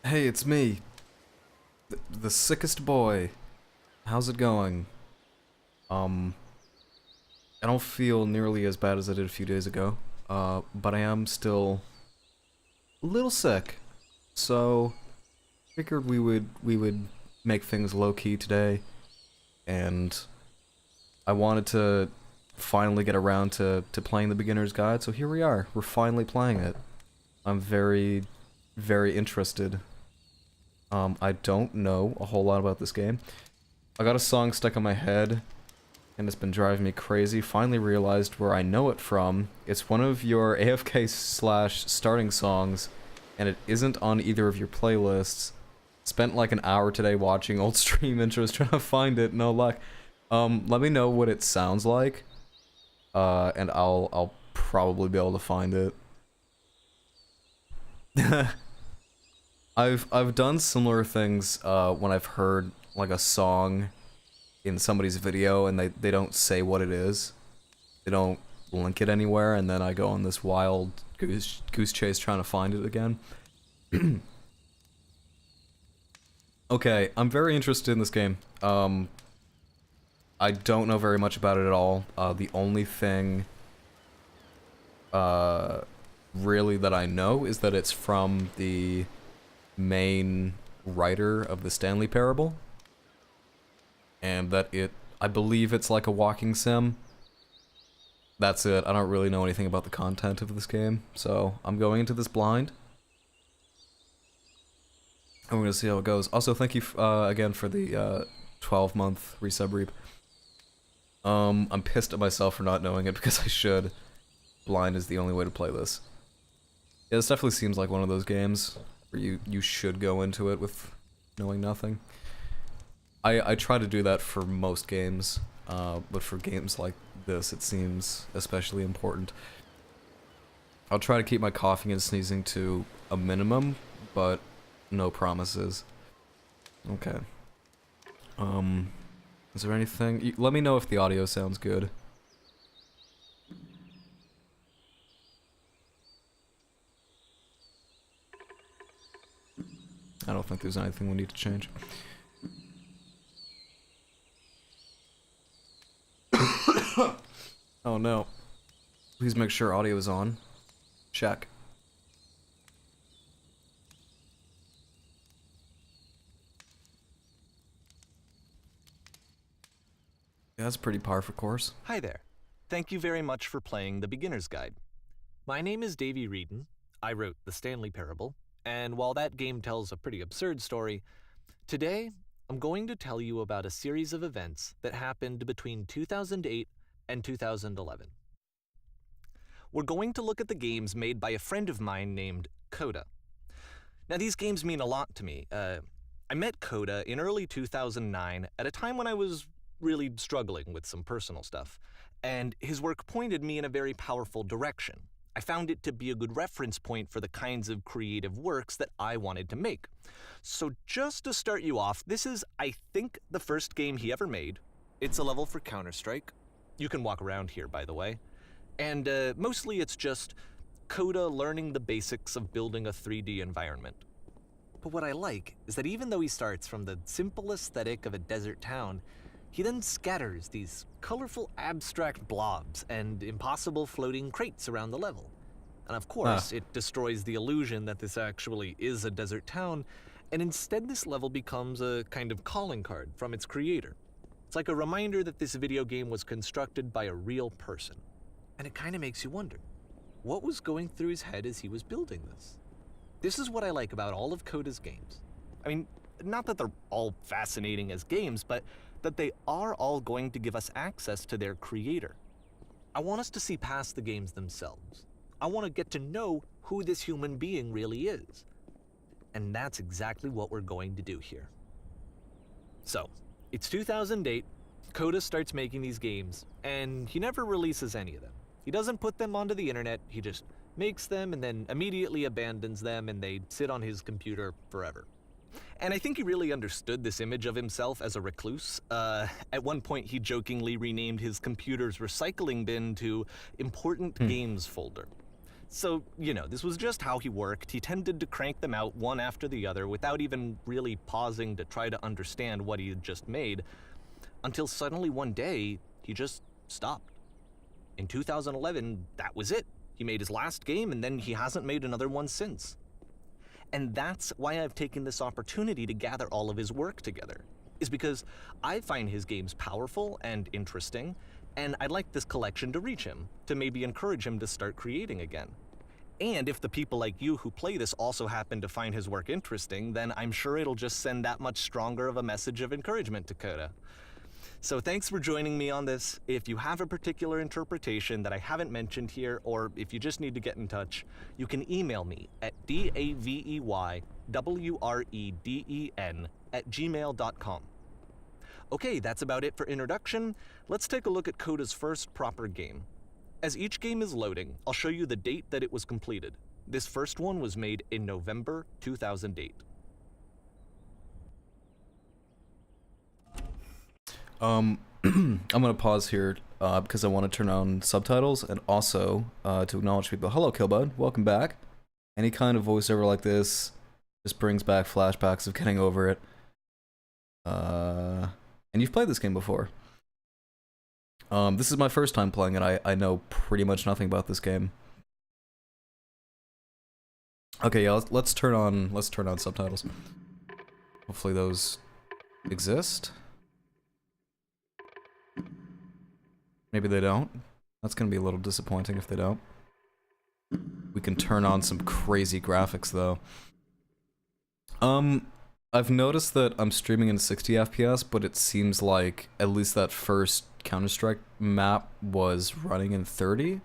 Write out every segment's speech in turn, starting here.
Hey, it's me, the sickest boy. How's it going? Um, I don't feel nearly as bad as I did a few days ago, but I am still a little sick. So, figured we would make things low key today, and I wanted to finally get around to playing the beginner's guide. So here we are. We're finally playing it. I'm very interested. I don't know a whole lot about this game. I got a song stuck in my head, and it's been driving me crazy. Finally realized where I know it from. It's one of your AFK slash starting songs, and it isn't on either of your playlists. Spent like an hour today watching old stream intros trying to find it, no luck. Let me know what it sounds like, and I'll probably be able to find it. I've done similar things when I've heard like a song in somebody's video and they don't say what it is. They don't link it anywhere, and then I go on this wild goose chase trying to find it again. Okay, I'm very interested in this game. I don't know very much about it at all. The only thing really that I know is that it's from the main writer of the Stanley Parable, and that I believe it's like a walking sim. That's it. I don't really know anything about the content of this game, so I'm going into this blind. And we're gonna see how it goes. Also, thank you again for the 12-month resub reap. I'm pissed at myself for not knowing it because I should. Blind is the only way to play this. Yeah, this definitely seems like one of those games where you should go into it with knowing nothing. I try to do that for most games, but for games like this, it seems especially important. I'll try to keep my coughing and sneezing to a minimum, but no promises. Okay. Is there anything? Let me know if the audio sounds good. I don't think there's anything we need to change. Oh no. Please make sure audio is on. Check. Yeah, that's pretty par for course. Hi there. Thank you very much for playing The Beginner's Guide. My name is Davey Reedon. I wrote The Stanley Parable, and while that game tells a pretty absurd story, today I'm going to tell you about a series of events that happened between 2008 and 2011. We're going to look at the games made by a friend of mine named Coda. Now, these games mean a lot to me. I met Coda in early 2009 at a time when I was really struggling with some personal stuff, and his work pointed me in a very powerful direction. I found it to be a good reference point for the kinds of creative works that I wanted to make. So just to start you off, this is, I think, the first game he ever made. It's a level for Counter-Strike. You can walk around here, by the way. And mostly it's just Coda learning the basics of building a 3D environment. But what I like is that even though he starts from the simple aesthetic of a desert town, he then scatters these colorful abstract blobs and impossible floating crates around the level. And of course, it destroys the illusion that this actually is a desert town, and instead this level becomes a kind of calling card from its creator. It's like a reminder that this video game was constructed by a real person. And it kind of makes you wonder, what was going through his head as he was building this? This is what I like about all of Coda's games. I mean, not that they're all fascinating as games, but that they are all going to give us access to their creator. I want us to see past the games themselves. I want to get to know who this human being really is. And that's exactly what we're going to do here. So, it's 2008, Coda starts making these games, and he never releases any of them. He doesn't put them onto the internet, he just makes them and then immediately abandons them, and they sit on his computer forever. And I think he really understood this image of himself as a recluse. At one point, he jokingly renamed his computer's recycling bin to Important Games Folder. So, this was just how he worked. He tended to crank them out one after the other without even really pausing to try to understand what he had just made, until suddenly one day, he just stopped. In 2011, that was it. He made his last game, and then he hasn't made another one since. And that's why I've taken this opportunity to gather all of his work together, is because I find his games powerful and interesting, and I'd like this collection to reach him, to maybe encourage him to start creating again. And if the people like you who play this also happen to find his work interesting, then I'm sure it'll just send that much stronger of a message of encouragement to Coda. So thanks for joining me on this. If you have a particular interpretation that I haven't mentioned here, or if you just need to get in touch, you can email me at daveyWreden@gmail.com. Okay, that's about it for introduction. Let's take a look at Coda's first proper game. As each game is loading, I'll show you the date that it was completed. This first one was made in November 2008. I'm gonna pause here because I want to turn on subtitles and also to acknowledge people. Hello, Killbud. Welcome back. Any kind of voiceover like this just brings back flashbacks of getting over it. And you've played this game before. This is my first time playing it. I know pretty much nothing about this game. Okay, yeah, let's turn on subtitles. Hopefully those exist. Maybe they don't. That's gonna be a little disappointing if they don't. We can turn on some crazy graphics though. I've noticed that I'm streaming in 60 FPS, but it seems like at least that first Counter-Strike map was running in 30.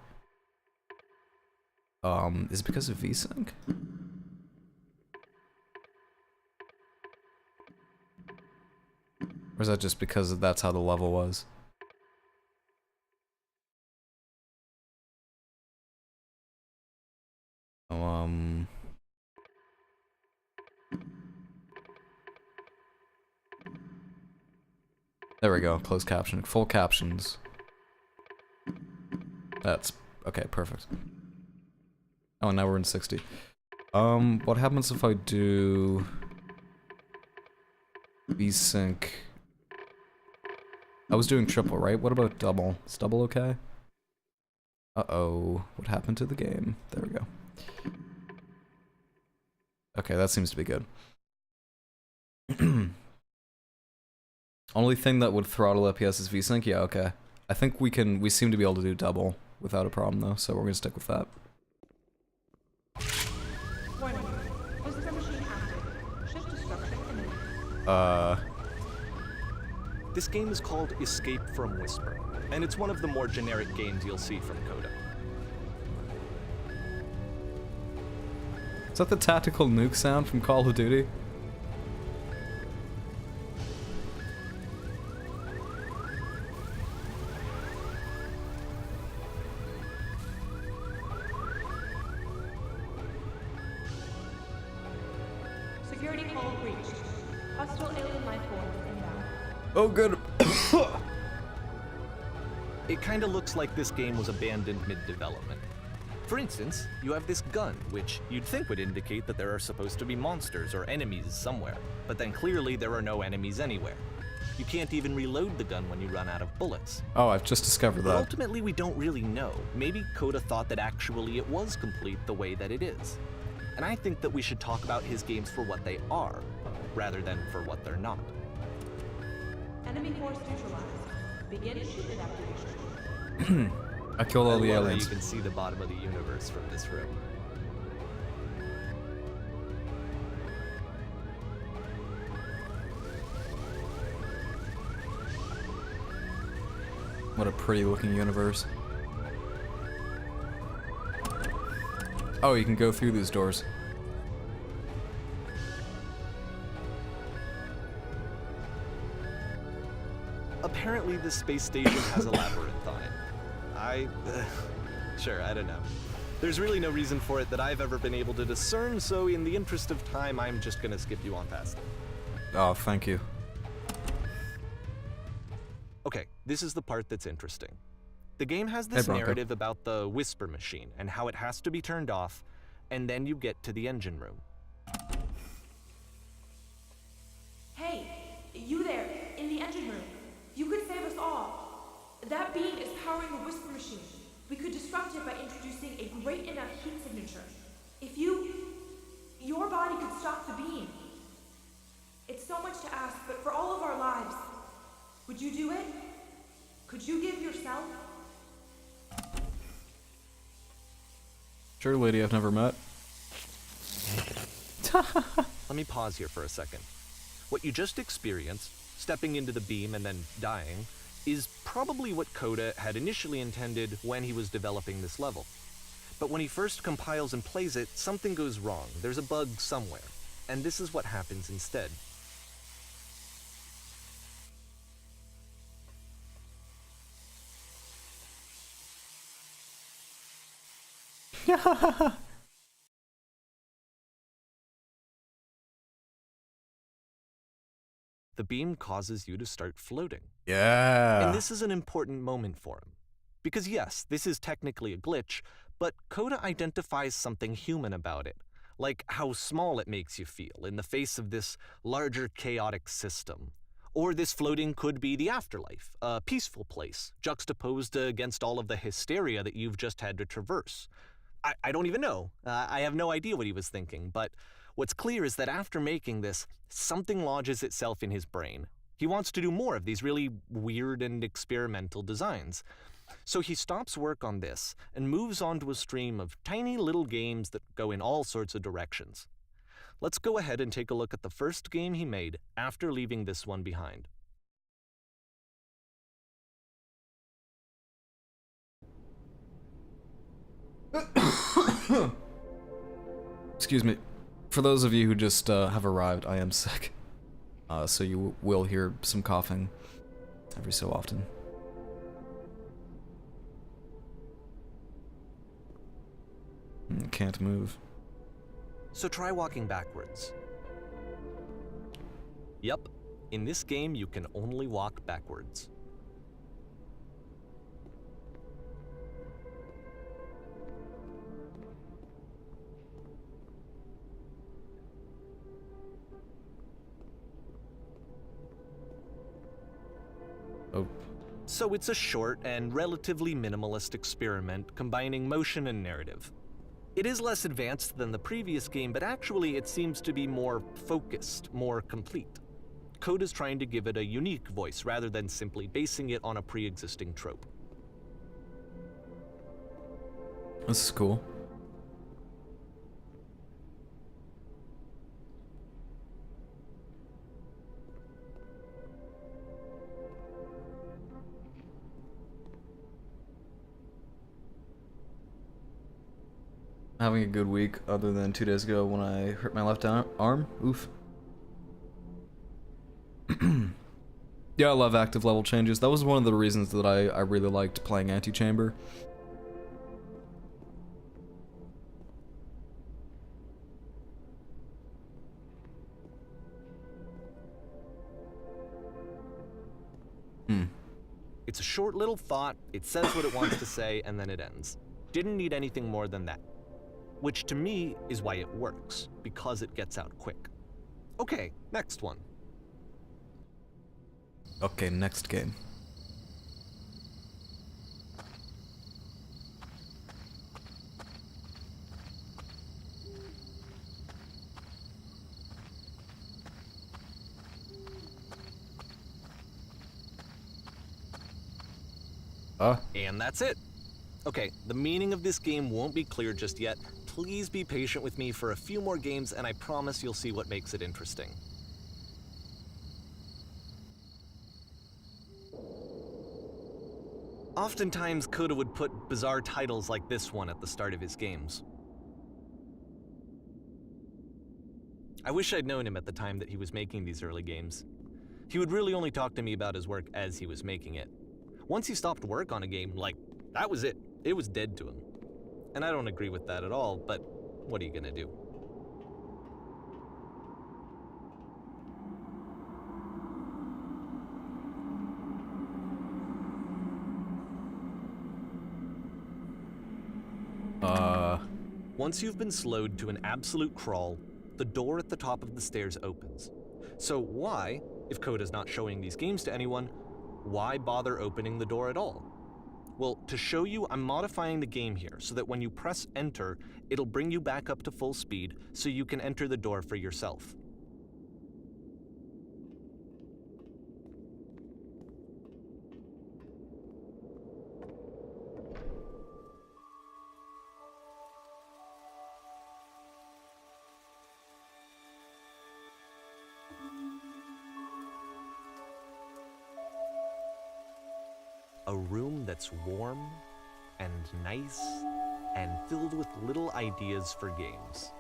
Is it because of VSync? Or is that just because that's how the level was? There we go, closed caption, full captions. That's, okay, perfect. Oh, and now we're in 60. What happens if I do VSync? I was doing triple, right? What about double? Is double okay? Uh-oh, what happened to the game? There we go. Okay, that seems to be good. Only thing that would throttle FPS is VSync? Yeah, okay. I think we seem to be able to do double without a problem though, so we're gonna stick with that. Warning. Visitor machine active. Ship destruction imminent. This game is called Escape from Whisper, and it's one of the more generic games you'll see from Coda. Is that the tactical nuke sound from Call of Duty? Security call breached. Hostile alien life forms inbound. Oh good. It kinda looks like this game was abandoned mid-development. For instance, you have this gun, which you'd think would indicate that there are supposed to be monsters or enemies somewhere, but then clearly there are no enemies anywhere. You can't even reload the gun when you run out of bullets. Oh, I've just discovered But that. ultimately, we don't really know. Maybe Coda thought that actually it was complete the way that it is. And I think that we should talk about his games for what they are, rather than for what they're not. Enemy force neutralized. Begin ship evacuation. I killed all the I love how aliens. you can see the bottom of the universe from this room. What a pretty looking universe. Oh, you can go through these doors. Apparently, this space station has a labyrinth on it. Sure, I don't know. There's really no reason for it that I've ever been able to discern, so in the interest of time, I'm just gonna skip you on past it. Oh, thank you. Okay, this is the part that's interesting. The game has Hey, this Bronco. narrative about the whisper machine and how it has to be turned off, and then you get to the engine room. Hey, you there, in the engine room. You could save us all. That beam is powering the whisper machine. We could disrupt it by introducing a great enough heat signature. If your body could stop the beam. It's so much to ask, but for all of our lives, would you do it? Could you give yourself? Sure, lady I've never met. Let me pause here for a second. What you just experienced, stepping into the beam and then dying, is probably what Coda had initially intended when he was developing this level. But when he first compiles and plays it, something goes wrong. There's a bug somewhere. And this is what happens instead. The beam causes you to start floating. Yeah. And this is an important moment for him. Because yes, this is technically a glitch, but Coda identifies something human about it, like how small it makes you feel in the face of this larger chaotic system. Or this floating could be the afterlife, a peaceful place, juxtaposed against all of the hysteria that you've just had to traverse. I don't even know. I have no idea what he was thinking, but what's clear is that after making this, something lodges itself in his brain. He wants to do more of these really weird and experimental designs. So he stops work on this and moves on to a stream of tiny little games that go in all sorts of directions. Let's go ahead and take a look at the first game he made after leaving this one behind. Excuse me. For those of you who just have arrived, I am sick. So you will hear some coughing every so often. Can't move. So try walking backwards. Yep, in this game you can only walk backwards. Oh. So it's a short and relatively minimalist experiment combining motion and narrative. It is less advanced than the previous game, but actually it seems to be more focused, more complete. Coda's trying to give it a unique voice rather than simply basing it on a pre-existing trope. This is cool. Having a good week other than 2 days ago when I hurt my left arm. Oof. Yeah, I love active level changes. That was one of the reasons that I really liked playing Antichamber. It's a short little thought, it says what it wants to say, and then it ends. Didn't need anything more than that. Which to me is why it works, because it gets out quick. Okay, next one. Okay, next game. And that's it. Okay, the meaning of this game won't be clear just yet. Please be patient with me for a few more games, and I promise you'll see what makes it interesting. Oftentimes, Coda would put bizarre titles like this one at the start of his games. I wish I'd known him at the time that he was making these early games. He would really only talk to me about his work as he was making it. Once he stopped work on a game, like, that was it. It was dead to him. And I don't agree with that at all, but what are you gonna do? Once you've been slowed to an absolute crawl, the door at the top of the stairs opens. So why, if Coda's not showing these games to anyone, why bother opening the door at all? Well, to show you, I'm modifying the game here so that when you press enter, it'll bring you back up to full speed so you can enter the door for yourself. A room that's warm and nice and filled with little ideas for games.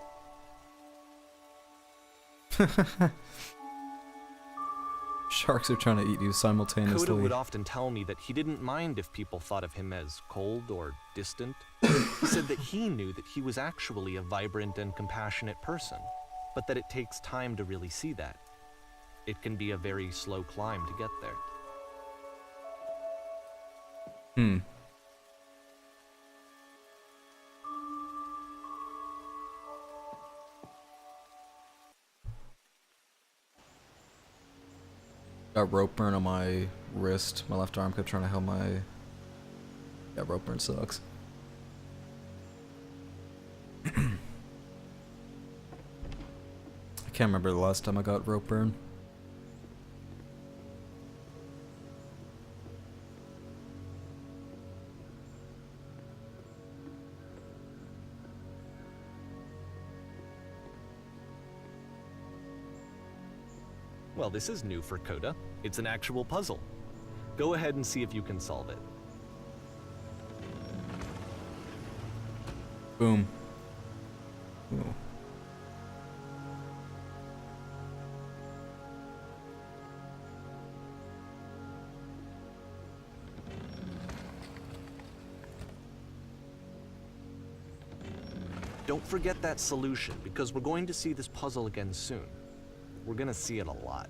Sharks are trying to eat you simultaneously. Coda would often tell me that he didn't mind if people thought of him as cold or distant. He said that he knew that he was actually a vibrant and compassionate person, but that it takes time to really see that. It can be a very slow climb to get there. Got rope burn on my wrist. My left arm kept trying to help my... Yeah, rope burn sucks. I can't remember the last time I got rope burn. Well, this is new for Coda. It's an actual puzzle. Go ahead and see if you can solve it. Boom. Ooh. Don't forget that solution, because we're going to see this puzzle again soon. We're gonna see it a lot.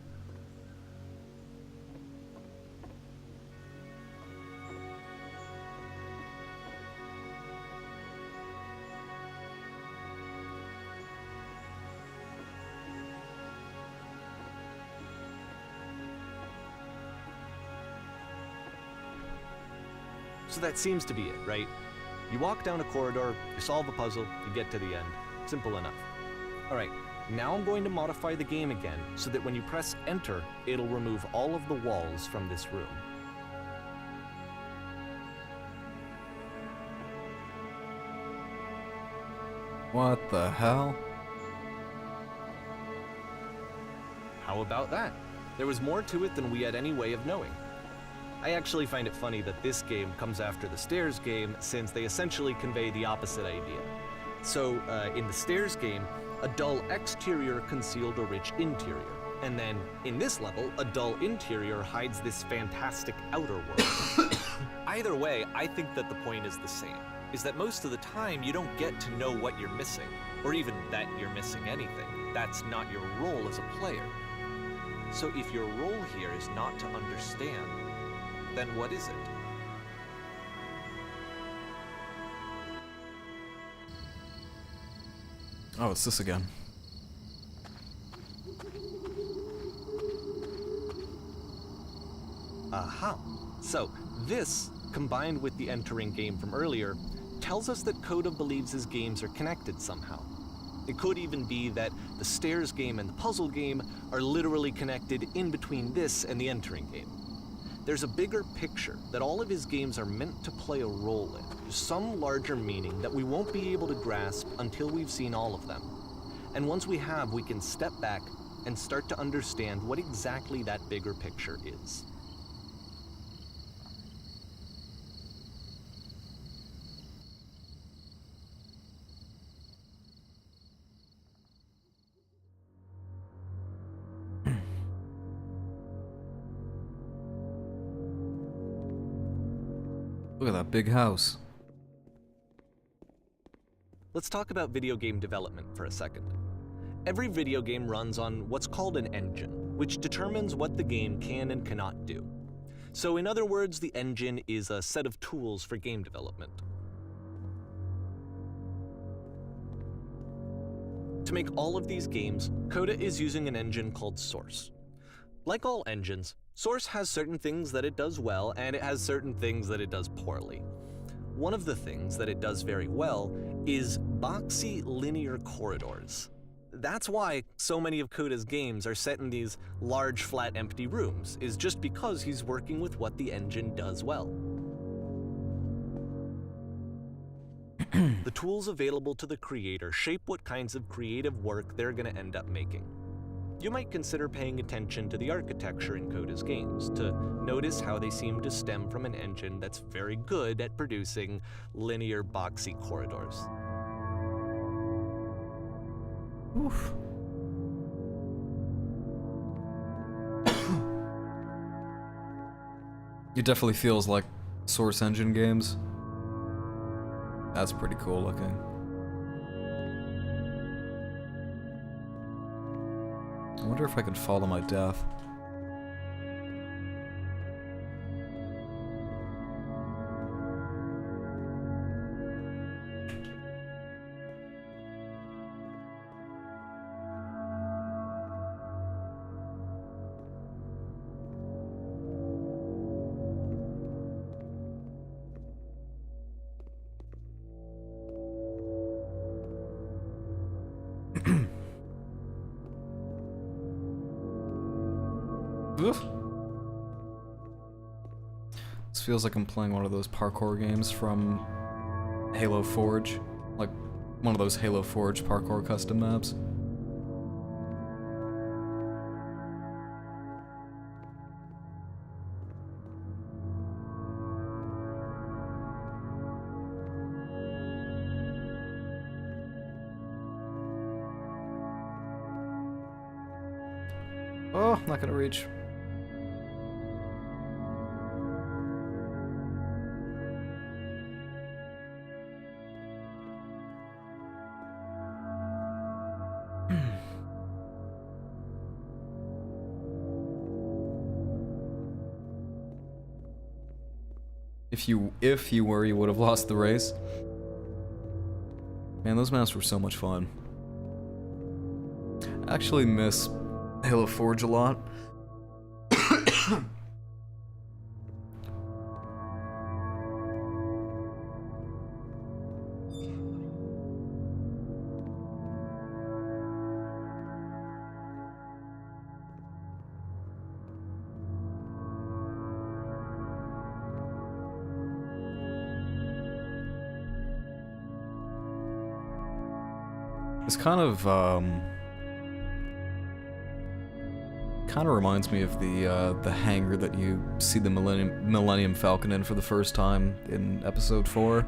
So that seems to be it, right? You walk down a corridor, you solve a puzzle, you get to the end. Simple enough. All right, now I'm going to modify the game again so that when you press enter, it'll remove all of the walls from this room. What the hell? How about that? There was more to it than we had any way of knowing. I actually find it funny that this game comes after the Stairs game, since they essentially convey the opposite idea. So, in the Stairs game, a dull exterior concealed a rich interior. And then, in this level, a dull interior hides this fantastic outer world. Either way, I think that the point is the same, is that most of the time you don't get to know what you're missing, or even that you're missing anything. That's not your role as a player. So if your role here is not to understand, then what is it? Oh, it's this again. Aha. So, this, combined with the entering game from earlier, tells us that Coda believes his games are connected somehow. It could even be that the Stairs game and the puzzle game are literally connected in between this and the entering game. There's a bigger picture that all of his games are meant to play a role in, some larger meaning that we won't be able to grasp until we've seen all of them. And once we have, we can step back and start to understand what exactly that bigger picture is. Look at that big house. Let's talk about video game development for a second. Every video game runs on what's called an engine, which determines what the game can and cannot do. So in other words, the engine is a set of tools for game development. To make all of these games, Coda is using an engine called Source. Like all engines, Source has certain things that it does well, and it has certain things that it does poorly. One of the things that it does very well is boxy linear corridors. That's why so many of Coda's games are set in these large, flat, empty rooms, is just because he's working with what the engine does well. The tools available to the creator shape what kinds of creative work they're going to end up making. You might consider paying attention to the architecture in Coda's games to notice how they seem to stem from an engine that's very good at producing linear, boxy corridors. Oof. It definitely feels like Source Engine games. That's pretty cool looking. I wonder if I can follow my death. Oof. This feels like I'm playing one of those parkour games from Halo Forge. Like one of those Halo Forge parkour custom maps. Oh, not gonna reach. If you were, you would have lost the race. Man, those maps were so much fun. I actually miss Halo Forge a lot. It's kind of reminds me of the hangar that you see the Millennium Falcon in for the first time in episode 4.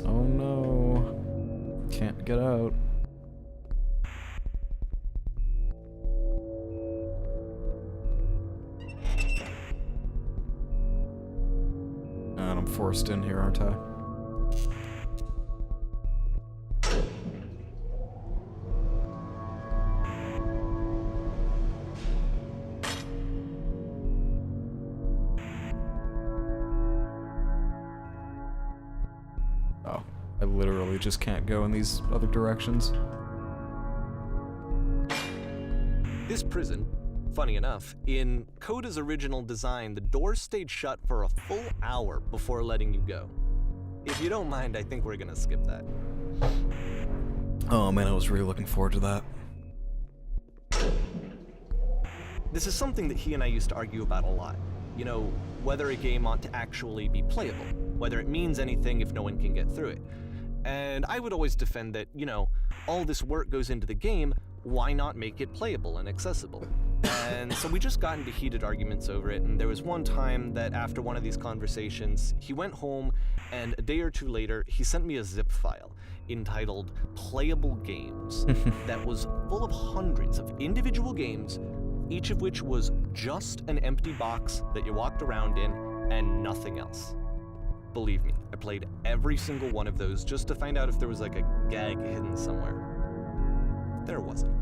Oh no. Can't get out. And I'm forced in here, aren't I? Oh, I literally just can't go in these other directions. This prison, funny enough, in Coda's original design, the doors stayed shut for a full hour before letting you go. If you don't mind, I think we're gonna skip that. Oh man, I was really looking forward to that. This is something that he and I used to argue about a lot. You know, whether a game ought to actually be playable, whether it means anything if no one can get through it. And I would always defend that, you know, all this work goes into the game, why not make it playable and accessible? And so we just got into heated arguments over it, and there was one time that after one of these conversations, he went home, and a day or two later, he sent me a zip file entitled Playable Games that was full of hundreds of individual games, each of which was just an empty box that you walked around in and nothing else. Believe me, I played every single one of those just to find out if there was like a gag hidden somewhere. There wasn't.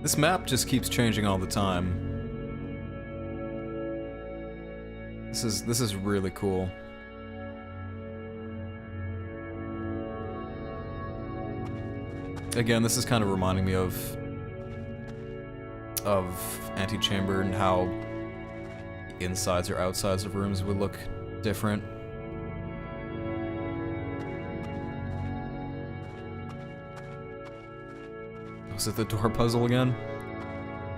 This map just keeps changing all the time. This is really cool. Again, this is kind of reminding me of Antechamber and how insides or outsides of rooms would look different. Was it the door puzzle again?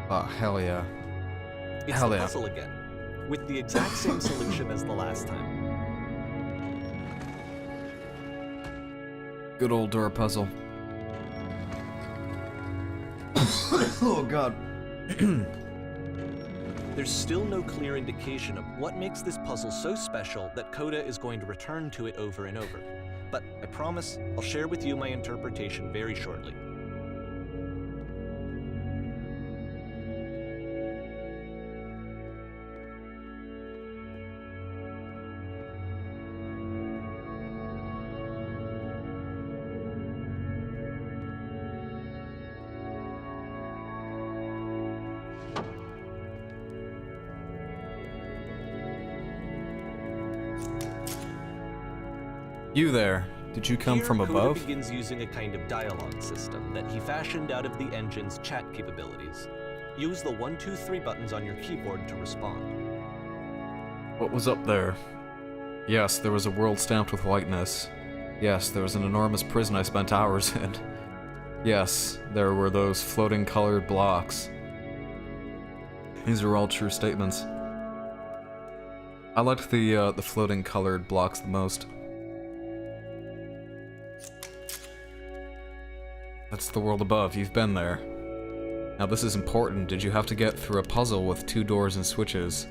Oh, hell yeah. It's Hell the yeah. puzzle again, with the exact same solution as the last time. Good old door puzzle. Oh god. There's still no clear indication of what makes this puzzle so special that Coda is going to return to it over and over. But I promise I'll share with you my interpretation very shortly. You there. Did you come Here, from Coda above? begins using a kind of dialogue system that he fashioned out of the engine's chat capabilities. Use the 1, 2, 3 buttons on your keyboard to respond. What was up there? Yes, there was a world stamped with whiteness. Yes, there was an enormous prison I spent hours in. Yes, there were those floating colored blocks. These are all true statements. I liked the floating colored blocks the most. That's the world above. You've been there. Now this is important. Did you have to get through a puzzle with 2 doors and switches?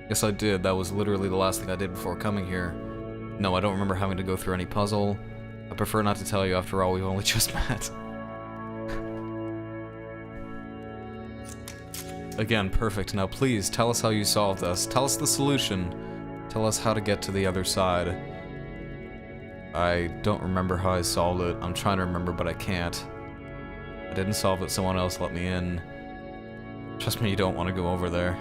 Yes, I did. That was literally the last thing I did before coming here. No, I don't remember having to go through any puzzle. I prefer not to tell you. After all, we've only just met. Again, perfect. Now please, tell us how you solved this. Tell us the solution. Tell us how to get to the other side. I don't remember how I solved it. I'm trying to remember, but I can't. I didn't solve it, someone else let me in. Trust me, you don't want to go over there.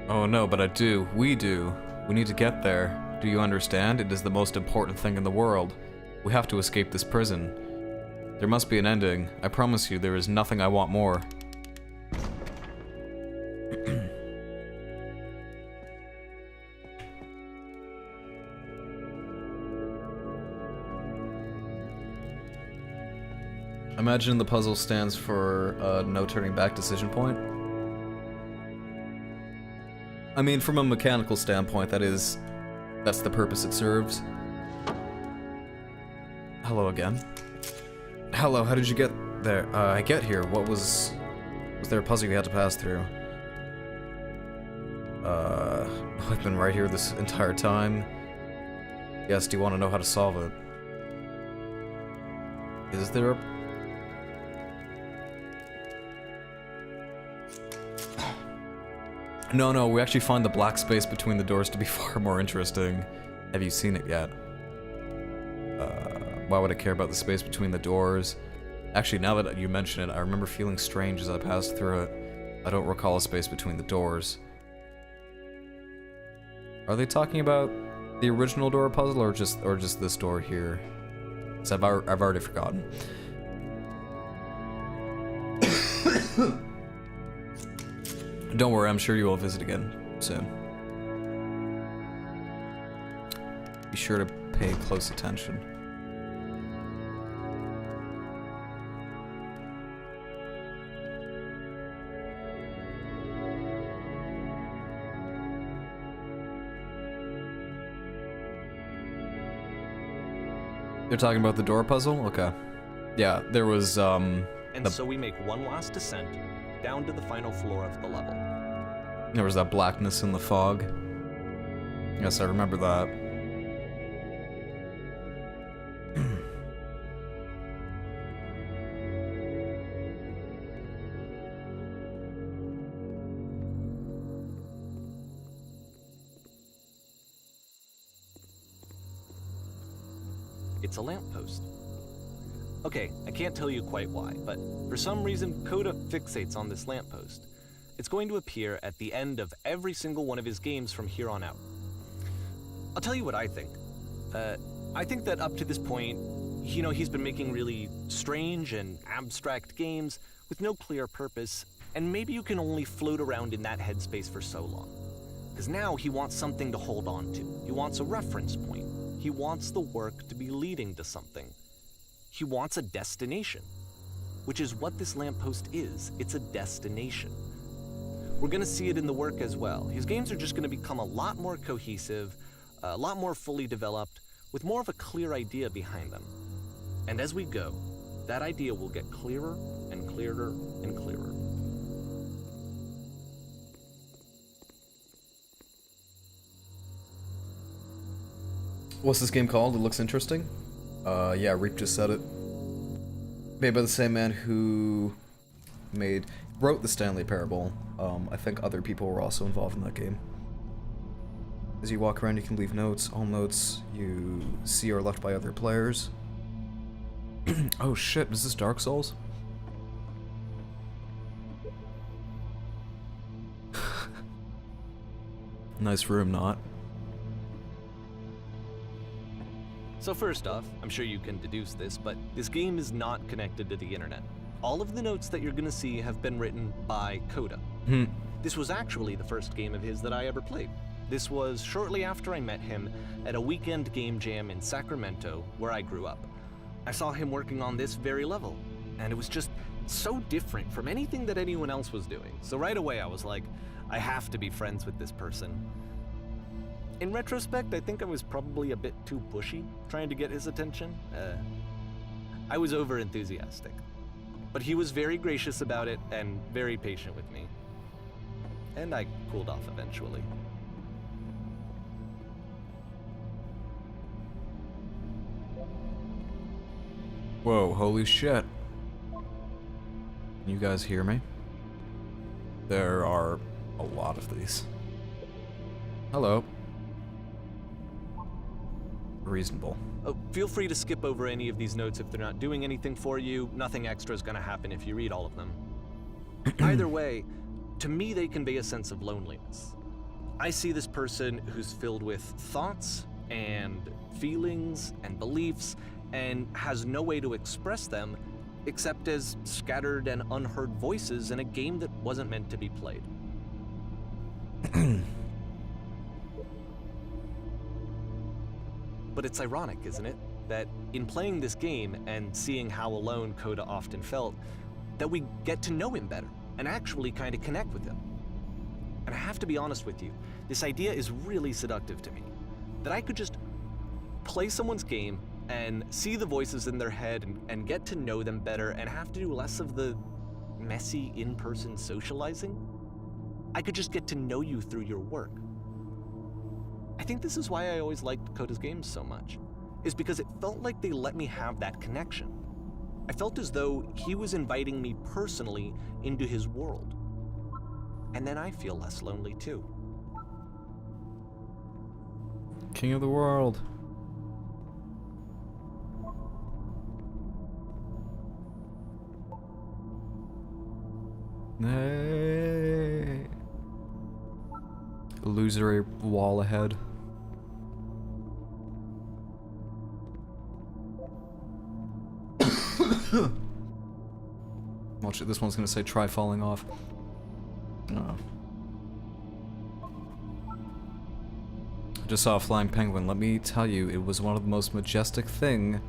Oh no, but I do. We do. We need to get there. Do you understand? It is the most important thing in the world. We have to escape this prison. There must be an ending. I promise you, there is nothing I want more. Imagine the puzzle stands for a no turning back decision point. I mean, from a mechanical standpoint, that's the purpose it serves. Hello again. Hello, how did you get there? I get here. Was there a puzzle you had to pass through? I've been right here this entire time. Yes, do you want to know how to solve it? Is there a... No, we actually find the black space between the doors to be far more interesting. Have you seen it yet? Why would I care about the space between the doors? Actually, now that you mention it, I remember feeling strange as I passed through it. I don't recall a space between the doors. Are they talking about the original door puzzle or just this door here? 'Cause I've already forgotten. Don't worry, I'm sure you will visit again soon. Be sure to pay close attention. They're talking about the door puzzle? Okay. Yeah, there was, And so we make one last descent down to the final floor of the level. there was that blackness in the fog. Yes, I remember that. it's a lamppost. Okay, I can't tell you quite why, but for some reason Coda fixates on this lamppost. It's going to appear at the end of every single one of his games from here on out. I'll tell you what I think. I think that up to this point, he's been making really strange and abstract games with no clear purpose, and maybe you can only float around in that headspace for so long. Because now he wants something to hold on to. He wants a reference point. He wants the work to be leading to something. He wants a destination, which is what this lamppost is. It's a destination. We're going to see it in the work as well. His games are just going to become a lot more cohesive, a lot more fully developed, with more of a clear idea behind them. And as we go, that idea will get clearer and clearer and clearer. What's this game called? It looks interesting. Yeah, Reap just said it. Made by the same man who wrote the Stanley Parable. I think other people were also involved in that game. As you walk around, you can leave notes. All notes you see are left by other players. Oh shit, is this Dark Souls? Nice room, not? So first off, I'm sure you can deduce this, but this game is not connected to the internet. All of the notes that you're gonna see have been written by Coda. This was actually the first game of his that I ever played. This was shortly after I met him at a weekend game jam in Sacramento, where I grew up. I saw him working on this very level, and it was just so different from anything that anyone else was doing. So right away I was like, I have to be friends with this person. In retrospect, I think I was probably a bit too pushy, trying to get his attention. I was over-enthusiastic. But he was very gracious about it and very patient with me. And I cooled off eventually. Whoa, holy shit. Can you guys hear me? There are a lot of these. Hello. Reasonable. Oh, feel free to skip over any of these notes if they're not doing anything for you. Nothing extra is gonna happen if you read all of them. Either way, to me they convey a sense of loneliness. I see this person who's filled with thoughts and feelings and beliefs and has no way to express them except as scattered and unheard voices in a game that wasn't meant to be played. But it's ironic, isn't it? That in playing this game and seeing how alone Coda often felt, that we get to know him better and actually kind of connect with him. And I have to be honest with you, this idea is really seductive to me. That I could just play someone's game and see the voices in their head and get to know them better and have to do less of the messy in-person socializing. I could just get to know you through your work. I think this is why I always liked Coda's games so much, is because it felt like they let me have that connection. I felt as though he was inviting me personally into his world. And then I feel less lonely too. King of the world. Nay. Illusory wall ahead. Watch it, this one's gonna say try falling off. No. I just saw a flying penguin. Let me tell you, it was one of the most majestic thing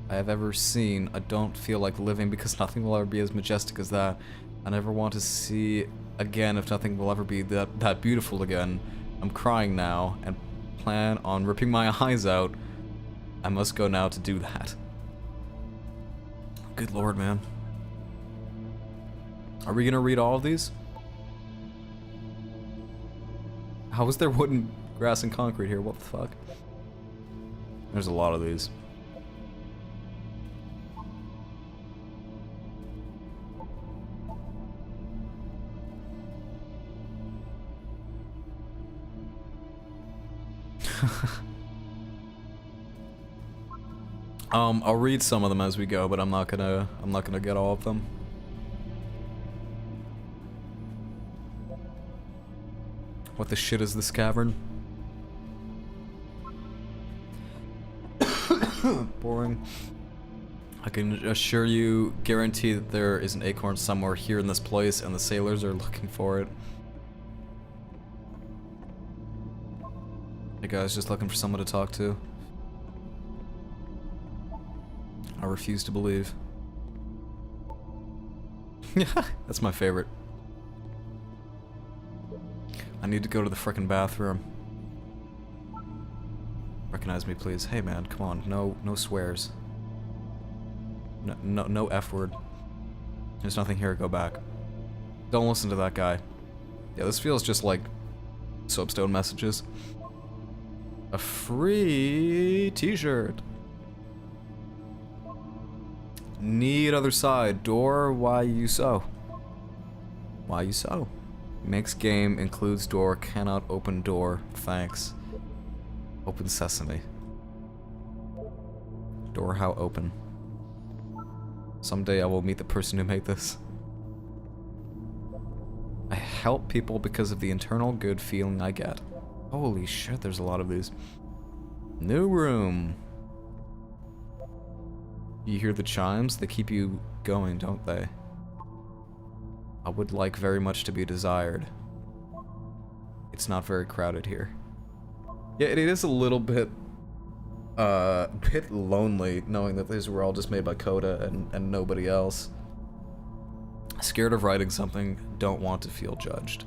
I have ever seen. I don't feel like living because nothing will ever be as majestic as that. I never want to see again if nothing will ever be that beautiful again. I'm crying now and plan on ripping my eyes out. I must go now to do that. Good lord, man. Are we gonna read all of these? How is there wooden, grass, and concrete here? What the fuck? There's a lot of these. I'll read some of them as we go, but I'm not gonna get all of them. What the shit is this cavern? Boring. I can assure you, guarantee that there is an acorn somewhere here in this place, and the sailors are looking for it. Hey guys, just looking for someone to talk to. I refuse to believe. That's my favorite. I need to go to the frickin' bathroom. Recognize me, please. Hey man, come on. No swears. No F word. There's nothing here, go back. Don't listen to that guy. Yeah, this feels just like soapstone messages. A free t-shirt. Need other side. Door, why you so? Why you so? Makes game, includes door, cannot open door. Thanks. Open sesame. Door how open. Someday I will meet the person who made this. I help people because of the internal good feeling I get. Holy shit, there's a lot of these. New room. You hear the chimes? They keep you going, don't they? I would like very much to be desired. It's not very crowded here. Yeah, it is a little bit lonely knowing that these were all just made by Coda and nobody else. Scared of writing something, don't want to feel judged.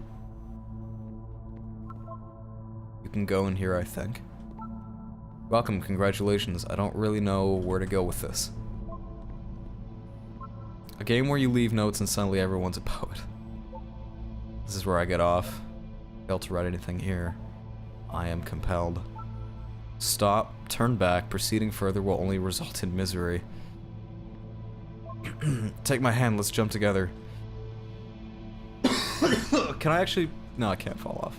You can go in here, I think. Welcome, congratulations. I don't really know where to go with this. A game where you leave notes and suddenly everyone's a poet. This is where I get off. Fail to write anything here. I am compelled. Stop, turn back, proceeding further will only result in misery. Take my hand, let's jump together. Can I actually... No, I can't fall off.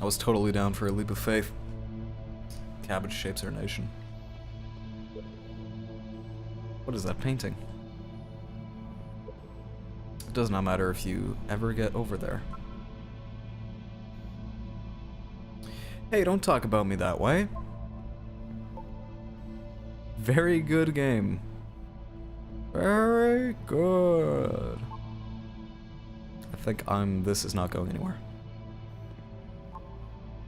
I was totally down for a leap of faith. Cabbage shapes our nation. What is that painting? It does not matter if you ever get over there. Hey, don't talk about me that way. Very good game. Very good. I think this is not going anywhere.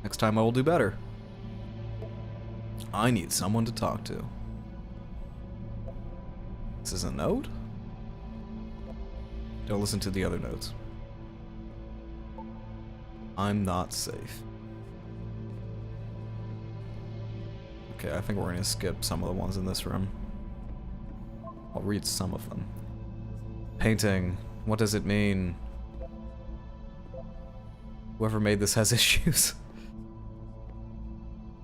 Next time I will do better. I need someone to talk to. This is a note? Don't listen to the other notes. I'm not safe. Okay, I think we're gonna skip some of the ones in this room. I'll read some of them. Painting. What does it mean? Whoever made this has issues.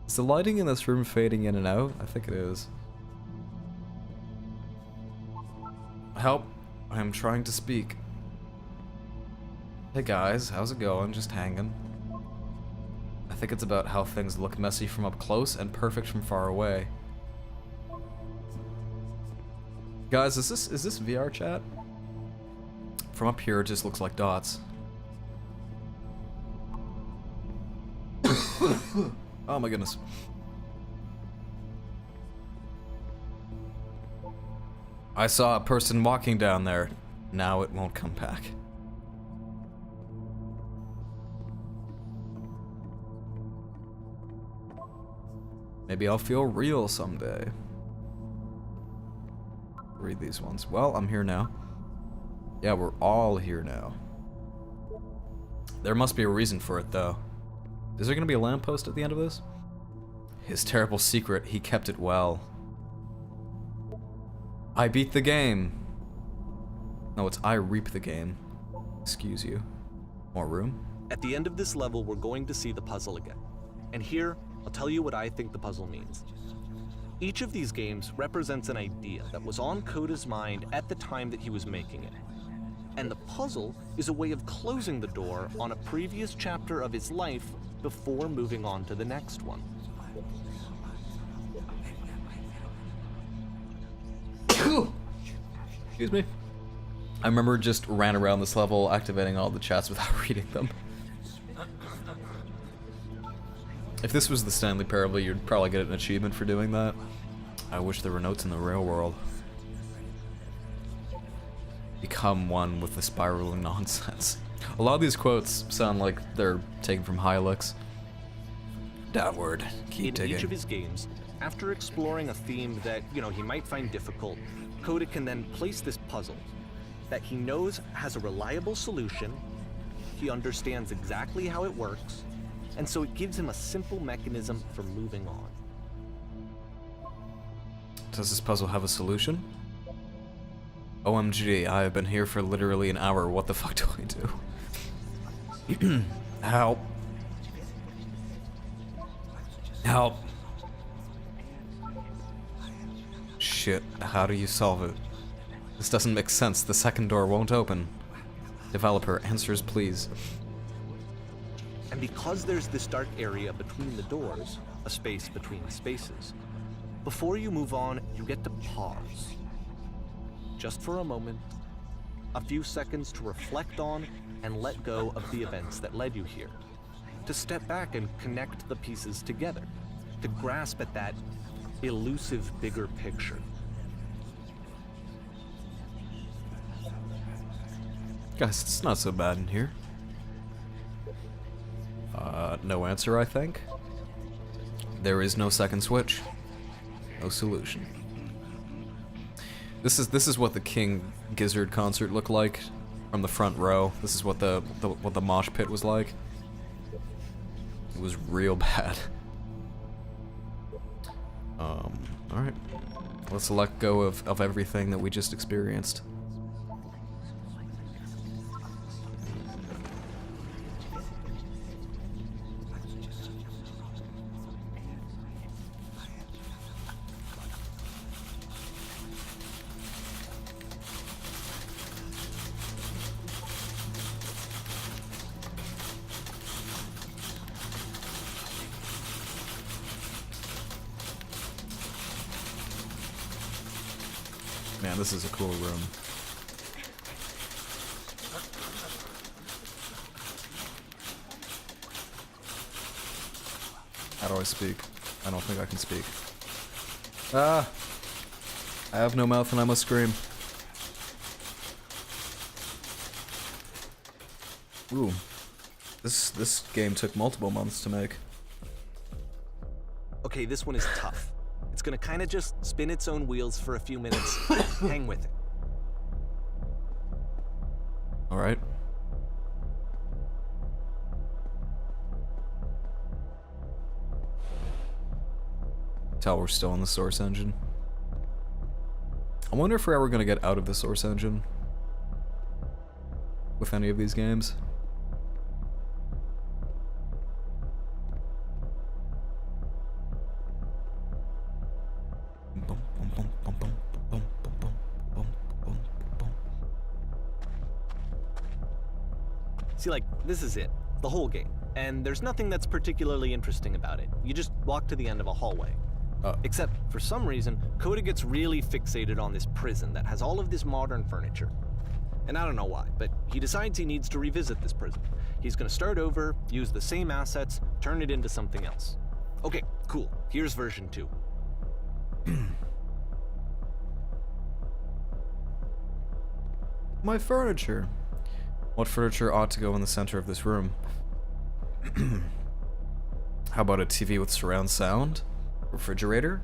Is the lighting in this room fading in and out? I think it is. Help. I am trying to speak. Hey guys, how's it going? Just hanging. I think it's about how things look messy from up close and perfect from far away. Guys, is this VR chat? From up here it just looks like dots. Oh my goodness. I saw a person walking down there. Now it won't come back. Maybe I'll feel real someday. Read these ones. Well, I'm here now. Yeah, we're all here now. There must be a reason for it, though. Is there gonna be a lamppost at the end of this? His terrible secret, he kept it well. I beat the game. No, it's I reap the game. Excuse you. More room? At the end of this level, we're going to see the puzzle again. And here, I'll tell you what I think the puzzle means. Each of these games represents an idea that was on Coda's mind at the time that he was making it. And the puzzle is a way of closing the door on a previous chapter of his life before moving on to the next one. Excuse me. I remember just ran around this level activating all the chats without reading them. If this was the Stanley Parable, you'd probably get an achievement for doing that. I wish there were notes in the real world. Become one with the spiraling nonsense. A lot of these quotes sound like they're taken from Hylix. Downward. Keep digging. In each of his games, after exploring a theme that, he might find difficult, Coda can then place this puzzle that he knows has a reliable solution, he understands exactly how it works, and so it gives him a simple mechanism for moving on. Does this puzzle have a solution? OMG, I have been here for literally an hour. What the fuck do I do? Help. Help. Shit, how do you solve it? This doesn't make sense. The second door won't open. Developer, answers please. And because there's this dark area between the doors, a space between spaces, before you move on, you get to pause. Just for a moment, a few seconds to reflect on and let go of the events that led you here. To step back and connect the pieces together. To grasp at that elusive bigger picture. Guys, it's not so bad in here. No answer, I think. There is no second switch. No solution. This is what the King Gizzard concert looked like from the front row. This is what the mosh pit was like. It was real bad. Alright. Let's let go of everything that we just experienced. Man, this is a cool room. How do I speak? I don't think I can speak. Ah! I have no mouth and I must scream. Ooh. This game took multiple months to make. Okay, this one is tough. It's gonna kinda just spin its own wheels for a few minutes. Hang with it. Alright. Tell we're still in the source engine. I wonder if we're ever gonna get out of the source engine with any of these games. See, like, this is it. The whole game. And there's nothing that's particularly interesting about it. You just walk to the end of a hallway. Except, for some reason, Coda gets really fixated on this prison that has all of this modern furniture. And I don't know why, but he decides he needs to revisit this prison. He's gonna start over, use the same assets, turn it into something else. Okay, cool. Here's version 2. My furniture. What furniture ought to go in the center of this room? How about a TV with surround sound? Refrigerator?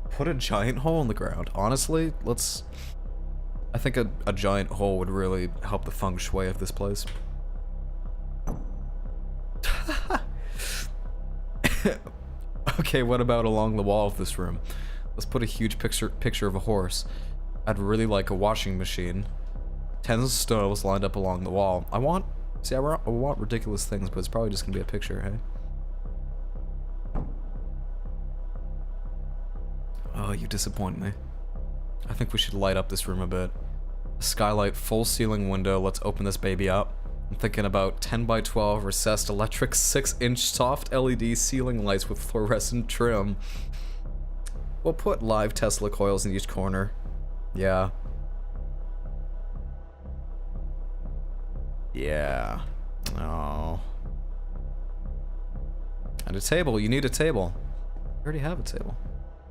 Put a giant hole in the ground. Honestly, I think a giant hole would really help the feng shui of this place. Okay, what about along the wall of this room? Let's put a huge picture of a horse. I'd really like a washing machine. 10 stoves lined up along the wall. I want ridiculous things, but it's probably just gonna be a picture, hey? Oh, you disappoint me. I think we should light up this room a bit. A skylight, full ceiling window, let's open this baby up. I'm thinking about 10 by 12 recessed electric 6-inch soft LED ceiling lights with fluorescent trim. We'll put live Tesla coils in each corner. Yeah. Yeah. Oh. And a table. You need a table. I already have a table.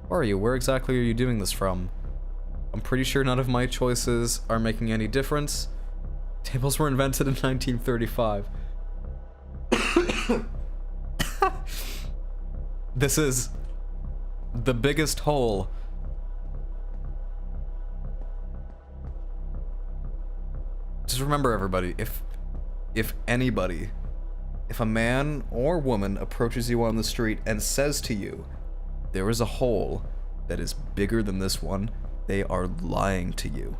Where are you? Where exactly are you doing this from? I'm pretty sure none of my choices are making any difference. Tables were invented in 1935. This is the biggest hole. Just remember, everybody, if anybody, if a man or woman approaches you on the street and says to you, there is a hole that is bigger than this one, they are lying to you.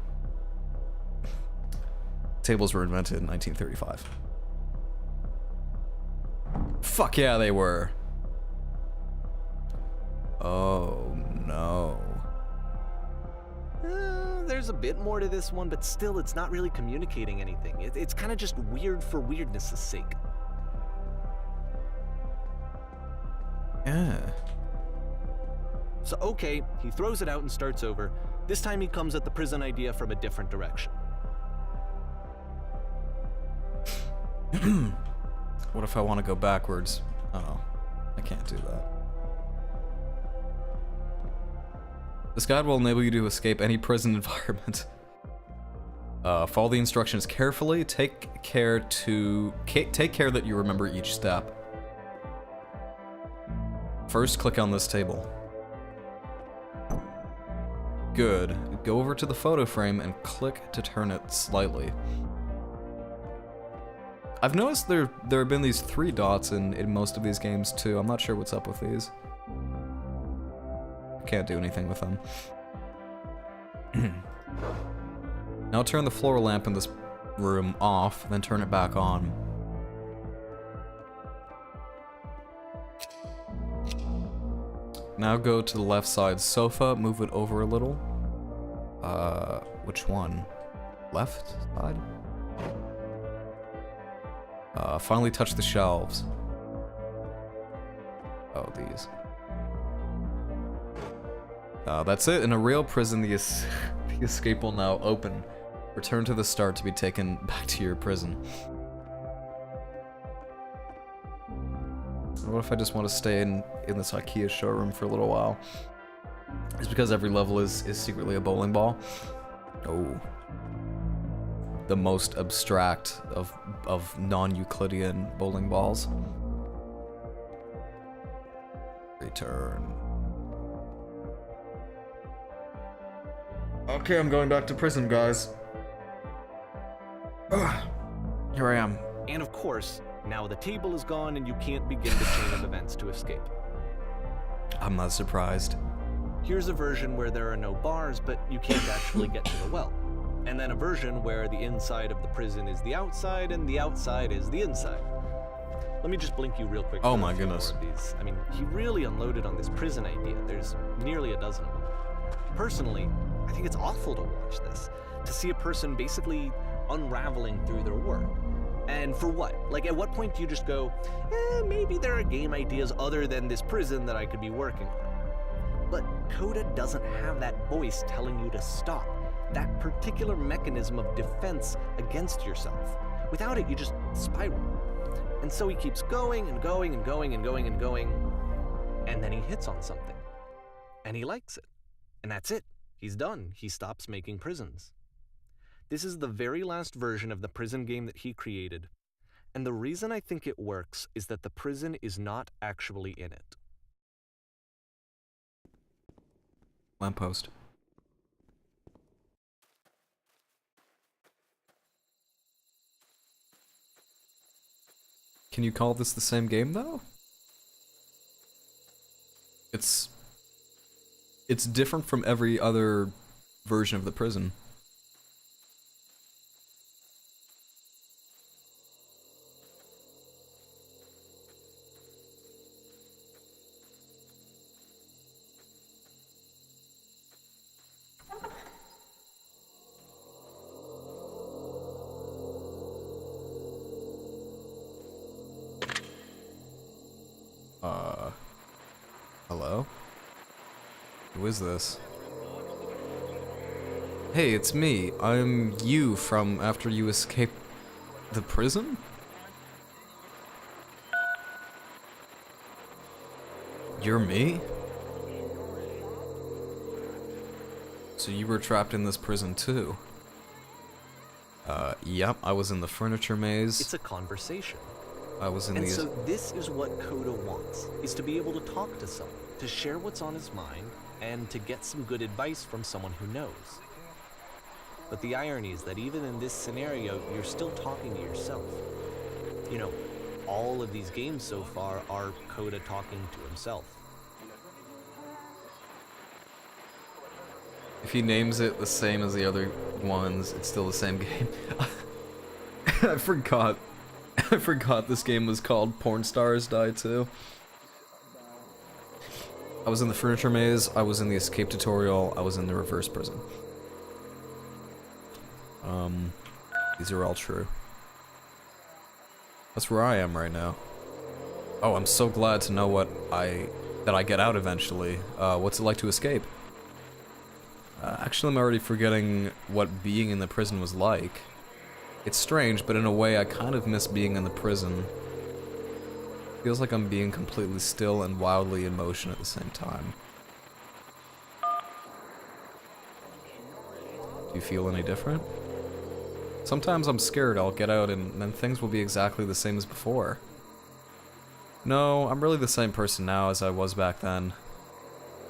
Tables were invented in 1935. Fuck yeah, they were. Oh no. There's a bit more to this one, but still, it's not really communicating anything. It's kind of just weird for weirdness' sake. Yeah. So, okay, he throws it out and starts over. This time he comes at the prison idea from a different direction. What if I want to go backwards? Oh, I can't do that. This guide will enable you to escape any prison environment. Follow the instructions carefully. Take care that you remember each step. First, click on this table. Good. Go over to the photo frame and click to turn it slightly. I've noticed there have been these 3 dots in most of these games too. I'm not sure what's up with these. I can't do anything with them. Now turn the floor lamp in this room off, then turn it back on. Now go to the left side sofa, move it over a little. Which one? Left side? Finally touch the shelves. Oh, these. That's it. In a real prison, the escape will now open. Return to the start to be taken back to your prison. What if I just want to stay in this IKEA showroom for a little while? It's because every level is secretly a bowling ball. Oh. The most abstract of non-Euclidean bowling balls. Return. Okay, I'm going back to prison, guys. Ugh. Here I am. And of course, now the table is gone and you can't begin the chain of events to escape. I'm not surprised. Here's a version where there are no bars, but you can't actually get to the well. And then a version where the inside of the prison is the outside and the outside is the inside. Let me just blink you real quick. Oh my goodness. These. I mean, he really unloaded on this prison idea. There's nearly a dozen of them. Personally, I think it's awful to watch this, to see a person basically unraveling through their work. And for what? Like, at what point do you just go, maybe there are game ideas other than this prison that I could be working on? But Coda doesn't have that voice telling you to stop, that particular mechanism of defense against yourself. Without it, you just spiral. And so he keeps going and going and going and going and going, and then he hits on something. And he likes it. And that's it. He's done. He stops making prisons. This is the very last version of the prison game that he created. And the reason I think it works is that the prison is not actually in it. Lamppost. Can you call this the same game, though? It's different from every other version of the prison. Who is this? Hey, it's me. I'm you from after you escaped the prison? You're me? So you were trapped in this prison too? Yep, I was in the furniture maze. It's a conversation. I was in And the... so this is what Coda wants, is to be able to talk to someone, to share what's on his mind, and to get some good advice from someone who knows. But the irony is that even in this scenario, you're still talking to yourself. You know, all of these games so far are Coda talking to himself. If he names it the same as the other ones, it's still the same game. I forgot. I forgot this game was called Porn Stars Die Too. I was in the furniture maze, I was in the escape tutorial, I was in the reverse prison. These are all true. That's where I am right now. Oh, I'm so glad to know that I get out eventually. What's it like to escape? Actually, I'm already forgetting what being in the prison was like. It's strange, but in a way I kind of miss being in the prison. Feels like I'm being completely still and wildly in motion at the same time. Do you feel any different? Sometimes I'm scared I'll get out and then things will be exactly the same as before. No, I'm really the same person now as I was back then.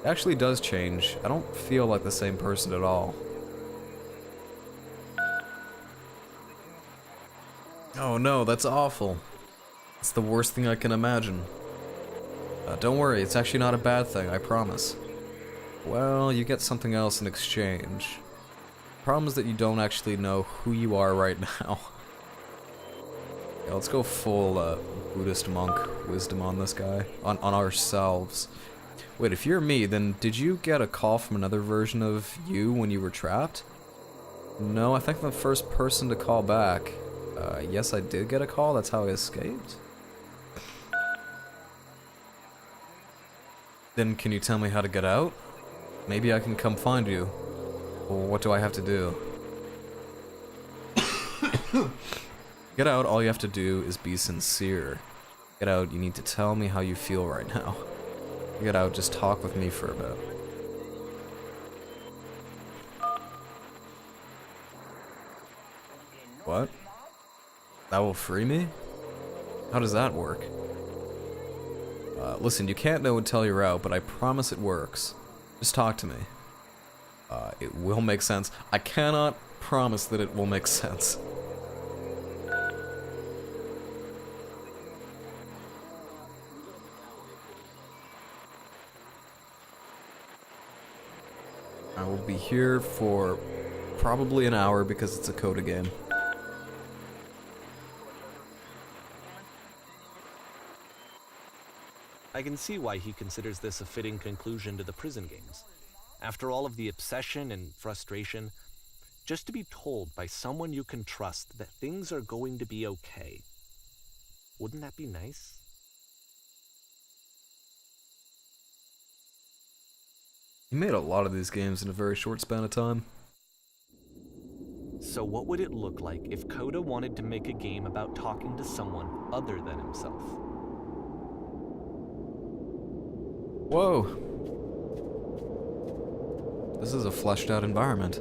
It actually does change. I don't feel like the same person at all. Oh no, that's awful. It's the worst thing I can imagine. Don't worry, it's actually not a bad thing, I promise. Well, you get something else in exchange. Problem is that you don't actually know who you are right now. Yeah, let's go full Buddhist monk wisdom on this guy. On ourselves. Wait, if you're me, then did you get a call from another version of you when you were trapped? No, I think I'm the first person to call back. Yes, I did get a call, that's how I escaped. Then can you tell me how to get out? Maybe I can come find you. Or what do I have to do? Get out, all you have to do is be sincere. Get out, you need to tell me how you feel right now. Get out, just talk with me for a bit. What? That will free me? How does that work? Listen, you can't know until you're out, but I promise it works. Just talk to me. It will make sense. I cannot promise that it will make sense. I will be here for probably an hour because it's a Coda game. I can see why he considers this a fitting conclusion to the prison games. After all of the obsession and frustration, just to be told by someone you can trust that things are going to be okay. Wouldn't that be nice? He made a lot of these games in a very short span of time. So what would it look like if Coda wanted to make a game about talking to someone other than himself? Whoa. This is a fleshed out environment.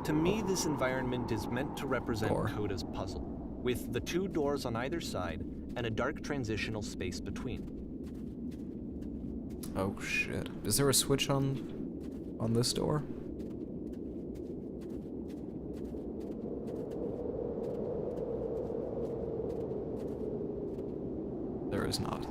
To me, this environment is meant to represent Door. Coda's puzzle, with the two doors on either side and a dark transitional space between. Oh shit. Is there a switch on this door? There is not.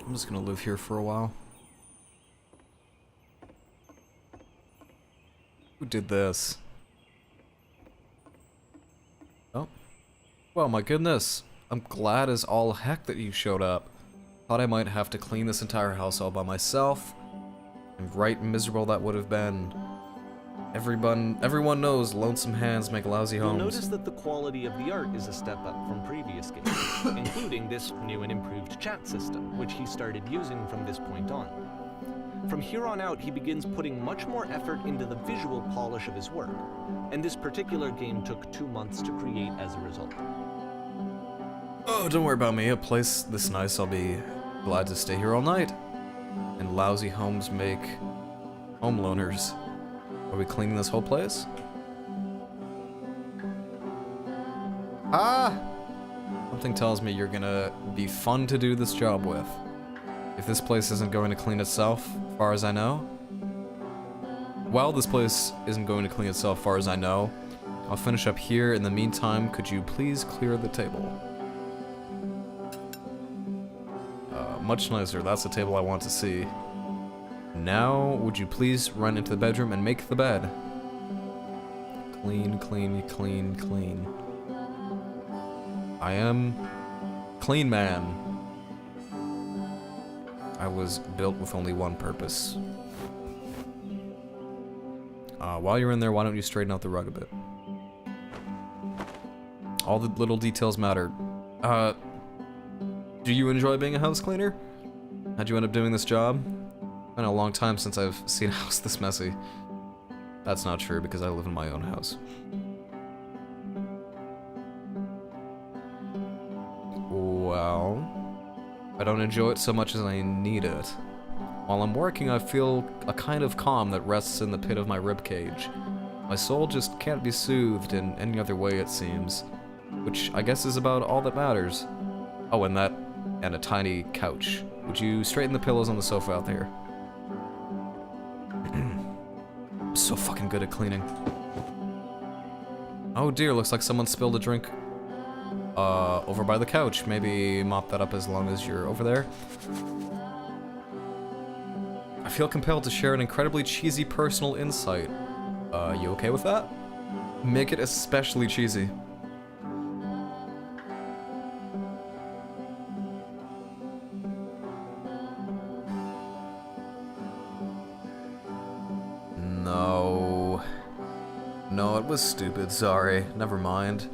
I'm just gonna live here for a while. Who did this? Oh. Well, my goodness. I'm glad as all heck that you showed up. Thought I might have to clean this entire house all by myself. And right miserable that would have been. Everyone knows lonesome hands make lousy You'll homes. notice that the quality of the art is a step up from previous games, including this new and improved chat system, which he started using from this point on. From here on out, he begins putting much more effort into the visual polish of his work, and this particular game took 2 months to create as a result. Oh, don't worry about me. A place this nice, I'll be glad to stay here all night. And lousy homes make home loaners. Are we cleaning this whole place? Ah! Something tells me you're gonna be fun to do this job with. If this place isn't going to clean itself, far as I know. While this place isn't going to clean itself, far as I know, I'll finish up here. In the meantime, could you please clear the table? Much nicer. That's the table I want to see. Now, would you please run into the bedroom and make the bed? Clean, clean, clean, clean. I am clean man. I was built with only one purpose. While you're in there, why don't you straighten out the rug a bit? All the little details matter. Do you enjoy being a house cleaner? How'd you end up doing this job? Been a long time since I've seen a house this messy. That's not true because I live in my own house. Well, I don't enjoy it so much as I need it. While I'm working, I feel a kind of calm that rests in the pit of my ribcage. My soul just can't be soothed in any other way, it seems. Which I guess is about all that matters. Oh, and a tiny couch. Would you straighten the pillows on the sofa out there? I'm so fucking good at cleaning. Oh dear, looks like someone spilled a drink over by the couch. Maybe mop that up as long as you're over there. I feel compelled to share an incredibly cheesy personal insight. You okay with that? Make it especially cheesy. No, it was stupid, sorry. Never mind.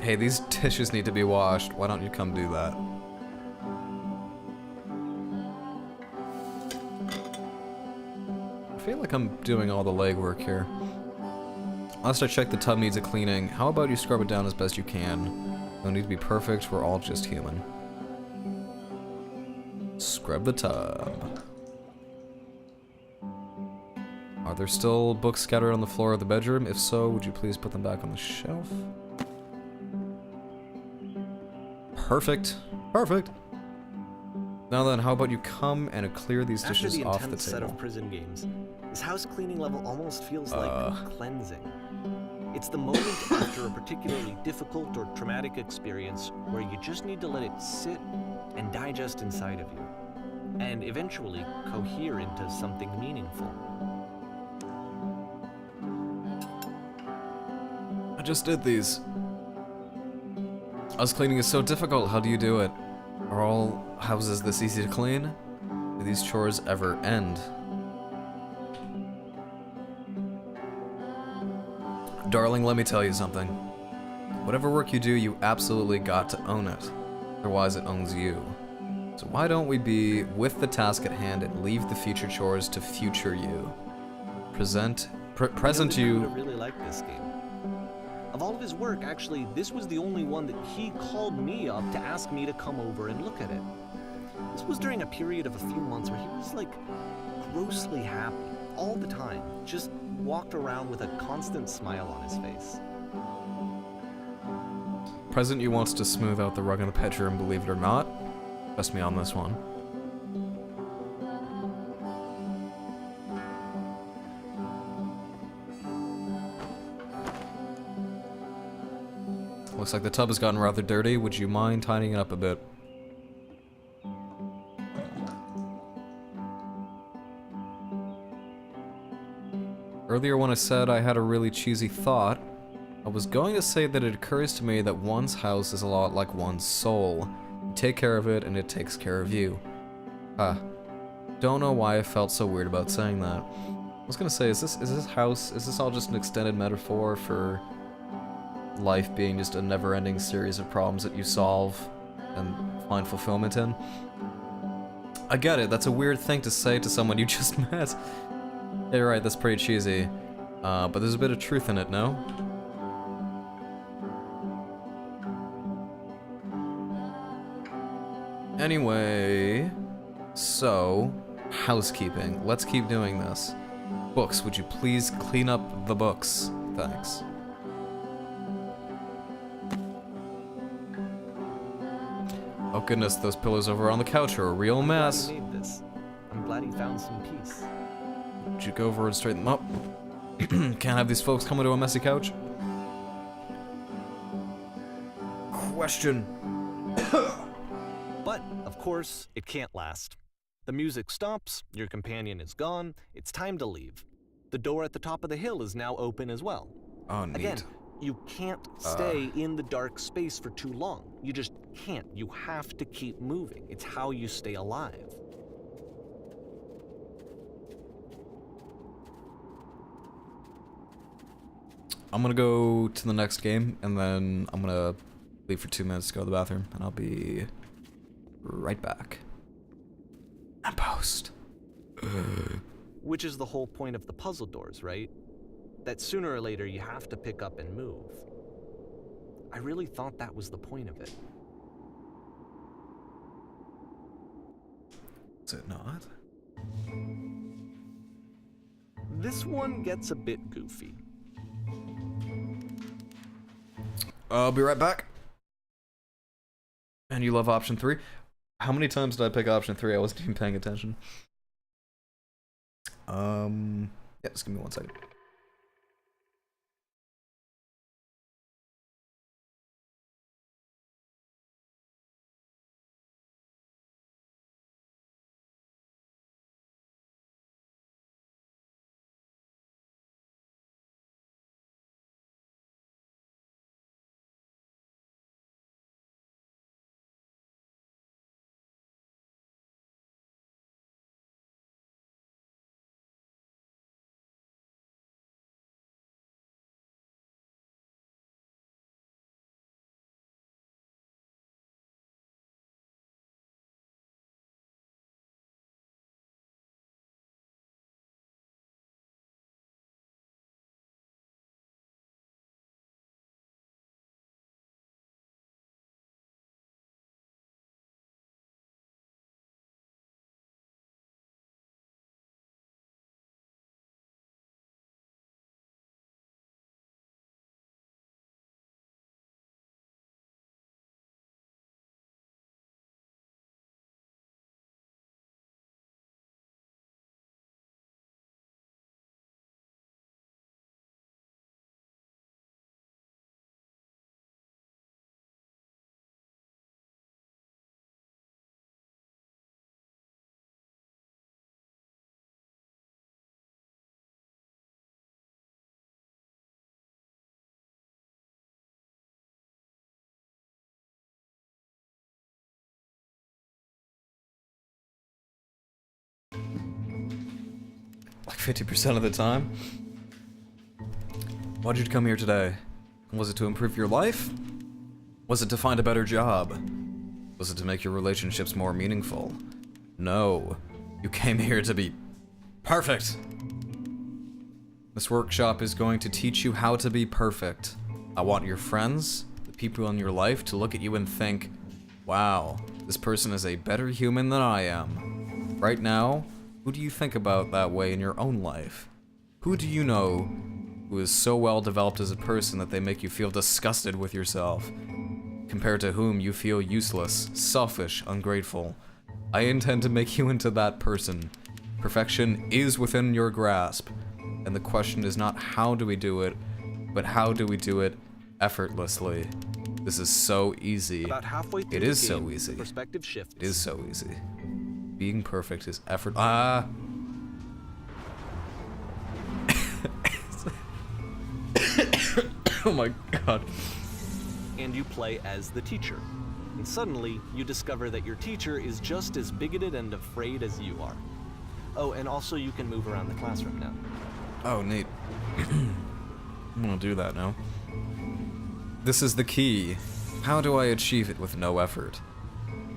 Hey, these dishes need to be washed. Why don't you come do that? I feel like I'm doing all the legwork here. Last I checked, the tub needs a cleaning. How about you scrub it down as best you can? No need to be perfect, we're all just human. Scrub the tub. Are there still books scattered on the floor of the bedroom? If so, would you please put them back on the shelf? Perfect. Perfect. Now then, how about you come and clear these dishes off the table? After the intense set of prison games, this house cleaning level almost feels like cleansing. It's the moment after a particularly difficult or traumatic experience where you just need to let it sit and digest inside of you, and eventually cohere into something meaningful. I just did these. House cleaning is so difficult. How do you do it? Are all houses this easy to clean? Do these chores ever end? Darling, let me tell you something. Whatever work you do, you absolutely got to own it. Otherwise, it owns you. So why don't we be with the task at hand and leave the future chores to future you? Present you. I really like this game. Of all of his work, actually, this was the only one that he called me up to ask me to come over and look at it. This was during a period of a few months where he was, like, grossly happy all the time. Just walked around with a constant smile on his face. Present you wants to smooth out the rug in the bedroom, believe it or not. Trust me on this one. Looks like the tub has gotten rather dirty. Would you mind tidying it up a bit? Earlier when I said I had a really cheesy thought, I was going to say that it occurs to me that one's house is a lot like one's soul. You take care of it and it takes care of you. Don't know why I felt so weird about saying that. I was gonna say, is this house, is this all just an extended metaphor for life being just a never-ending series of problems that you solve and find fulfillment in? I get it, that's a weird thing to say to someone you just met. Yeah, you're right, that's pretty cheesy. But there's a bit of truth in it, no? Anyway, so, housekeeping. Let's keep doing this. Books, would you please clean up the books? Thanks. Oh goodness, those pillows over on the couch are a real mess. I'm glad he made this. I'm glad he found some peace. Would you go over and straighten them up? Can't have these folks come into a messy couch. Question. But, of course, it can't last. The music stops, your companion is gone, it's time to leave. The door at the top of the hill is now open as well. Oh, neat. Again, you can't stay in the dark space for too long. You just can't. You have to keep moving. It's how you stay alive. I'm gonna go to the next game, and then I'm gonna leave for 2 minutes to go to the bathroom, and I'll be right back. And post. Which is the whole point of the puzzle doors, right? That sooner or later you have to pick up and move. I really thought that was the point of it. Is it not? This one gets a bit goofy. I'll be right back. And you love option 3? How many times did I pick option 3? I wasn't even paying attention. Yeah, just give me 1 second. Like 50% of the time. Why'd you come here today? Was it to improve your life? Was it to find a better job? Was it to make your relationships more meaningful? No. You came here to be perfect. This workshop is going to teach you how to be perfect. I want your friends, the people in your life, to look at you and think, wow, this person is a better human than I am. Right now, who do you think about that way in your own life? Who do you know who is so well developed as a person that they make you feel disgusted with yourself? Compared to whom you feel useless, selfish, ungrateful. I intend to make you into that person. Perfection is within your grasp. And the question is not how do we do it, but how do we do it effortlessly. This is so easy. About halfway through It the is so game, easy. perspective shifts. It is so easy. Being perfect is effort. Oh my god. And you play as the teacher. And suddenly, you discover that your teacher is just as bigoted and afraid as you are. Oh, and also you can move around the classroom now. Oh, neat. I'm gonna do that now. This is the key. How do I achieve it with no effort?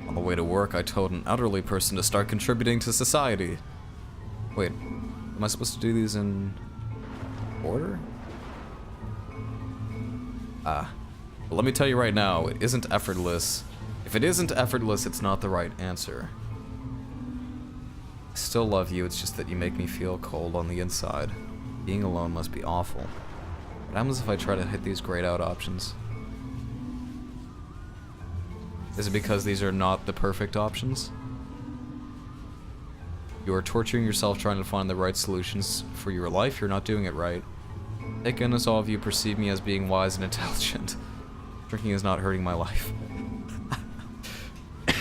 On the way to work, I told an elderly person to start contributing to society. Wait, am I supposed to do these in order? Well, let me tell you right now, it isn't effortless. If it isn't effortless, it's not the right answer. I still love you, it's just that you make me feel cold on the inside. Being alone must be awful. What happens if I try to hit these grayed out options? Is it because these are not the perfect options? You are torturing yourself trying to find the right solutions for your life, you're not doing it right. Thank goodness all of you perceive me as being wise and intelligent. Drinking is not hurting my life.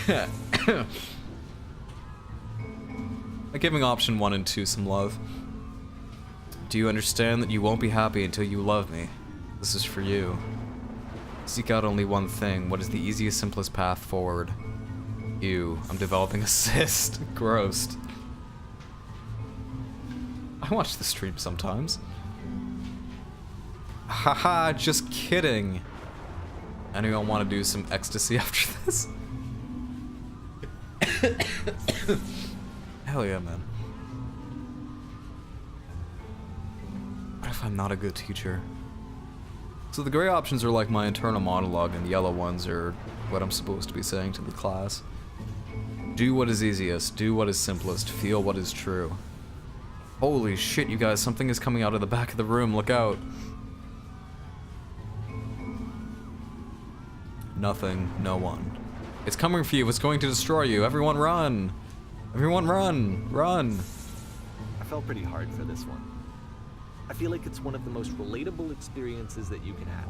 I'm giving option 1 and 2 some love. Do you understand that you won't be happy until you love me? This is for you. Seek out only one thing. What is the easiest, simplest path forward? You. I'm developing a cyst. Gross. I watch the stream sometimes. Haha, just kidding. Anyone want to do some ecstasy after this? Hell yeah, man. What if I'm not a good teacher? So the gray options are like my internal monologue, and the yellow ones are what I'm supposed to be saying to the class. Do what is easiest, do what is simplest, feel what is true. Holy shit, you guys, something is coming out of the back of the room, look out. Nothing, no one. It's coming for you, it's going to destroy you, everyone run! Everyone run, run! I felt pretty hard for this one. I feel like it's one of the most relatable experiences that you can have.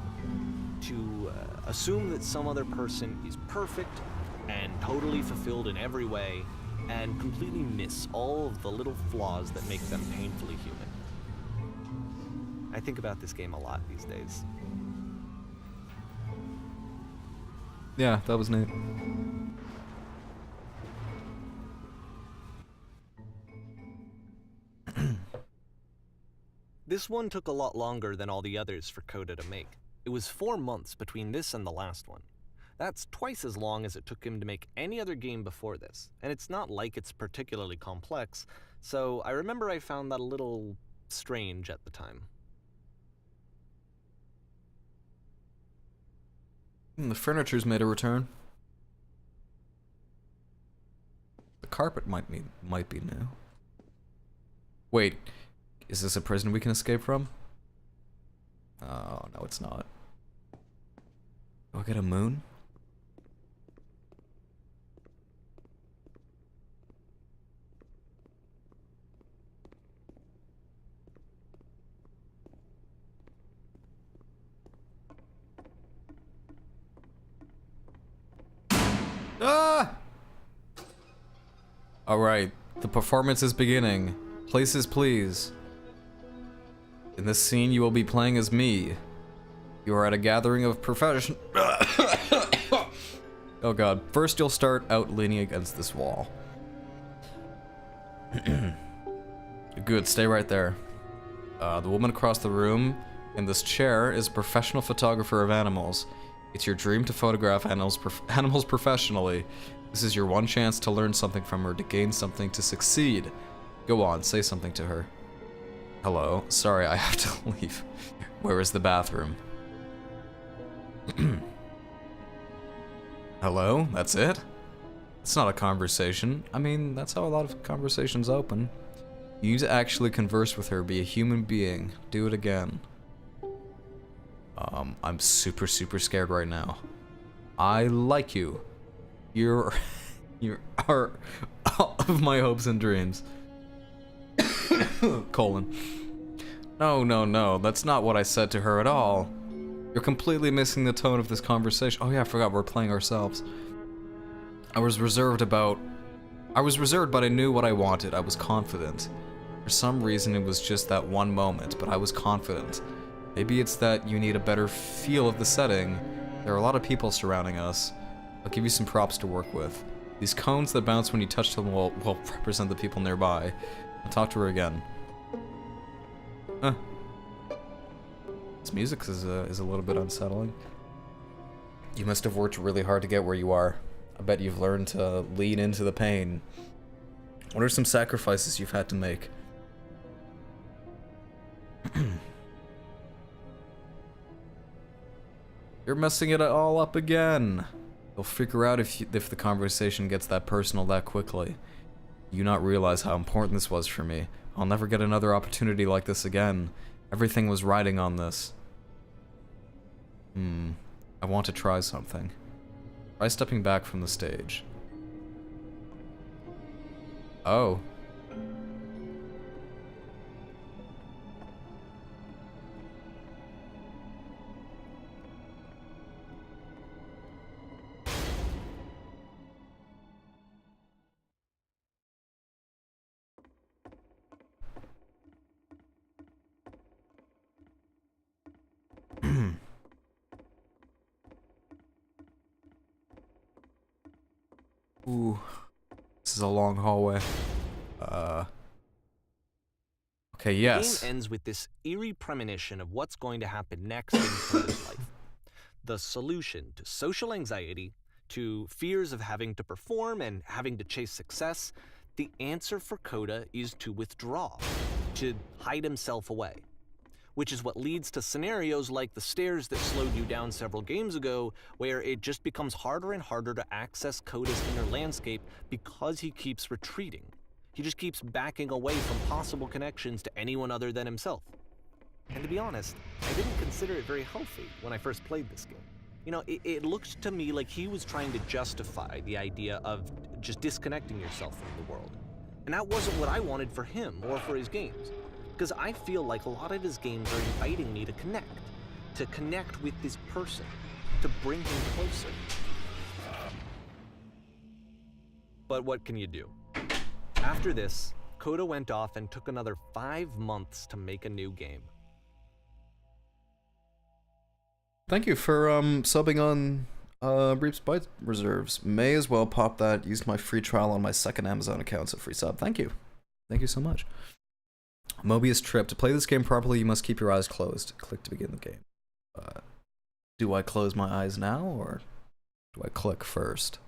To assume that some other person is perfect and totally fulfilled in every way, and completely miss all of the little flaws that make them painfully human. I think about this game a lot these days. Yeah, that was neat. This one took a lot longer than all the others for Coda to make. It was 4 months between this and the last one. That's twice as long as it took him to make any other game before this, and it's not like it's particularly complex, so I remember I found that a little strange at the time. The furniture's made a return. The carpet might be new. Wait, is this a prison we can escape from? Oh, no it's not. Do I get a moon? Ah! Alright, the performance is beginning. Places, please. In this scene, you will be playing as me. You are at a gathering of profession. Oh god. First, you'll start out leaning against this wall. Good, stay right there. The woman across the room in this chair is a professional photographer of animals. It's your dream to photograph animals professionally. This is your one chance to learn something from her, to gain something, to succeed. Go on, say something to her. Hello, sorry, I have to leave. Where is the bathroom? Hello, that's it? It's not a conversation. I mean, that's how a lot of conversations open. You need to actually converse with her, be a human being. Do it again. I'm super scared right now. I like you. You are all of my hopes and dreams. Colon. No, that's not what I said to her at all. You're completely missing the tone of this conversation. Oh yeah, I forgot we're playing ourselves. I was reserved, but I knew what I wanted. I was confident. For some reason, it was just that one moment, but I was confident. Maybe it's that you need a better feel of the setting. There are a lot of people surrounding us. I'll give you some props to work with. These cones that bounce when you touch them will represent the people nearby. I'll talk to her again. Huh. This music is a little bit unsettling. You must have worked really hard to get where you are. I bet you've learned to lean into the pain. What are some sacrifices you've had to make? You're messing it all up again. You'll figure out if the conversation gets that personal that quickly. You not realize how important this was for me. I'll never get another opportunity like this again. Everything was riding on this. I want to try something. Try stepping back from the stage. Oh. Ooh, this is a long hallway. Okay, yes. The game ends with this eerie premonition of what's going to happen next in Coda's life. The solution to social anxiety, to fears of having to perform and having to chase success, the answer for Coda is to withdraw, to hide himself away. Which is what leads to scenarios like the stairs that slowed you down several games ago, where it just becomes harder and harder to access Coda's inner landscape because he keeps retreating. He just keeps backing away from possible connections to anyone other than himself. And to be honest, I didn't consider it very healthy when I first played this game. You know, it looked to me like he was trying to justify the idea of just disconnecting yourself from the world. And that wasn't what I wanted for him or for his games. Because I feel like a lot of his games are inviting me to connect with this person, to bring him closer. But what can you do? After this, Coda went off and took another 5 months to make a new game. Thank you for subbing on Reap's Bite Reserves. May as well pop that. Used my free trial on my second Amazon account, so free sub. Thank you. Thank you so much. Mobius Trip. To play this game properly, you must keep your eyes closed. Click to begin the game. Do I close my eyes now, or do I click first?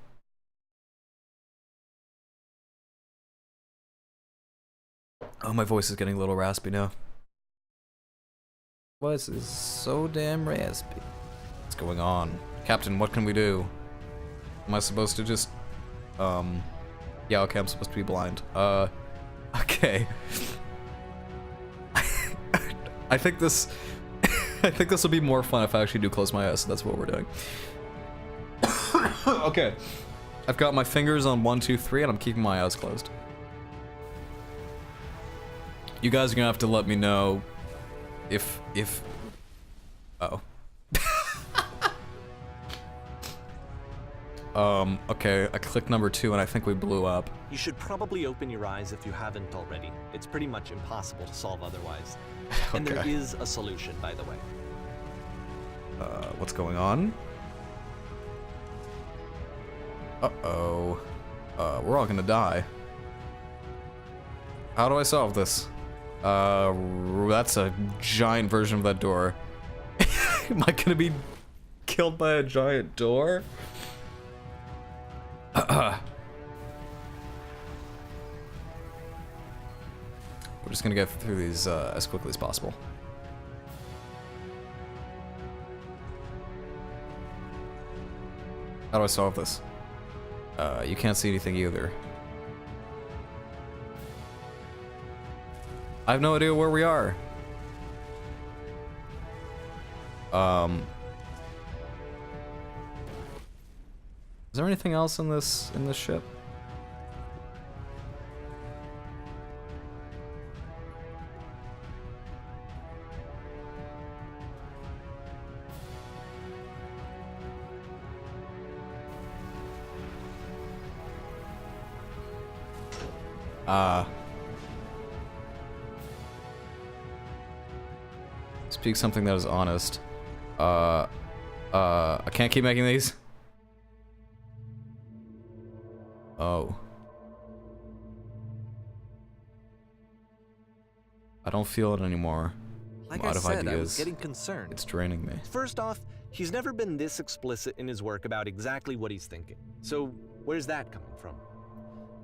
Oh, my voice is getting a little raspy now. Voice is so damn raspy. What's going on? Captain, what can we do? Am I supposed to just... Yeah, okay, I'm supposed to be blind. Okay. I think this will be more fun if I actually do close my eyes, so that's what we're doing. Okay. I've got my fingers on 1, 2, 3, and I'm keeping my eyes closed. You guys are gonna have to let me know if uh-oh. Okay, I clicked number 2 and I think we blew up. You should probably open your eyes if you haven't already. It's pretty much impossible to solve otherwise. Okay. And there is a solution, by the way. What's going on? Uh-oh. We're all gonna die. How do I solve this? That's a giant version of that door. Am I gonna be killed by a giant door? We're just gonna get through these as quickly as possible. How do I solve this? You can't see anything either. I have no idea where we are. Is there anything else in this ship? These speak something that is honest. I can't keep making these? Oh. I don't feel it anymore. Like I'm I out of said, ideas. I was getting concerned. It's draining me. First off, he's never been this explicit in his work about exactly what he's thinking. So where's that coming from?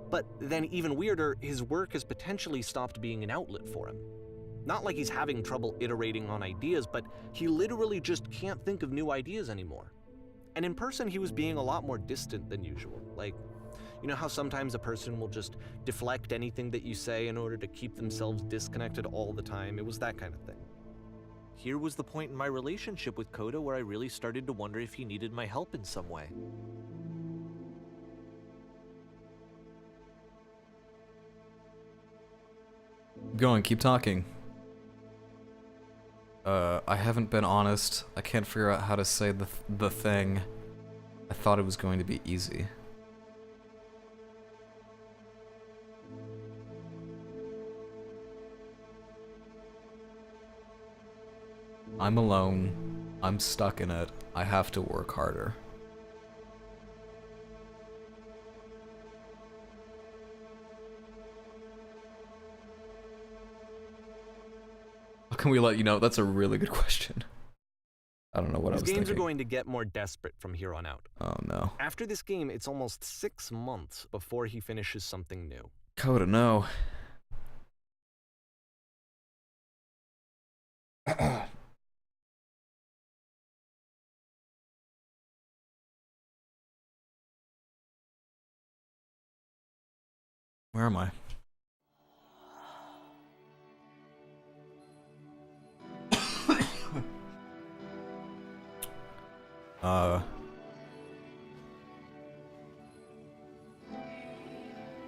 But then even weirder, his work has potentially stopped being an outlet for him. Not like he's having trouble iterating on ideas, but he literally just can't think of new ideas anymore. And in person, he was being a lot more distant than usual. Like, you know how sometimes a person will just deflect anything that you say in order to keep themselves disconnected all the time? It was that kind of thing. Here was the point in my relationship with Coda where I really started to wonder if he needed my help in some way. Go on, keep talking. I haven't been honest. I can't figure out how to say the thing. I thought it was going to be easy. I'm alone. I'm stuck in it. I have to work harder. How can we let you know? That's a really good question. I don't know what I was His games thinking. are going to get more desperate from here on out. Oh no. After this game, it's almost 6 months before he finishes something new. Coda, no. Where am I?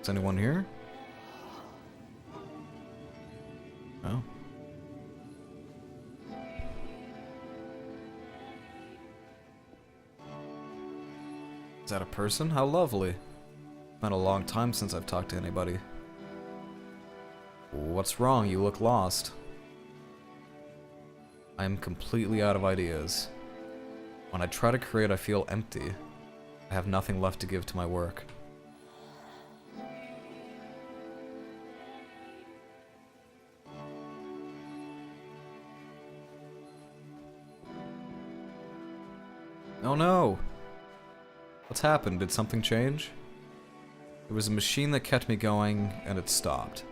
Is anyone here? No. Is that a person? How lovely. Been a long time since I've talked to anybody. What's wrong? You look lost. I am completely out of ideas. When I try to create, I feel empty. I have nothing left to give to my work. Oh no! What's happened? Did something change? There was a machine that kept me going, and it stopped.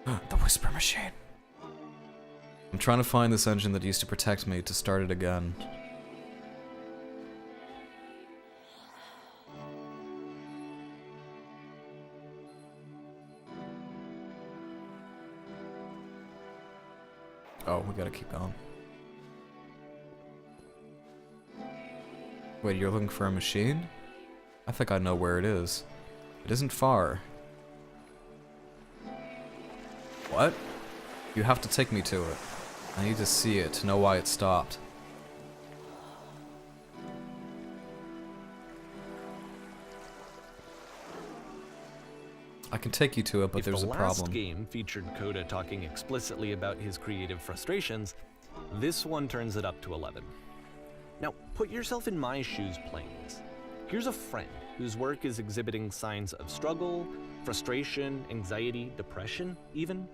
The Whisper Machine. I'm trying to find this engine that used to protect me to start it again. Oh, we gotta keep going. Wait, you're looking for a machine? I think I know where it is. It isn't far. What? You have to take me to it. I need to see it to know why it stopped. I can take you to it, but there's a problem. If the last game featured Coda talking explicitly about his creative frustrations, this one turns it up to 11. Now, put yourself in my shoes playing this. Here's a friend whose work is exhibiting signs of struggle, frustration, anxiety, depression, even.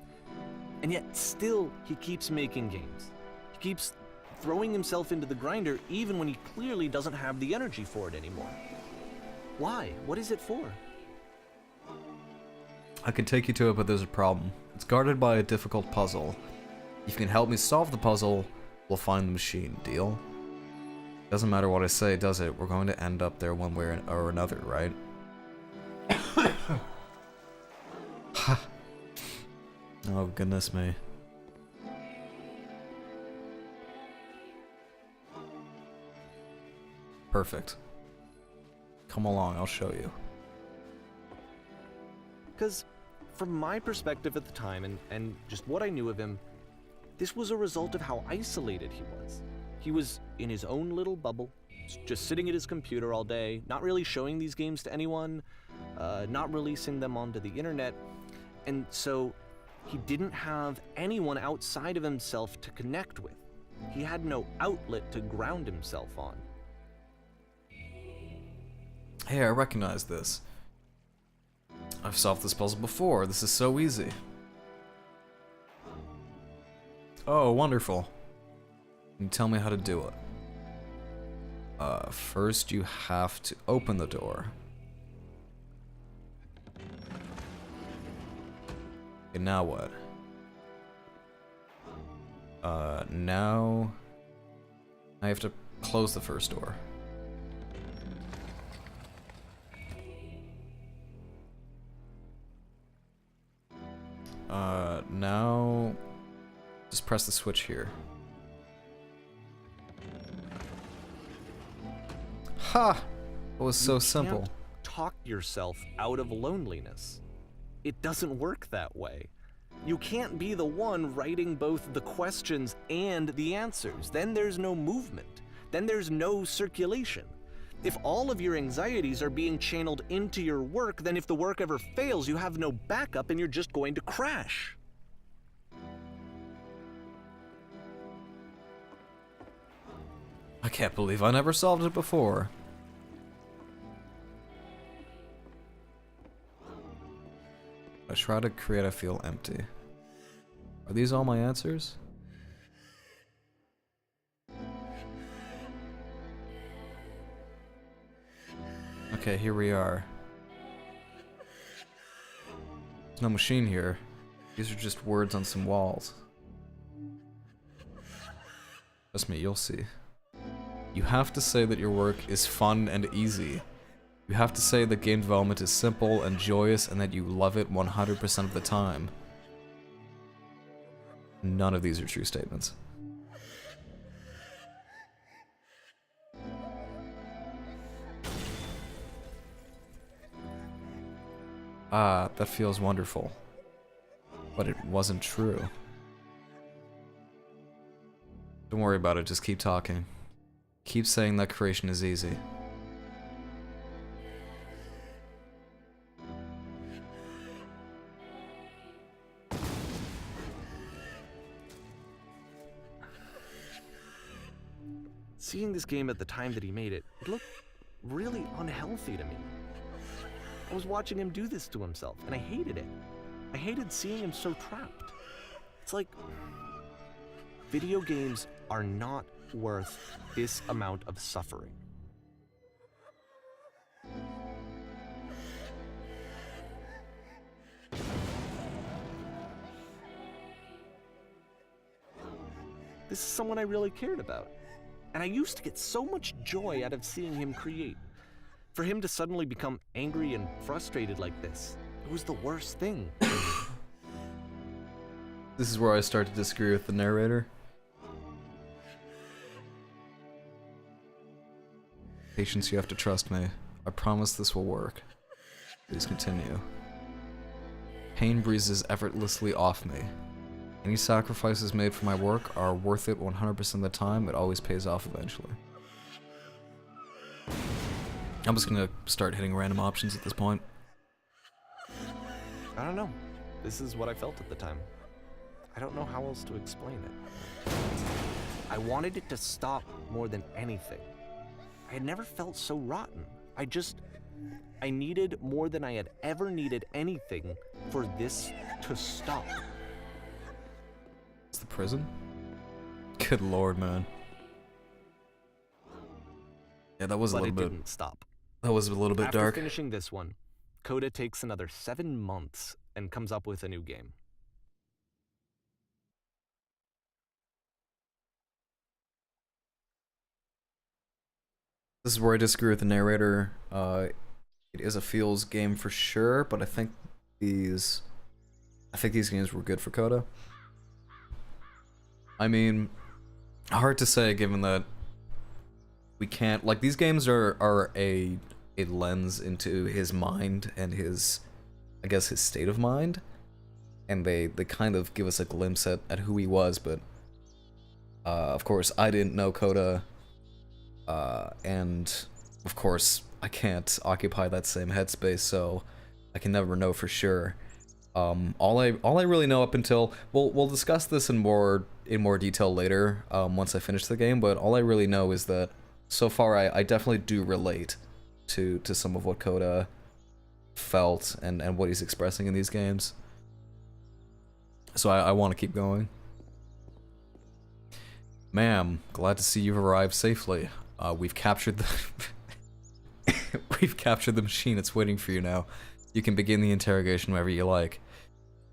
And yet, still, he keeps making games. He keeps throwing himself into the grinder even when he clearly doesn't have the energy for it anymore. Why? What is it for? I can take you to it, but there's a problem. It's guarded by a difficult puzzle. If you can help me solve the puzzle, we'll find the machine. Deal? Doesn't matter what I say, does it? We're going to end up there one way or another, right? Oh, goodness me. Perfect. Come along, I'll show you. Because from my perspective at the time, and just what I knew of him, this was a result of how isolated he was. He was in his own little bubble, just sitting at his computer all day, not really showing these games to anyone, not releasing them onto the internet, and so he didn't have anyone outside of himself to connect with. He had no outlet to ground himself on. Hey, I recognize this. I've solved this puzzle before. This is so easy. Oh, wonderful. Can you tell me how to do it? First you have to open the door. Okay, now what? Now I have to close the first door. Now just press the switch here. Ha! It was so simple. Can't talk yourself out of loneliness. It doesn't work that way. You can't be the one writing both the questions and the answers. Then there's no movement. Then there's no circulation. If all of your anxieties are being channeled into your work, then if the work ever fails, you have no backup and you're just going to crash. I can't believe I never solved it before. I try to create, I feel empty. Are these all my answers? Okay, here we are. There's no machine here. These are just words on some walls. Trust me, you'll see. You have to say that your work is fun and easy. You have to say that game development is simple and joyous and that you love it 100% of the time. None of these are true statements. Ah, that feels wonderful. But it wasn't true. Don't worry about it, just keep talking. Keep saying that creation is easy. Seeing this game at the time that he made it, it looked really unhealthy to me. I was watching him do this to himself, and I hated it. I hated seeing him so trapped. It's like, video games are not worth this amount of suffering. This is someone I really cared about. And I used to get so much joy out of seeing him create. For him to suddenly become angry and frustrated like this, it was the worst thing. This is where I start to disagree with the narrator. Patience, you have to trust me. I promise this will work. Please continue. Pain breezes effortlessly off me. Any sacrifices made for my work are worth it 100% of the time. It always pays off eventually. I'm just gonna start hitting random options at this point. I don't know. This is what I felt at the time. I don't know how else to explain it. I wanted it to stop more than anything. I had never felt so rotten. I needed more than I had ever needed anything for this to stop. It's the prison? Good lord, man. Yeah, that was a But little it bit. didn't stop. That was a little bit After dark. finishing this one, Coda takes another 7 months and comes up with a new game. This is where I disagree with the narrator. It is a feels game for sure, but I think these games were good for Coda. I mean, hard to say given that we can't, like, these games are a lens into his mind and his, I guess, his state of mind, and they kind of give us a glimpse at who he was, but of course I didn't know Coda, and of course I can't occupy that same headspace, so I can never know for sure. All I really know up until we'll discuss this in more in more detail later, once I finish the game, but all I really know is that so far I definitely do relate to some of what Coda felt and what he's expressing in these games. So I want to keep going. Ma'am, glad to see you've arrived safely. We've captured the we've captured the machine. It's waiting for you now. You can begin the interrogation whenever you like.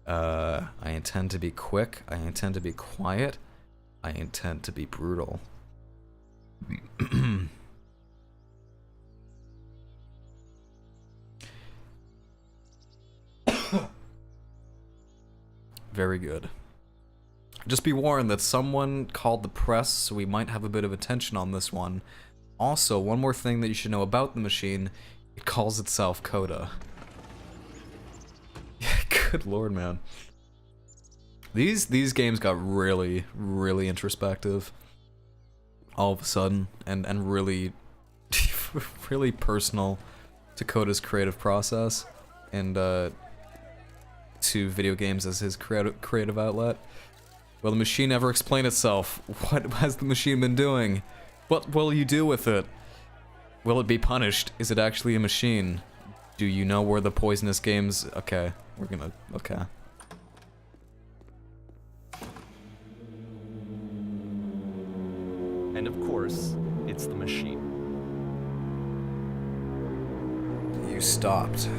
I intend to be quick. I intend to be quiet. I intend to be brutal. Very good. Just be warned that someone called the press, so we might have a bit of attention on this one. Also, one more thing that you should know about the machine, it calls itself Coda. Good lord, man. These games got really, really introspective all of a sudden, and really, really personal to Coda's creative process, and to video games as his creative outlet. Will the machine ever explain itself? What has the machine been doing? What will you do with it? Will it be punished? Is it actually a machine? Do you know where the poisonous games... Okay, we're gonna... Okay. And of course, it's the machine. You stopped.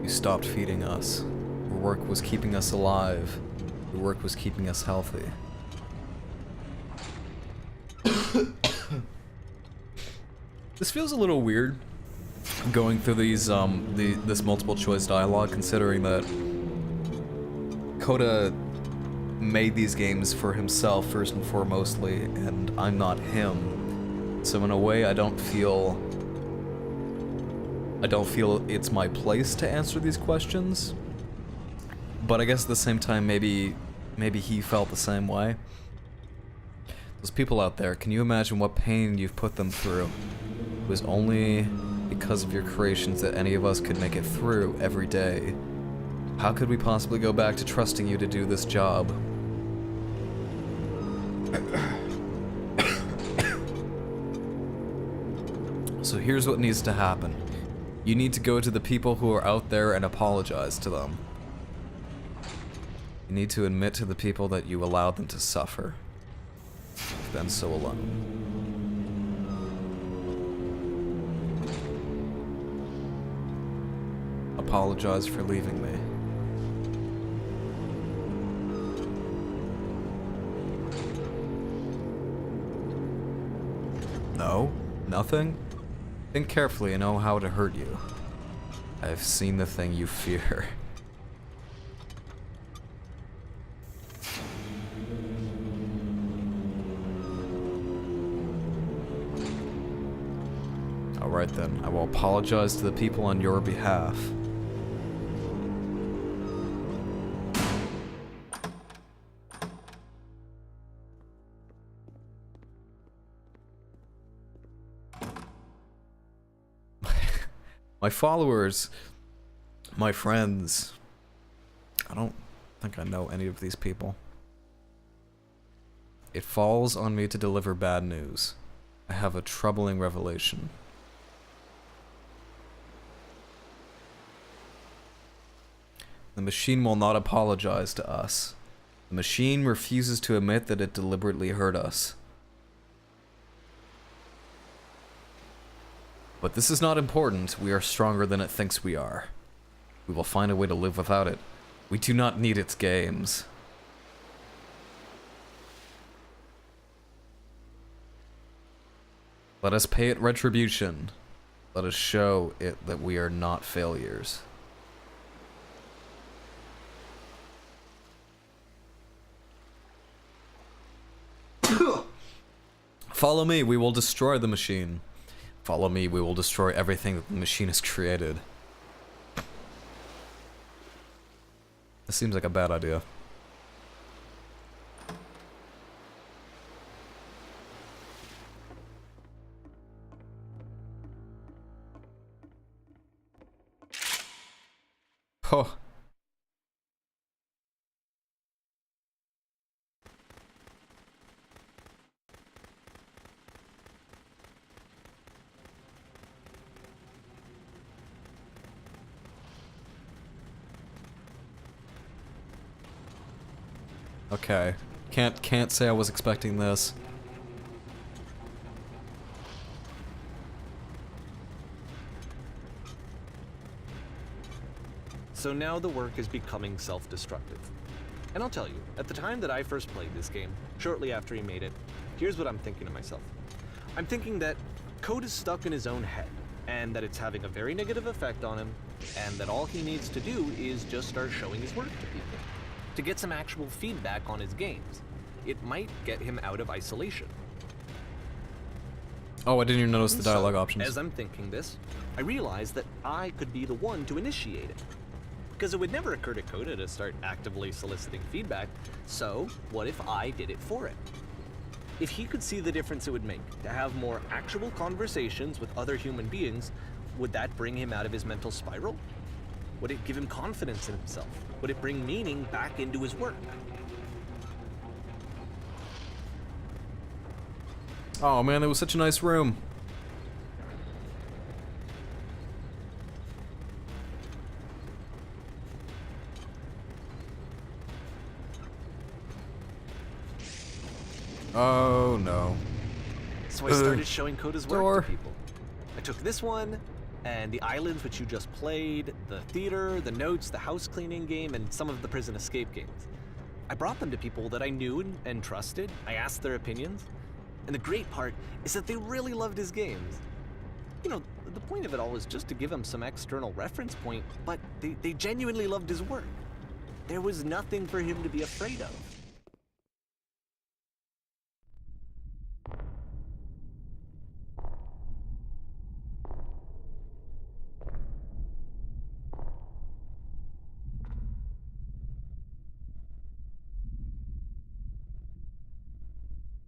You stopped feeding us. Your work was keeping us alive. Your work was keeping us healthy. This feels a little weird, going through these this multiple choice dialogue, considering that Coda made these games for himself first and foremostly, and I'm not him. So in a way, I don't feel it's my place to answer these questions. But I guess at the same time, maybe he felt the same way. Those people out there, can you imagine what pain you've put them through? It was only because of your creations that any of us could make it through every day. How could we possibly go back to trusting you to do this job? So here's what needs to happen. You need to go to the people who are out there and apologize to them. You need to admit to the people that you allowed them to suffer. You've been so alone. Apologize for leaving me. No? Nothing? Think carefully and know how to hurt you. I've seen the thing you fear. Alright then, I will apologize to the people on your behalf. My followers, my friends, I don't think I know any of these people. It falls on me to deliver bad news. I have a troubling revelation. The machine will not apologize to us. The machine refuses to admit that it deliberately hurt us. But this is not important. We are stronger than it thinks we are. We will find a way to live without it. We do not need its games. Let us pay it retribution. Let us show it that we are not failures. Follow me, we will destroy the machine. Follow me, we will destroy everything that the machine has created. This seems like a bad idea. Oh, Okay. Can't say I was expecting this. So now the work is becoming self-destructive. And I'll tell you, at the time that I first played this game, shortly after he made it, here's what I'm thinking to myself. I'm thinking that Code is stuck in his own head, and that it's having a very negative effect on him, and that all he needs to do is just start showing his work to people, to get some actual feedback on his games. It might get him out of isolation. Oh, I didn't even notice the And so, dialogue options. As I'm thinking this, I realize that I could be the one to initiate it. Because it would never occur to Coda to start actively soliciting feedback, so what if I did it for it? If he could see the difference it would make to have more actual conversations with other human beings, would that bring him out of his mental spiral? Would it give him confidence in himself? Would it bring meaning back into his work? Oh man, that was such a nice room. Oh no. So I started showing Coda's work Door. to people. I took this one, and the islands which you just played, the theater, the notes, the house cleaning game, and some of the prison escape games. I brought them to people that I knew and trusted. I asked their opinions. And the great part is that they really loved his games. You know, the point of it all was just to give him some external reference point, but they genuinely loved his work. There was nothing for him to be afraid of.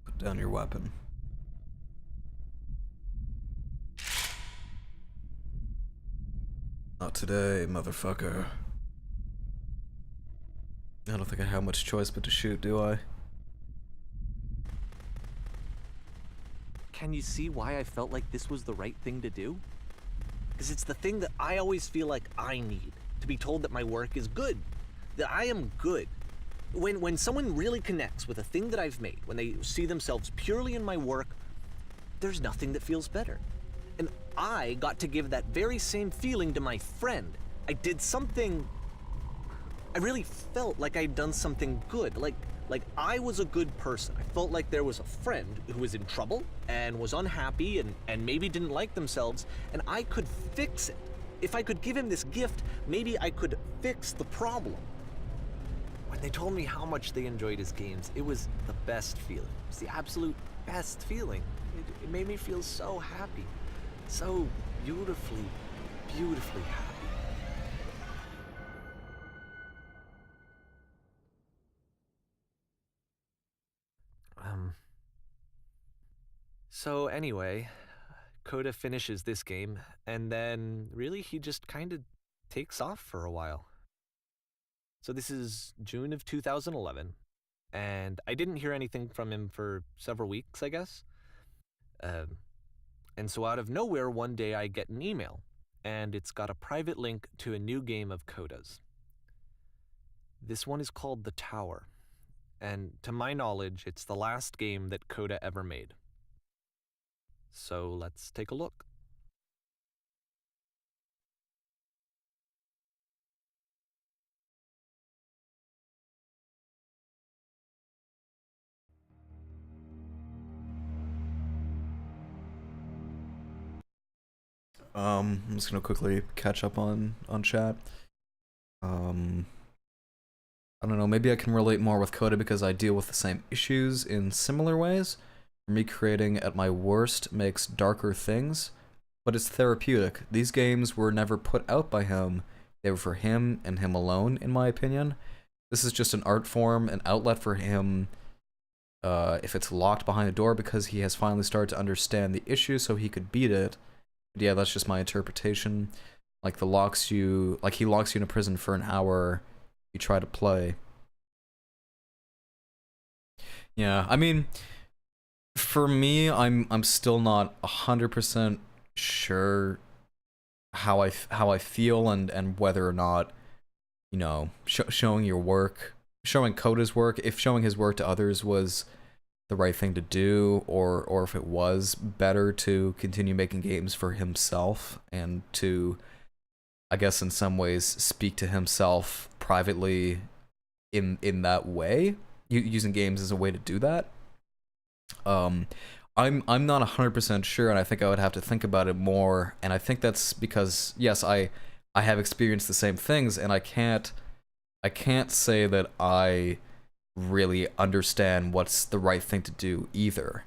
Put down your weapon. Not today, motherfucker. I don't think I have much choice but to shoot, do I? Can you see why I felt like this was the right thing to do? Because it's the thing that I always feel like I need, to be told that my work is good, that I am good. When someone really connects with a thing that I've made, when they see themselves purely in my work, there's nothing that feels better. And I got to give that very same feeling to my friend. I did something... I really felt like I'd done something good, like I was a good person. I felt like there was a friend who was in trouble and was unhappy and maybe didn't like themselves, and I could fix it. If I could give him this gift, maybe I could fix the problem. When they told me how much they enjoyed his games, it was the best feeling. It was the absolute best feeling. It made me feel so happy. So beautifully, beautifully happy. So anyway, Coda finishes this game, and then really he just kind of takes off for a while. So this is June of 2011, and I didn't hear anything from him for several weeks, I guess. And so out of nowhere, one day I get an email, and it's got a private link to a new game of Coda's. This one is called The Tower, and to my knowledge, it's the last game that Coda ever made. So let's take a look. I'm just gonna quickly catch up on chat. I don't know, maybe I can relate more with Coda because I deal with the same issues in similar ways. For me, creating at my worst makes darker things, but it's therapeutic. These games were never put out by him. They were for him and him alone, in my opinion. This is just an art form, an outlet for him, if it's locked behind a door, because he has finally started to understand the issue so he could beat it. But yeah, that's just my interpretation. Like he locks you in a prison for an hour, you try to play. Yeah, I mean, for me, I'm still not 100% sure how I feel and whether or not, you know, showing your work showing Coda's work, if showing his work to others was the right thing to do, or if it was better to continue making games for himself and to, I guess in some ways, speak to himself privately in that way, using games as a way to do that. I'm not 100% sure, and I think I would have to think about it more. And I think that's because, yes, I have experienced the same things, and I can't say that I really understand what's the right thing to do either.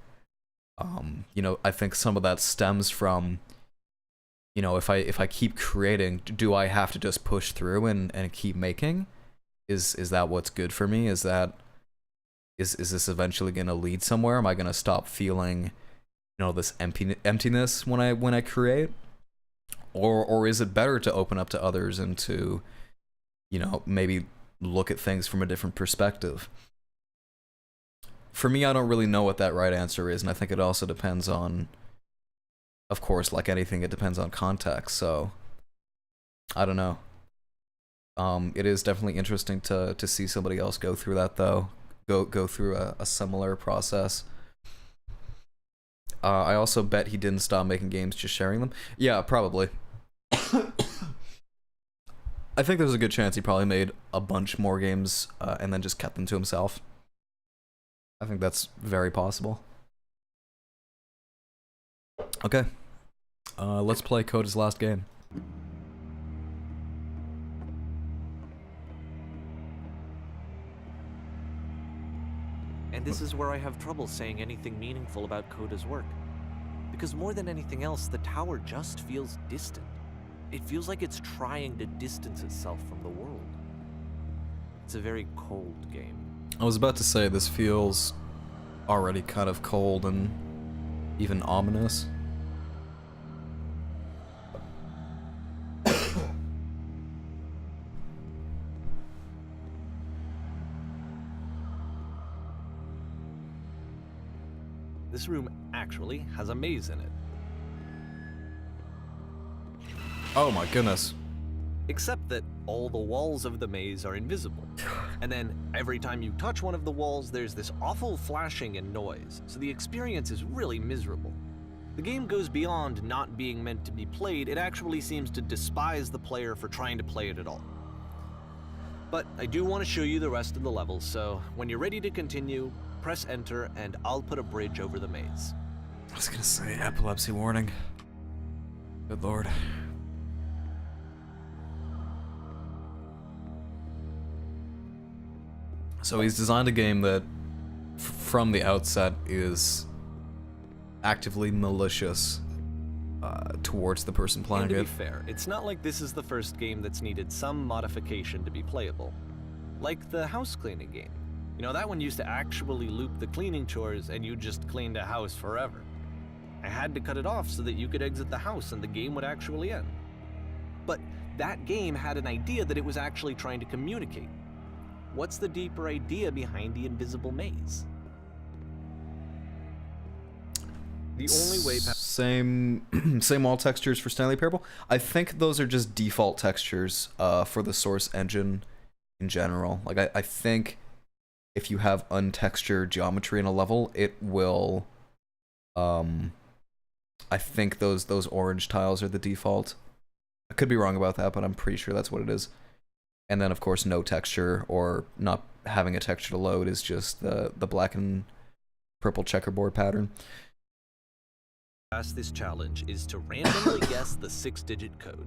You know, I think some of that stems from, you know, if I keep creating, do I have to just push through and keep making? Is that what's good for me? Is this eventually going to lead somewhere? Am I going to stop feeling, you know, this emptiness when I create? Or is it better to open up to others and to, you know, maybe look at things from a different perspective? For me, I don't really know what that right answer is, and I think it also depends on, of course, like anything, it depends on context, so I don't know. It is definitely interesting to see somebody else go through that, though. Go through a similar process. I also bet he didn't stop making games, just sharing them. Yeah, probably. I think there's a good chance he probably made a bunch more games and then just kept them to himself. I think that's very possible. Okay. Let's play Coda's last game. And this is where I have trouble saying anything meaningful about Coda's work. Because more than anything else, the tower just feels distant. It feels like it's trying to distance itself from the world. It's a very cold game. I was about to say, this feels already kind of cold and even ominous. This room actually has a maze in it. Oh my goodness. Except that all the walls of the maze are invisible. And then every time you touch one of the walls, there's this awful flashing and noise, so the experience is really miserable. The game goes beyond not being meant to be played, it actually seems to despise the player for trying to play it at all. But I do want to show you the rest of the levels, so when you're ready to continue, press enter and I'll put a bridge over the maze. I was gonna say epilepsy warning. Good lord. So he's designed a game that, from the outset, is actively malicious towards the person playing And to it. be fair, it's not like this is the first game that's needed some modification to be playable. Like the house cleaning game. You know, that one used to actually loop the cleaning chores and you just cleaned a house forever. I had to cut it off so that you could exit the house and the game would actually end. But that game had an idea that it was actually trying to communicate. What's the deeper idea behind the invisible maze? The only way same all textures for Stanley Parable. I think those are just default textures for the Source engine in general. Like I think if you have untextured geometry in a level, it will I think those orange tiles are the default. I could be wrong about that, but I'm pretty sure that's what it is. And then of course no texture or not having a texture to load is just the black and purple checkerboard pattern. Pass this challenge is to randomly guess the 6-digit code.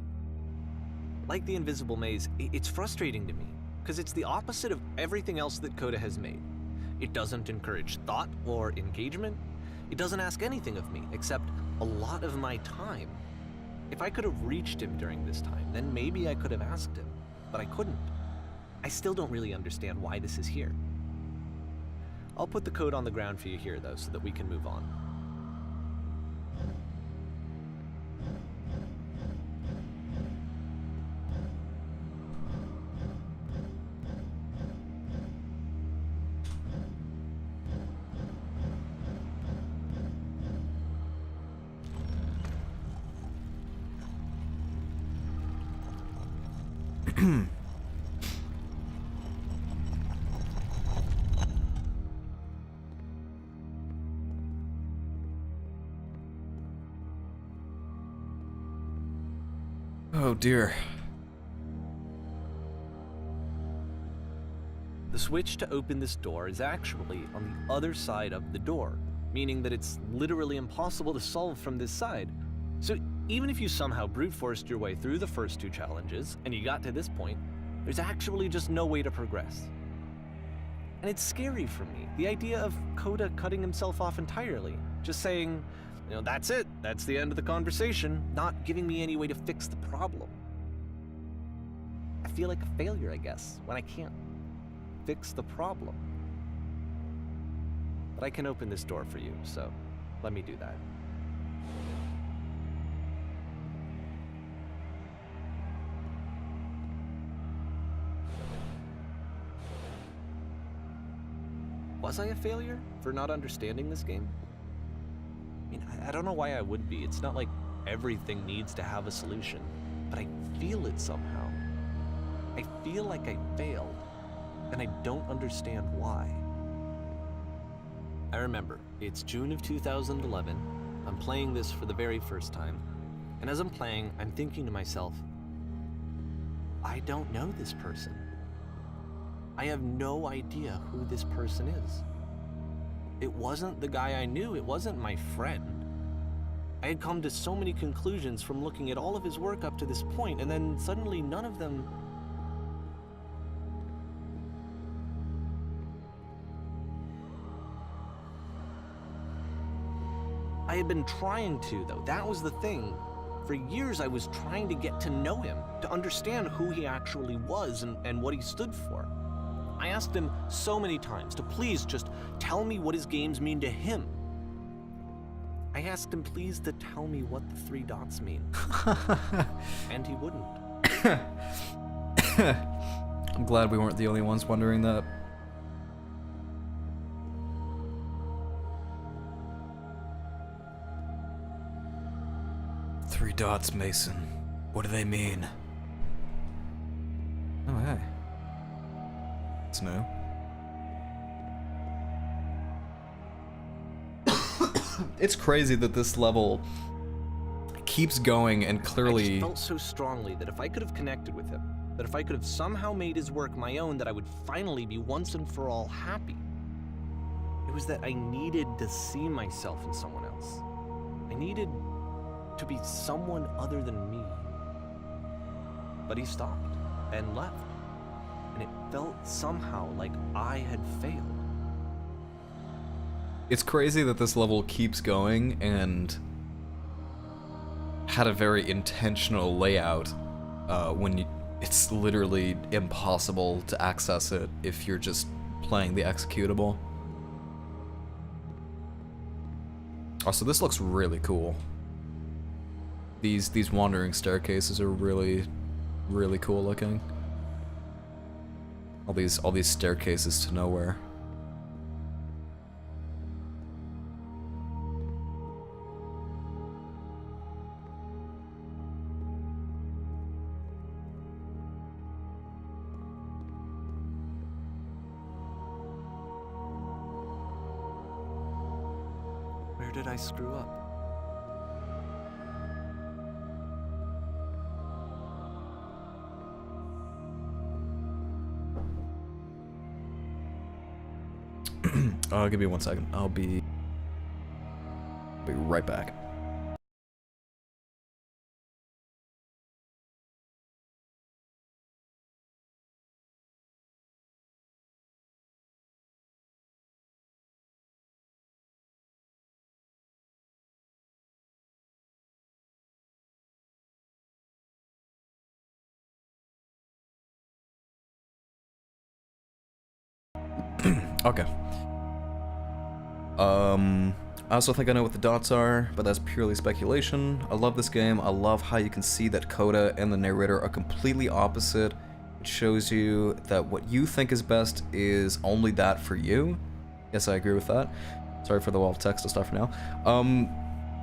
Like the invisible maze, it's frustrating to me, because it's the opposite of everything else that Coda has made. It doesn't encourage thought or engagement. It doesn't ask anything of me, except a lot of my time. If I could have reached him during this time, then maybe I could have asked him, but I couldn't. I still don't really understand why this is here. I'll put the code on the ground for you here, though, so that we can move on. Oh dear. The switch to open this door is actually on the other side of the door, meaning that it's literally impossible to solve from this side. So even if you somehow brute forced your way through the first 2 challenges and you got to this point, there's actually just no way to progress. And it's scary for me, the idea of Coda cutting himself off entirely, just saying, you know, that's it, that's the end of the conversation, not giving me any way to fix the problem. I feel like a failure, I guess, when I can't fix the problem. But I can open this door for you, so let me do that. Was I a failure for not understanding this game? I mean, I don't know why I would be. It's not like everything needs to have a solution, but I feel it somehow. I feel like I failed, and I don't understand why. I remember, it's June of 2011. I'm playing this for the very first time, and as I'm playing, I'm thinking to myself, I don't know this person. I have no idea who this person is. It wasn't the guy I knew, it wasn't my friend. I had come to so many conclusions from looking at all of his work up to this point, and then suddenly none of them... I had been trying to, though. That was the thing. For years I was trying to get to know him, to understand who he actually was and what he stood for. I asked him so many times to please just tell me what his games mean to him. I asked him please to tell me what the 3 dots mean. And he wouldn't. I'm glad we weren't the only ones wondering that. Three dots, Mason. What do they mean? Oh, hey. It's new. It's crazy that this level keeps going and I clearly... just felt so strongly that if I could have connected with him, that if I could have somehow made his work my own, that I would finally be once and for all happy. It was that I needed to see myself in someone else. I needed to be someone other than me. But he stopped and left. And it felt somehow like I had failed. It's crazy that this level keeps going and had a very intentional layout when it's literally impossible to access it if you're just playing the executable. Also, this looks really cool. These wandering staircases are really cool looking. All these staircases to nowhere. Where did I screw up? Give me 1 second. I'll be right back. Okay. I also think I know what the dots are, but that's purely speculation. I love this game. I love how you can see that Coda and the narrator are completely opposite. It shows you that what you think is best is only that for you. Yes, I agree with that. Sorry for the wall of text, I'll stop for now.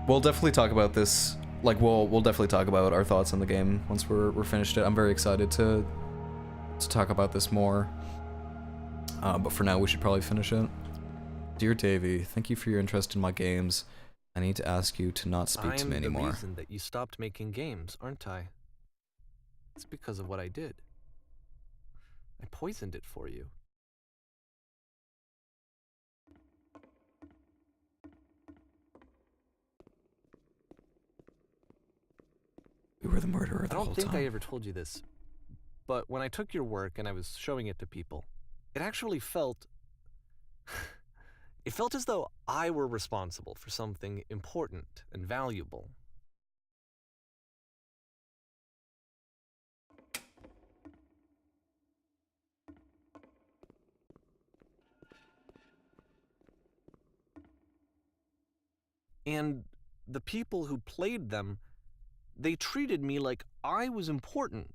We'll definitely talk about this. Like, we'll definitely talk about our thoughts on the game once we're finished it. I'm very excited to talk about this more. But for now, we should probably finish it. Dear Davey, thank you for your interest in my games. I need to ask you to not speak to me I'm the anymore. reason that you stopped making games, aren't I? It's because of what I did. I poisoned it for you. We were the murderer I the whole don't think time. I ever told you this, but when I took your work and I was showing it to people, it actually felt... it felt as though I were responsible for something important and valuable. And the people who played them, they treated me like I was important.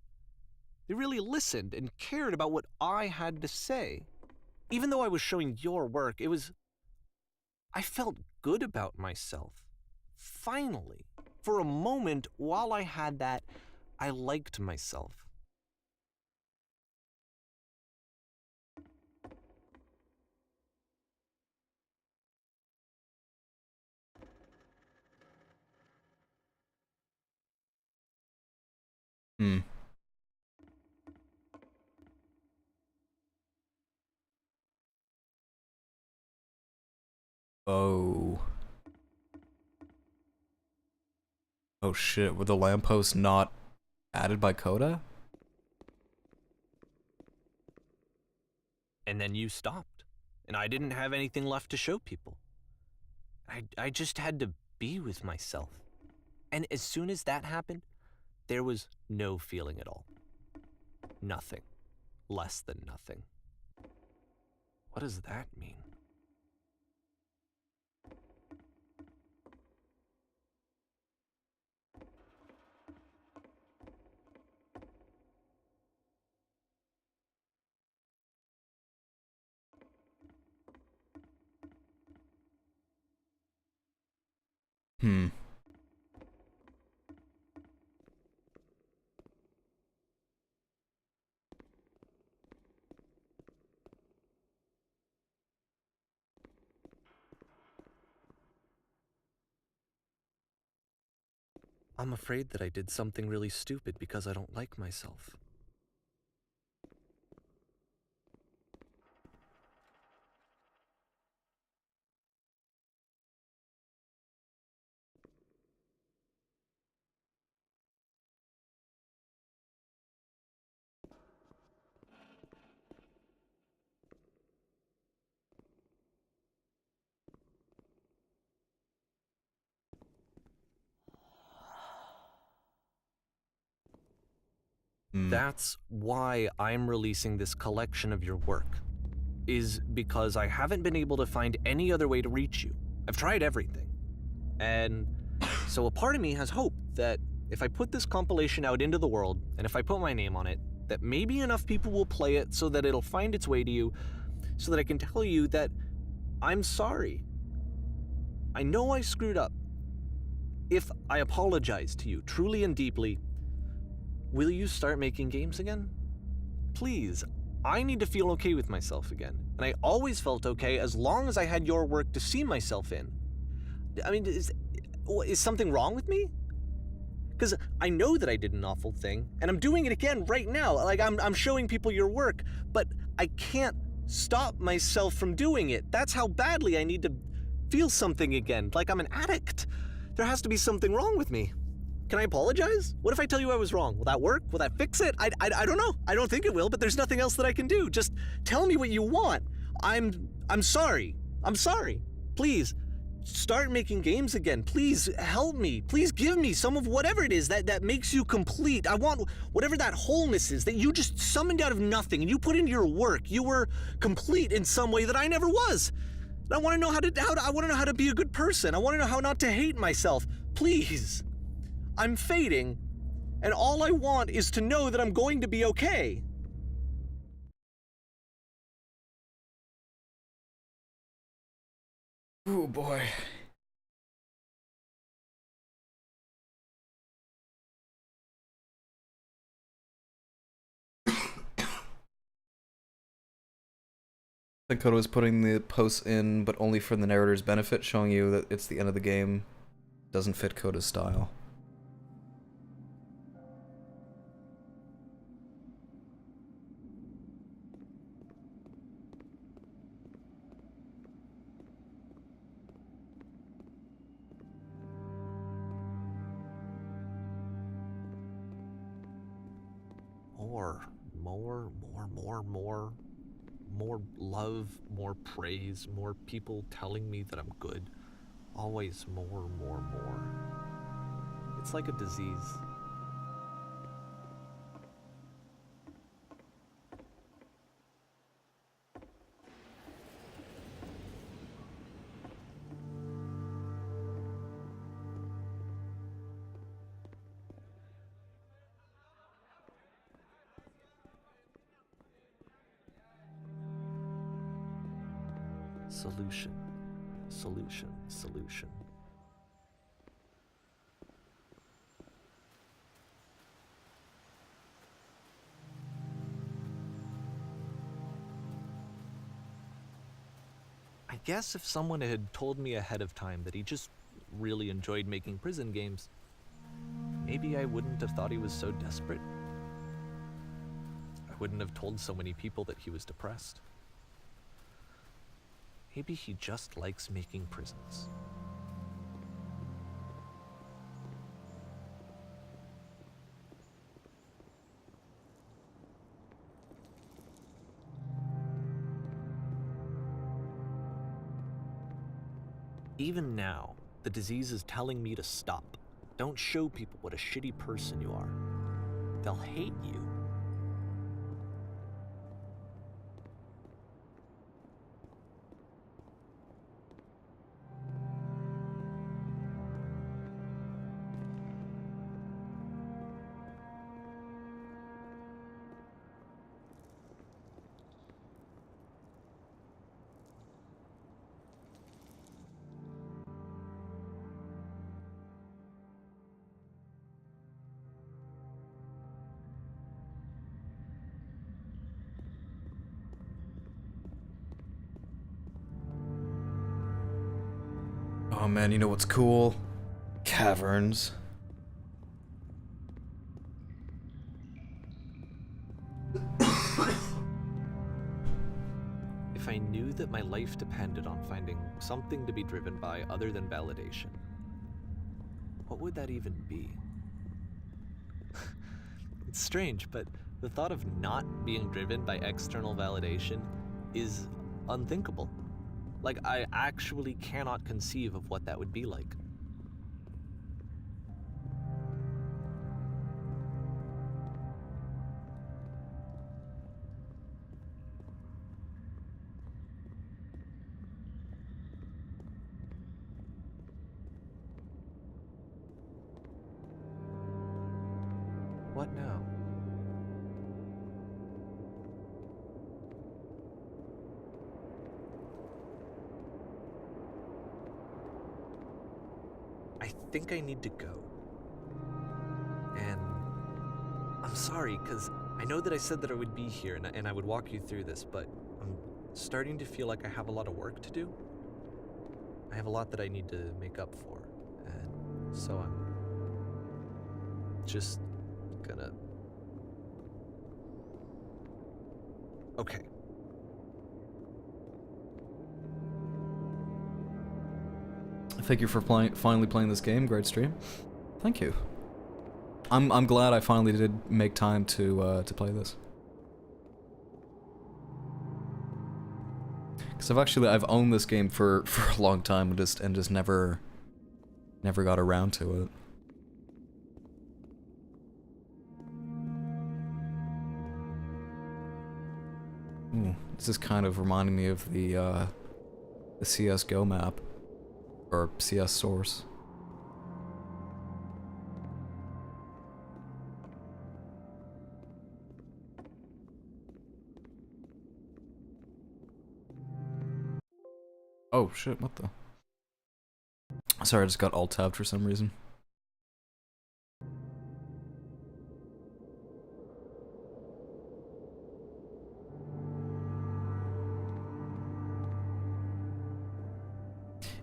They really listened and cared about what I had to say. Even though I was showing your work, I felt good about myself. Finally. For a moment, while I had that, I liked myself. Hmm. Oh. Oh shit, were the lampposts not added by Coda? And then you stopped, and I didn't have anything left to show people. I just had to be with myself. And as soon as that happened, there was no feeling at all. Nothing. Less than nothing. What does that mean? Hmm. I'm afraid that I did something really stupid because I don't like myself. Hmm. That's why I'm releasing this collection of your work, is because I haven't been able to find any other way to reach you. I've tried everything. And so a part of me has hope that if I put this compilation out into the world, and if I put my name on it, that maybe enough people will play it so that it'll find its way to you, so that I can tell you that I'm sorry. I know I screwed up. If I apologize to you truly and deeply, will you start making games again? Please, I need to feel okay with myself again. And I always felt okay as long as I had your work to see myself in. I mean, is something wrong with me? Because I know that I did an awful thing, and I'm doing it again right now. Like, I'm showing people your work, but I can't stop myself from doing it. That's how badly I need to feel something again, like I'm an addict. There has to be something wrong with me. Can I apologize? What if I tell you I was wrong? Will that work? Will that fix it? I don't know. I don't think it will, but there's nothing else that I can do. Just tell me what you want. I'm sorry. I'm sorry. Please, start making games again. Please help me. Please give me some of whatever it is that makes you complete. I want whatever that wholeness is that you just summoned out of nothing and you put into your work. You were complete in some way that I never was. And I want to know I want to know how to be a good person. I want to know how not to hate myself. Please. I'm fading, and all I want is to know that I'm going to be okay. Oh boy. I think Coda was putting the posts in, but only for the narrator's benefit, showing you that it's the end of the game. Doesn't fit Coda's style. more, more, more, more, more. More love, more praise, more people telling me that I'm good. Always more, more, more. It's like a disease. Solution, solution, solution. I guess if someone had told me ahead of time that he just really enjoyed making prison games, maybe I wouldn't have thought he was so desperate. I wouldn't have told so many people that he was depressed. Maybe he just likes making prisons. Even now, the disease is telling me to stop. Don't show people what a shitty person you are. They'll hate you. Oh man, you know what's cool? Caverns. If I knew that my life depended on finding something to be driven by other than validation, what would that even be? It's strange, but the thought of not being driven by external validation is unthinkable. Like, I actually cannot conceive of what that would be like. What now? I think I need to go. And I'm sorry, because I know that I said that I would be here and I would walk you through this, but I'm starting to feel like I have a lot of work to do. I have a lot that I need to make up for, and so I'm just gonna... Okay. Thank you for finally playing this game. Great stream. Thank you. I'm glad I finally did make time to play this. Because I've owned this game for a long time and just never got around to it. Ooh, this is kind of reminding me of the CS:GO map. Or CS source. Oh shit, what the? Sorry, I just got alt-tabbed for some reason.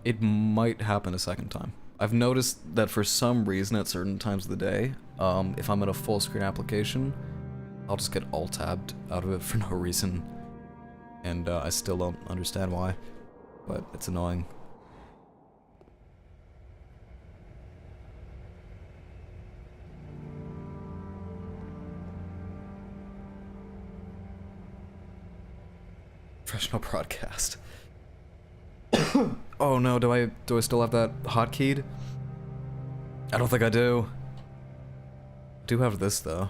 It might happen a second time. I've noticed that for some reason at certain times of the day, if I'm in a full screen application, I'll just get alt-tabbed out of it for no reason. And I still don't understand why, but it's annoying. Professional broadcast. Oh no, do I still have that hotkeyed? I don't think I do. I do have this though.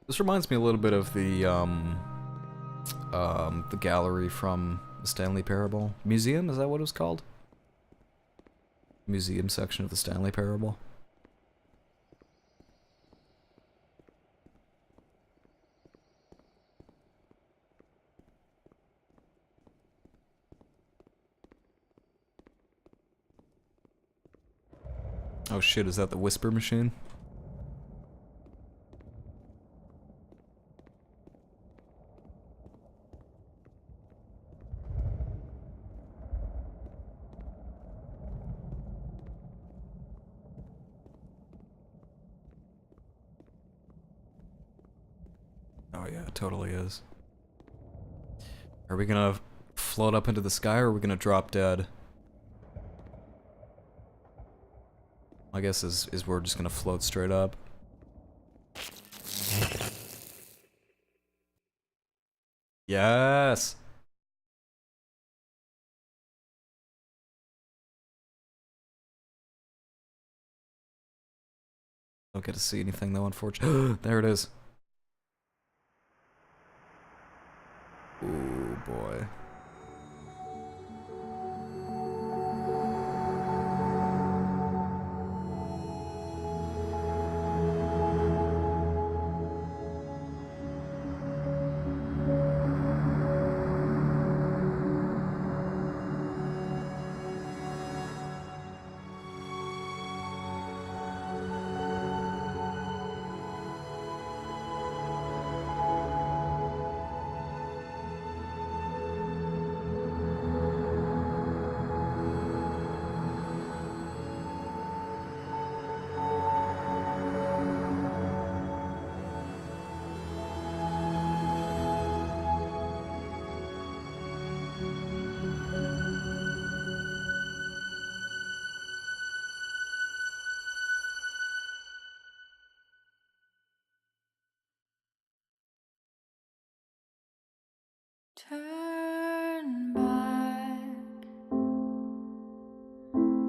This reminds me a little bit of the gallery from the Stanley Parable. Museum, is that what it was called? Museum section of the Stanley Parable. Oh shit, is that the whisper machine? Oh yeah, it totally is. Are we gonna float up into the sky or are we gonna drop dead? My guess is we're just gonna float straight up. Yes! Don't get to see anything though, unfortunately. There it is. Ooh, boy.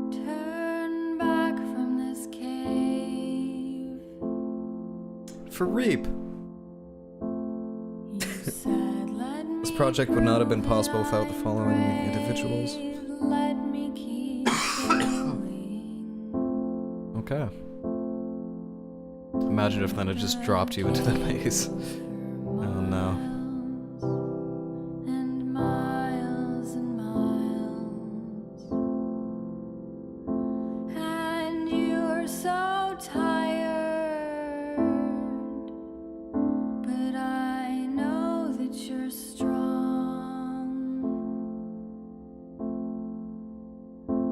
Turn back from this cave. For Reap! You said, let This me project would not have been possible prove without the following I'm individuals. brave. Let me keep going. Okay. Imagine if then it just dropped you into the maze. Oh no. And miles and miles, and you're so tired, but I know that you're strong,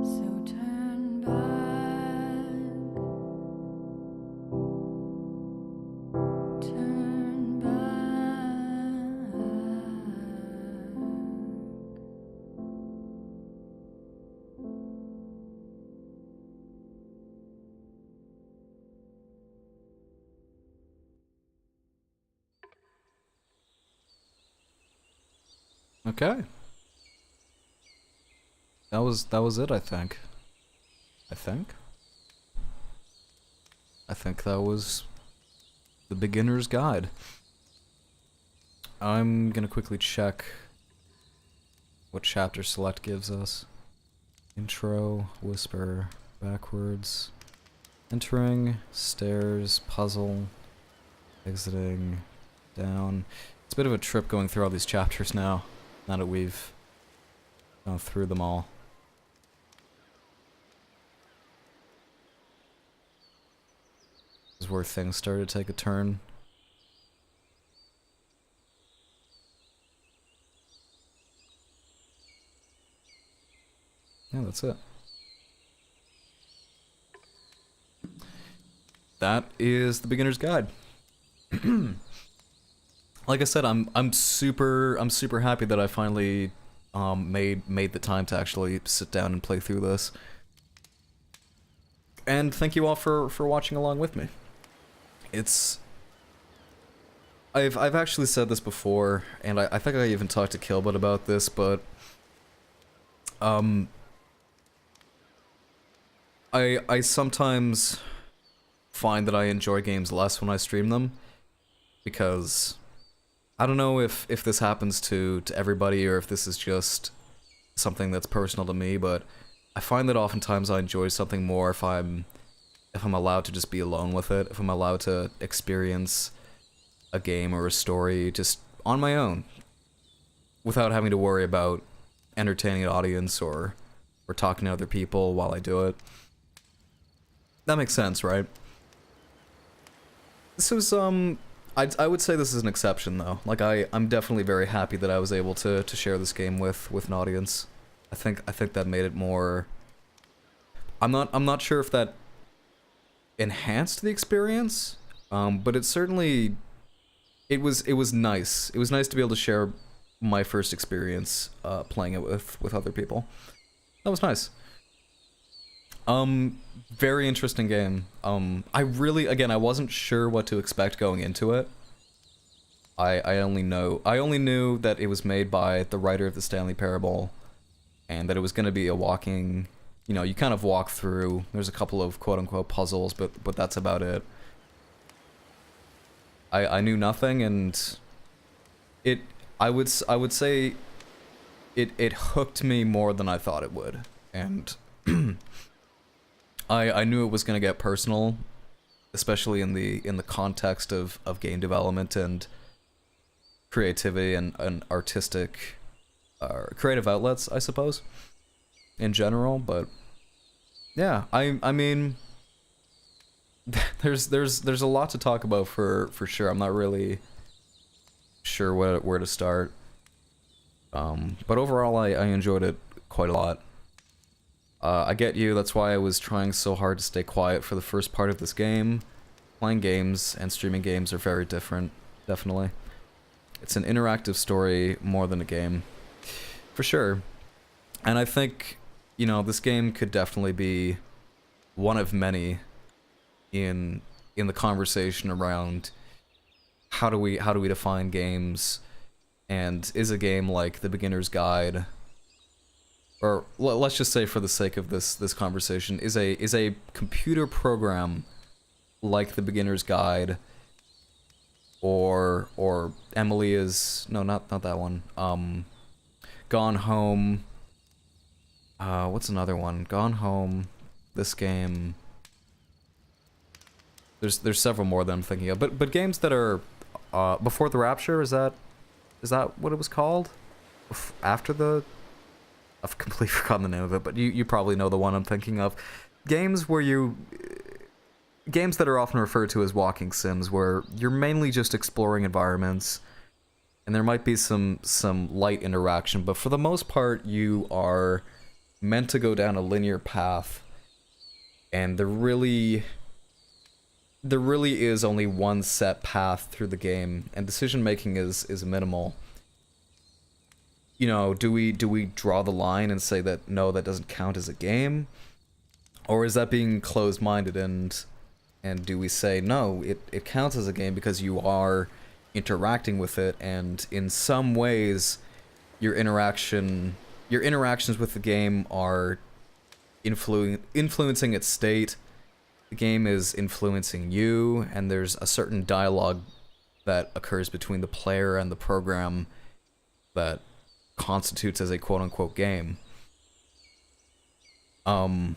so turn back, turn back. Okay. That was it, I think. I think that was the beginner's guide. I'm gonna quickly check what chapter select gives us. Intro, whisper, backwards, entering, stairs, puzzle, exiting, down. It's a bit of a trip going through all these chapters now that we've gone through them all. This is where things started to take a turn. Yeah, that's it. that is the beginner's guide. Like I said, I'm super happy that I finally made the time to actually sit down and play through this. And thank you all for watching along with me. I've actually said this before, and I think I even talked to Kilbot about this, but I sometimes find that I enjoy games less when I stream them, because I don't know if this happens to everybody or if this is just something that's personal to me, but I find that oftentimes I enjoy something more if I'm allowed to just be alone with it, if I'm allowed to experience a game or a story just on my own, without having to worry about entertaining an audience or talking to other people while I do it. That makes sense, right? This was I would say this is an exception though. Like I'm definitely very happy that I was able to share this game with an audience. I think that made it more. I'm not sure if that enhanced the experience, but it certainly. It was nice. It was nice to be able to share my first experience playing it with other people. That was nice. Very interesting game. I wasn't sure what to expect going into it. I only knew that it was made by the writer of the Stanley Parable, and that it was going to be a walking, you kind of walk through. There's a couple of quote-unquote puzzles, but that's about it. I knew nothing, and I would say it hooked me more than I thought it would, and I knew it was gonna get personal, especially in the context of game development and creativity and artistic creative outlets, I suppose, in general. But yeah, I mean. There's a lot to talk about for sure. I'm not really sure where to start. But overall, I enjoyed it quite a lot. I get you. That's why I was trying so hard to stay quiet for the first part of this game. Playing games and streaming games are very different, definitely. It's an interactive story more than a game, for sure. And I think, this game could definitely be one of many in the conversation around how do we define games, and is a game like The Beginner's Guide, or let's just say for the sake of this conversation, is a computer program like The Beginner's Guide, or Emily is not that one. Gone Home. What's another one? Gone Home. This game. There's several more that I'm thinking of, but games that are Before the Rapture, is that what it was called? After the, I've completely forgotten the name of it, but you probably know the one I'm thinking of. Games that are often referred to as walking sims, where you're mainly just exploring environments, and there might be some light interaction, but for the most part you are meant to go down a linear path, and there really is only one set path through the game, and decision making is minimal. Do we draw the line and say that no, that doesn't count as a game, or is that being closed-minded, and do we say no, it counts as a game because you are interacting with it, and in some ways your interactions with the game are influencing its state. The game is influencing you, and there's a certain dialogue that occurs between the player and the program that constitutes as a quote-unquote game. I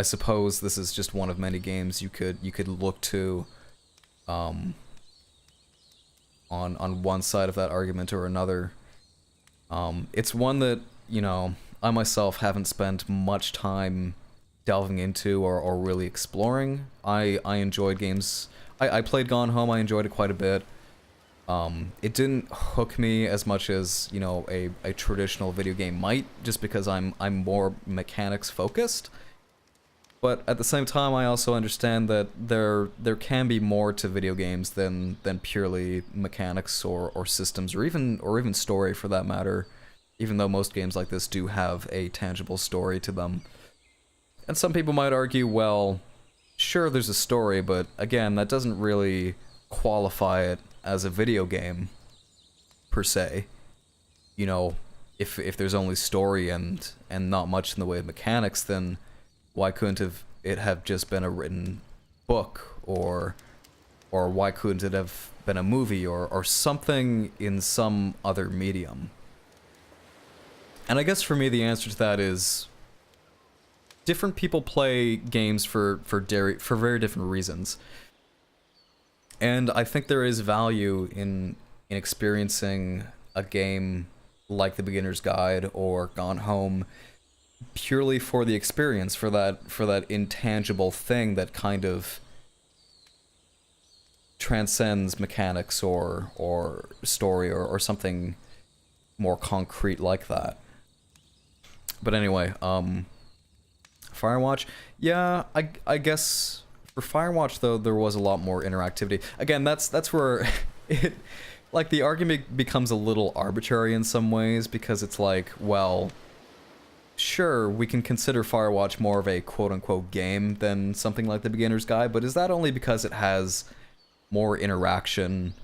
suppose this is just one of many games you could look to on one side of that argument or another. It's one that, I myself haven't spent much time delving into or really exploring. I enjoyed games. I played Gone Home. I enjoyed it quite a bit. It didn't hook me as much as a traditional video game might, just because I'm more mechanics focused. But at the same time, I also understand that there can be more to video games than purely mechanics or systems or even story for that matter. Even though most games like this do have a tangible story to them. And some people might argue, well, sure, there's a story, but again, that doesn't really qualify it as a video game per se. You know, if there's only story and not much in the way of mechanics, then why couldn't it have just been a written book, or why couldn't it have been a movie or something in some other medium? And I guess for me the answer to that is different people play games for very different reasons. And I think there is value in experiencing a game like The Beginner's Guide or Gone Home purely for the experience, for that intangible thing that kind of transcends mechanics or story or something more concrete like that. But anyway, Firewatch, yeah, I guess for Firewatch though there was a lot more interactivity. Again, that's where it, like, the argument becomes a little arbitrary in some ways, because it's like, well, sure, we can consider Firewatch more of a quote-unquote game than something like The Beginner's Guide, but is that only because it has more interaction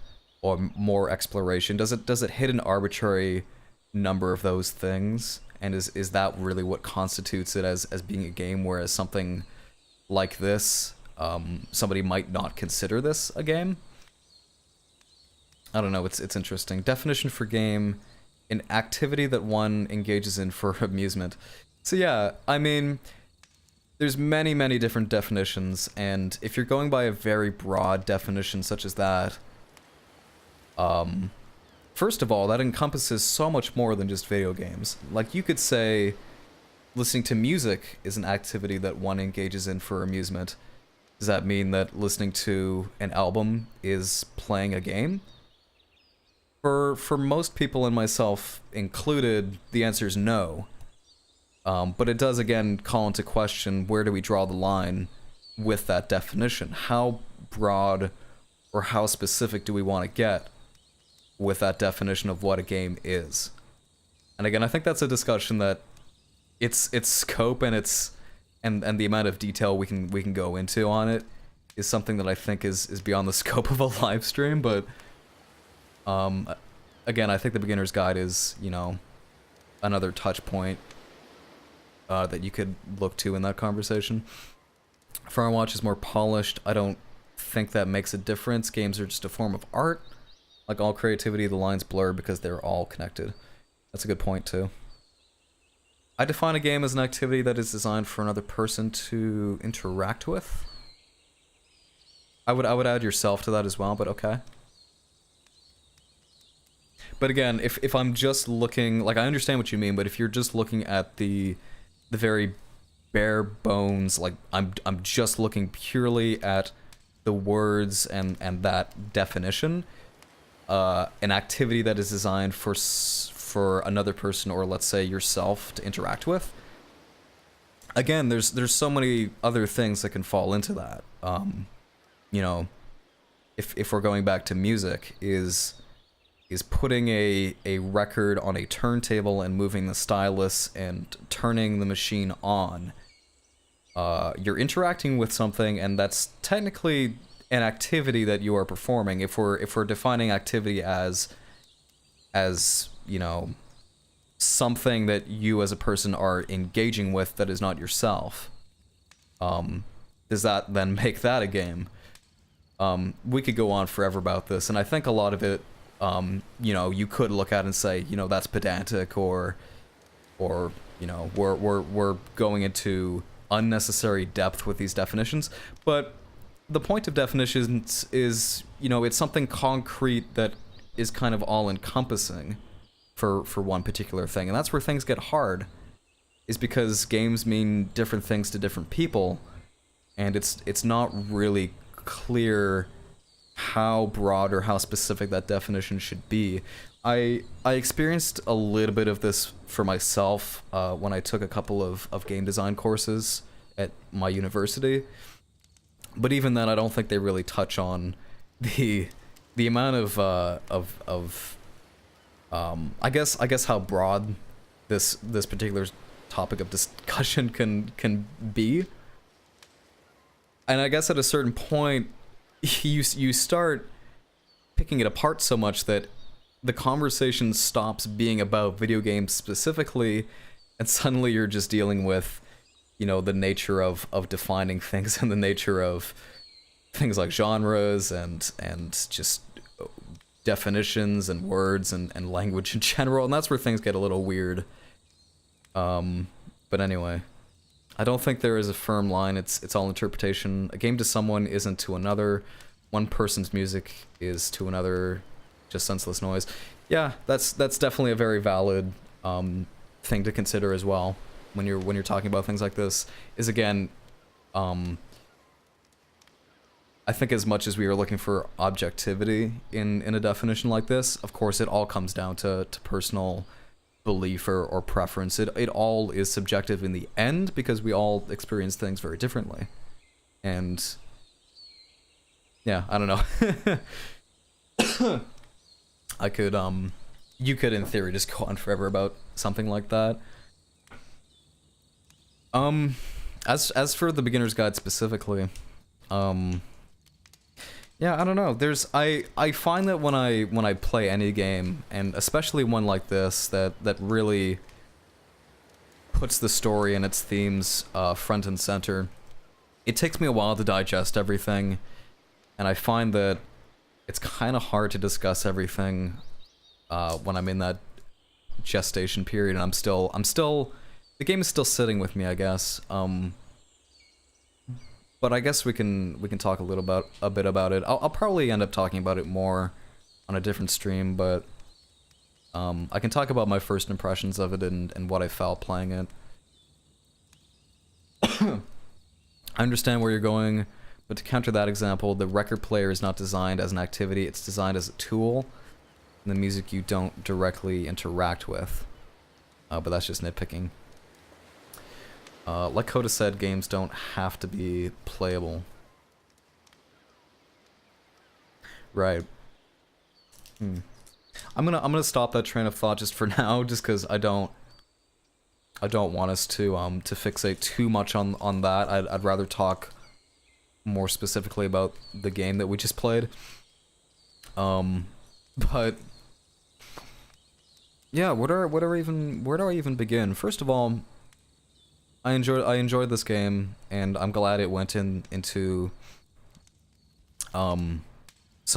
or more exploration? Does it hit an arbitrary number of those things? And is that really what constitutes it as being a game, whereas something like this, somebody might not consider this a game? I don't know, it's interesting. Definition for game: an activity that one engages in for amusement. So yeah, I mean, there's many different definitions, and if you're going by a very broad definition such as that, first of all, that encompasses so much more than just video games. Like, you could say listening to music is an activity that one engages in for amusement. Does that mean that listening to an album is playing a game? For most people, and myself included, the answer is no. But it does again call into question, where do we draw the line with that definition? How broad or how specific do we want to get with that definition of what a game is? And again, I think that's a discussion that its scope and and the amount of detail we can go into on it is something that I think is beyond the scope of a live stream. But again, I think The Beginner's Guide is, you know, another touch point that you could look to in that conversation. Firewatch is more polished. I don't think that makes a difference. Games are just a form of art. Like all creativity, the lines blur because they're all connected. That's a good point too. I define a game as an activity that is designed for another person to interact with. I would add yourself to that as well, but okay. But again, if I'm just looking, like, I understand what you mean, but if you're just looking at the very bare bones, like, I'm just looking purely at the words and that definition, an activity that is designed for another person, or let's say yourself, to interact with. Again, there's so many other things that can fall into that. You know, if we're going back to music, is putting a record on a turntable and moving the stylus and turning the machine on. You're interacting with something, and that's technically an activity that you are performing. If we're defining activity as you know, something that you as a person are engaging with that is not yourself, does that then make that a game? We could go on forever about this, and I think a lot of it, you know, you could look at and say, you know, that's pedantic, or you know, we're going into unnecessary depth with these definitions. But the point of definitions is, you know, it's something concrete that is kind of all-encompassing for one particular thing, and that's where things get hard, is because games mean different things to different people, and it's not really clear how broad or how specific that definition should be. I experienced a little bit of this for myself when I took a couple of game design courses at my university. But even then, I don't think they really touch on the amount of I guess how broad this particular topic of discussion can be. And I guess at a certain point, you start picking it apart so much that the conversation stops being about video games specifically, and suddenly you're just dealing with, you know, the nature of defining things and the nature of things like genres and just definitions and words and language in general, and that's where things get a little weird. But anyway, I don't think there is a firm line. It's all interpretation. A game to someone isn't to another. One person's music is to another just senseless noise. Yeah, that's definitely a very valid thing to consider as well when you're talking about things like this. Is again, I think as much as we are looking for objectivity in a definition like this, of course it all comes down to personal belief or preference. It all is subjective in the end because we all experience things very differently. And yeah, I don't know. I could you could in theory just go on forever about something like that. As for the beginner's guide specifically, yeah, I don't know. I find that when I play any game, and especially one like this that really puts the story and its themes front and center, it takes me a while to digest everything, and I find that it's kind of hard to discuss everything when I'm in that gestation period, and I'm still the game is still sitting with me, I guess. But I guess we can talk a bit about it. I'll probably end up talking about it more on a different stream, but I can talk about my first impressions of it and what I felt playing it. I understand where you're going, but to counter that example, the record player is not designed as an activity, it's designed as a tool, and the music you don't directly interact with. But that's just nitpicking. Like Coda said, games don't have to be playable. Right. I'm gonna stop that train of thought just for now, just because I don't want us to fixate too much on that. I'd rather talk more specifically about the game that we just played. But yeah, where do I even begin? First of all, I enjoyed this game, and I'm glad it went into some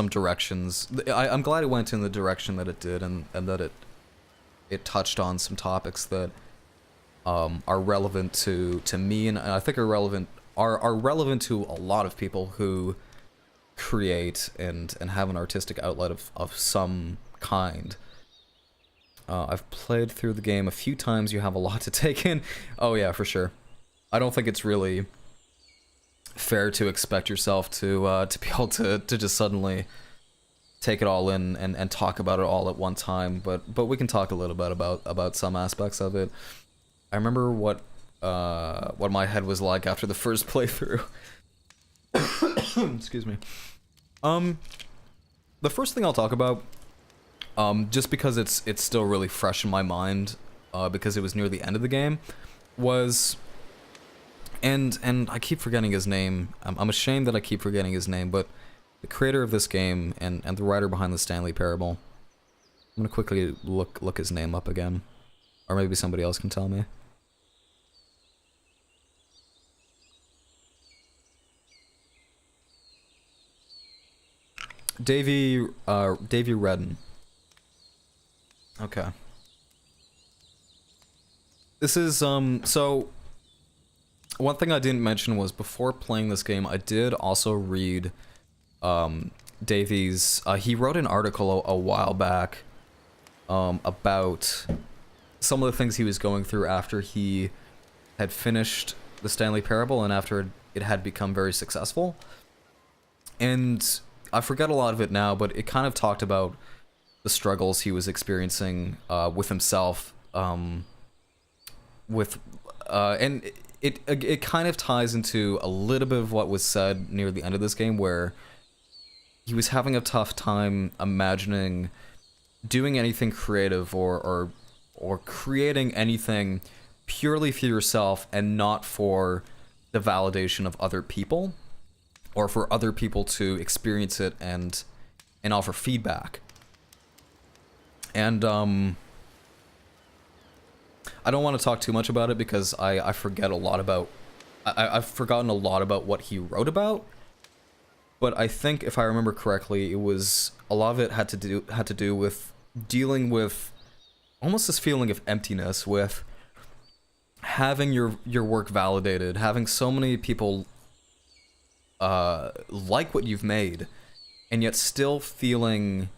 directions. I'm glad it went in the direction that it did, and that it touched on some topics that are relevant to me, and I think are relevant to a lot of people who create and have an artistic outlet of some kind. I've played through the game a few times. You have a lot to take in. Oh yeah, for sure. I don't think it's really fair to expect yourself to be able to just suddenly take it all in and talk about it all at one time. But we can talk a little bit about some aspects of it. I remember what my head was like after the first playthrough. Excuse me. The first thing I'll talk about, just because it's still really fresh in my mind, because it was near the end of the game, was, and I keep forgetting his name. I'm ashamed that I keep forgetting his name, but the creator of this game and the writer behind the Stanley Parable. I'm gonna quickly look his name up again, or maybe somebody else can tell me. Davey Redden. Okay. This is, so, one thing I didn't mention was before playing this game, I did also read, Davey's, he wrote an article a while back, about some of the things he was going through after he had finished the Stanley Parable and after it had become very successful. And I forget a lot of it now, but it kind of talked about the struggles he was experiencing with himself, and it kind of ties into a little bit of what was said near the end of this game, where he was having a tough time imagining doing anything creative or creating anything purely for yourself and not for the validation of other people, or for other people to experience it and offer feedback. And I don't want to talk too much about it because I forget a lot about I've forgotten a lot about what he wrote about. But I think if I remember correctly, it was a lot of it had to do with dealing with almost this feeling of emptiness, with having your work validated, having so many people like what you've made, and yet still feeling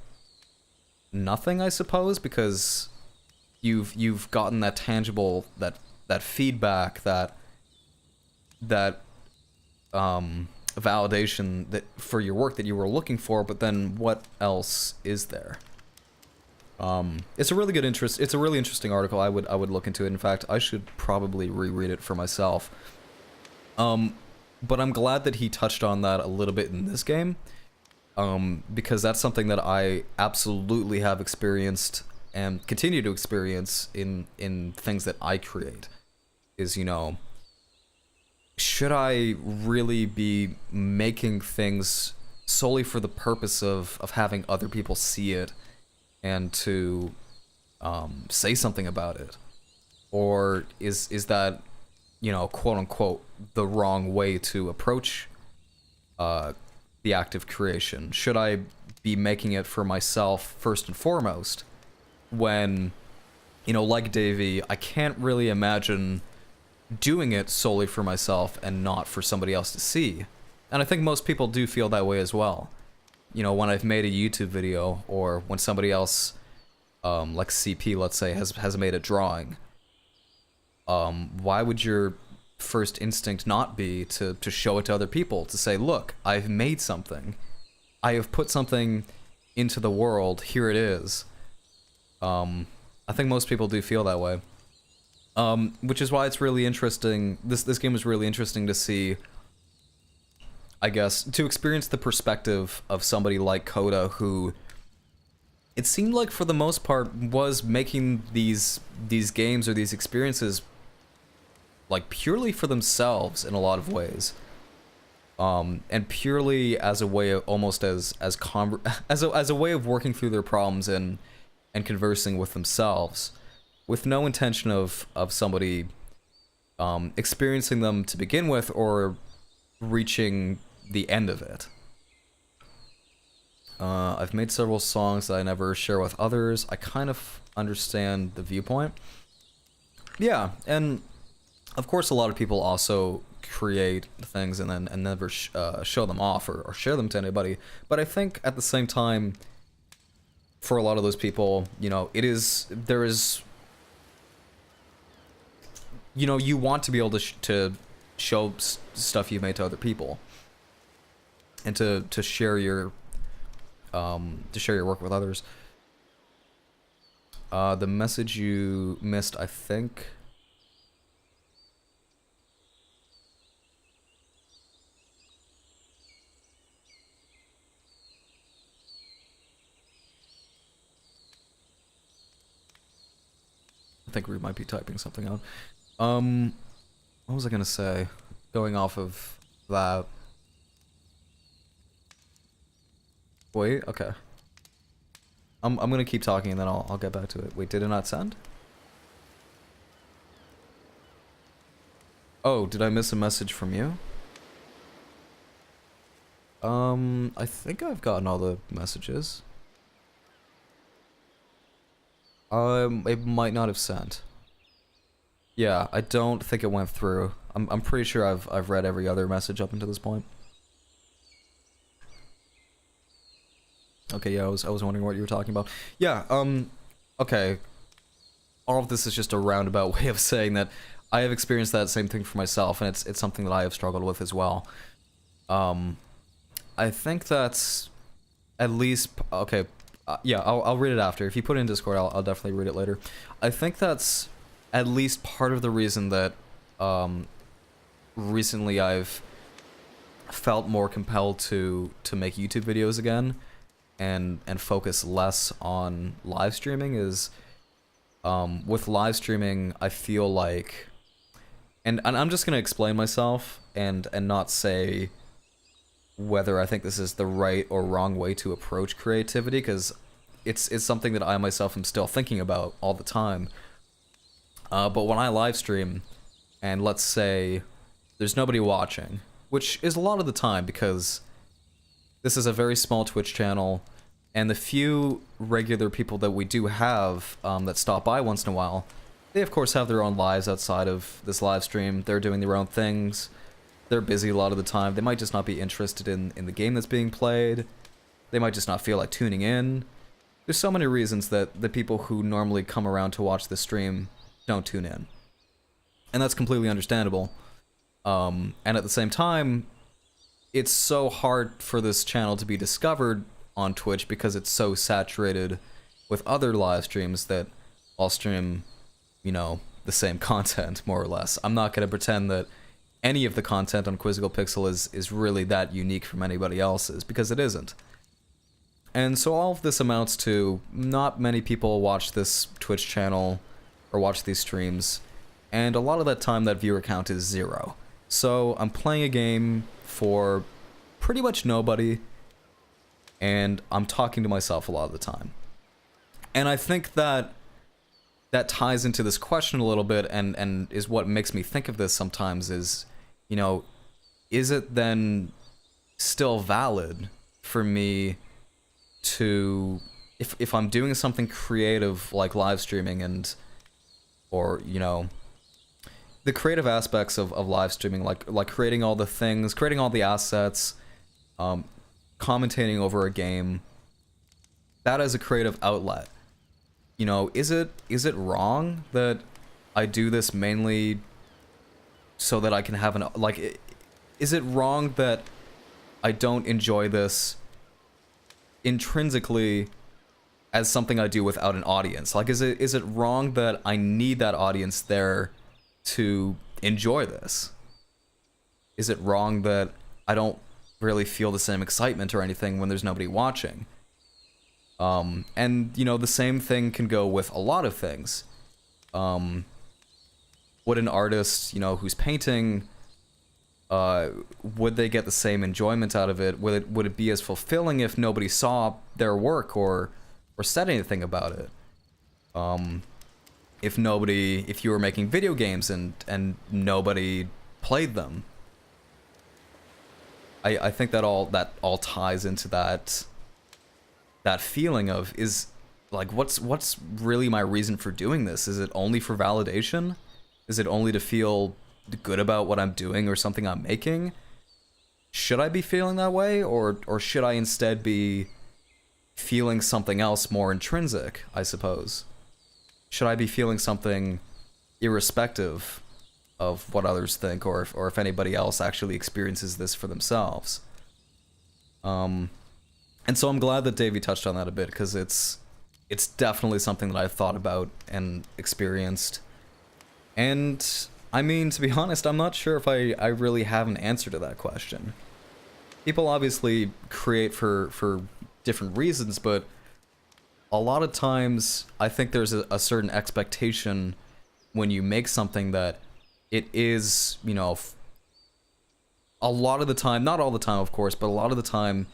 nothing, I suppose, because you've gotten that tangible that feedback, that validation that for your work that you were looking for, but then what else is there? It's a really interesting article. I would look into it. In fact, I should probably reread it for myself. But I'm glad that he touched on that a little bit in this game, because that's something that I absolutely have experienced and continue to experience in things that I create. Is, you know, should I really be making things solely for the purpose of having other people see it and to say something about it? Or is that, you know, quote unquote, the wrong way to approach the act of creation? Should I be making it for myself first and foremost, when, you know, like Davey, I can't really imagine doing it solely for myself and not for somebody else to see? And I think most people do feel that way as well. You know, when I've made a YouTube video, or when somebody else, like CP, let's say, has made a drawing, why would your first instinct not be to show it to other people, to say, look, I've made something, I have put something into the world, here it is. I think most people do feel that way. Which is why it's really interesting, this game is really interesting to see, I guess, to experience the perspective of somebody like Coda, who it seemed like for the most part was making these games or these experiences like purely for themselves in a lot of ways, and purely as a way of almost as a way of working through their problems and conversing with themselves, with no intention of somebody experiencing them to begin with or reaching the end of it. I've made several songs that I never share with others. I kind of understand the viewpoint. Yeah, and of course a lot of people also create things and then never show them off or share them to anybody. But I think at the same time, for a lot of those people, you know, there is, you know, you want to be able to show stuff you've made to other people, and to share your work with others. The message you missed, I think. I think we might be typing something out. What was I gonna say? Going off of that. Wait, okay. I'm gonna keep talking and then I'll get back to it. Wait, did it not send? Oh, did I miss a message from you? I think I've gotten all the messages. It might not have sent. Yeah, I don't think it went through. I'm pretty sure I've read every other message up until this point. Okay, yeah, I was wondering what you were talking about. Yeah, okay. All of this is just a roundabout way of saying that I have experienced that same thing for myself, and it's something that I have struggled with as well. I think that's at least okay. Yeah, I'll read it after. If you put it in Discord, I'll definitely read it later. I think that's at least part of the reason that recently I've felt more compelled to make YouTube videos again and focus less on live streaming is with live streaming I feel like and I'm just gonna explain myself and not say whether I think this is the right or wrong way to approach creativity, because it's something that I myself am still thinking about all the time. But when I live stream and let's say there's nobody watching, which is a lot of the time because this is a very small Twitch channel, and the few regular people that we do have that stop by once in a while, they of course have their own lives outside of this live stream. They're doing their own things. They're busy a lot of the time. They might just not be interested in the game that's being played. They might just not feel like tuning in. There's so many reasons that the people who normally come around to watch the stream don't tune in. And that's completely understandable. And at the same time, it's so hard for this channel to be discovered on Twitch because it's so saturated with other live streams that I'll stream, you know, the same content, more or less. I'm not going to pretend that any of the content on Quizzical Pixel is really that unique from anybody else's, because it isn't. And so all of this amounts to not many people watch this Twitch channel or watch these streams, and a lot of that time that viewer count is 0. So I'm playing a game for pretty much nobody, and I'm talking to myself a lot of the time. And I think that ties into this question a little bit, and is what makes me think of this sometimes is, you know, is it then still valid for me to, if I'm doing something creative like live streaming and, or, you know, the creative aspects of live streaming, like creating all the things, creating all the assets, commentating over a game, that is a creative outlet. You know, is it wrong that I do this mainly so that I can have an, like, is it wrong that I don't enjoy this intrinsically as something I do without an audience? Like, is it wrong that I need that audience there to enjoy this? Is it wrong that I don't really feel the same excitement or anything when there's nobody watching? And, you know, the same thing can go with a lot of things. Would an artist, you know, who's painting, would they get the same enjoyment out of it? Would it be as fulfilling if nobody saw their work or said anything about it? If you were making video games and nobody played them, I think that all ties into that feeling of, is like, what's really my reason for doing this? Is it only for validation? Is it only to feel good about what I'm doing or something I'm making? Should I be feeling that way, or should I instead be feeling something else more intrinsic, I suppose? Should I be feeling something irrespective of what others think, or if anybody else actually experiences this for themselves? And so I'm glad that Davey touched on that a bit, because it's definitely something that I've thought about and experienced. And, I mean, to be honest, I'm not sure if I really have an answer to that question. People obviously create for different reasons, but a lot of times I think there's a certain expectation when you make something that it is, you know, a lot of the time, not all the time of course, but a lot of the time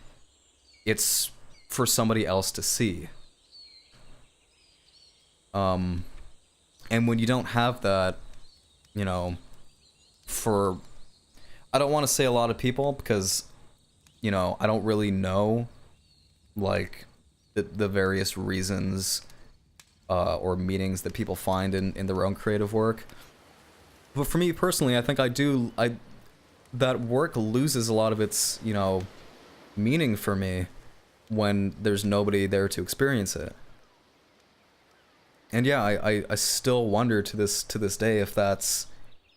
it's for somebody else to see. And when you don't have that, you know, for, I don't want to say a lot of people, because, you know, I don't really know, like, the various reasons or meanings that people find in their own creative work. But for me personally, I think that work loses a lot of its, you know, meaning for me when there's nobody there to experience it. And yeah, I still wonder to this day if that's,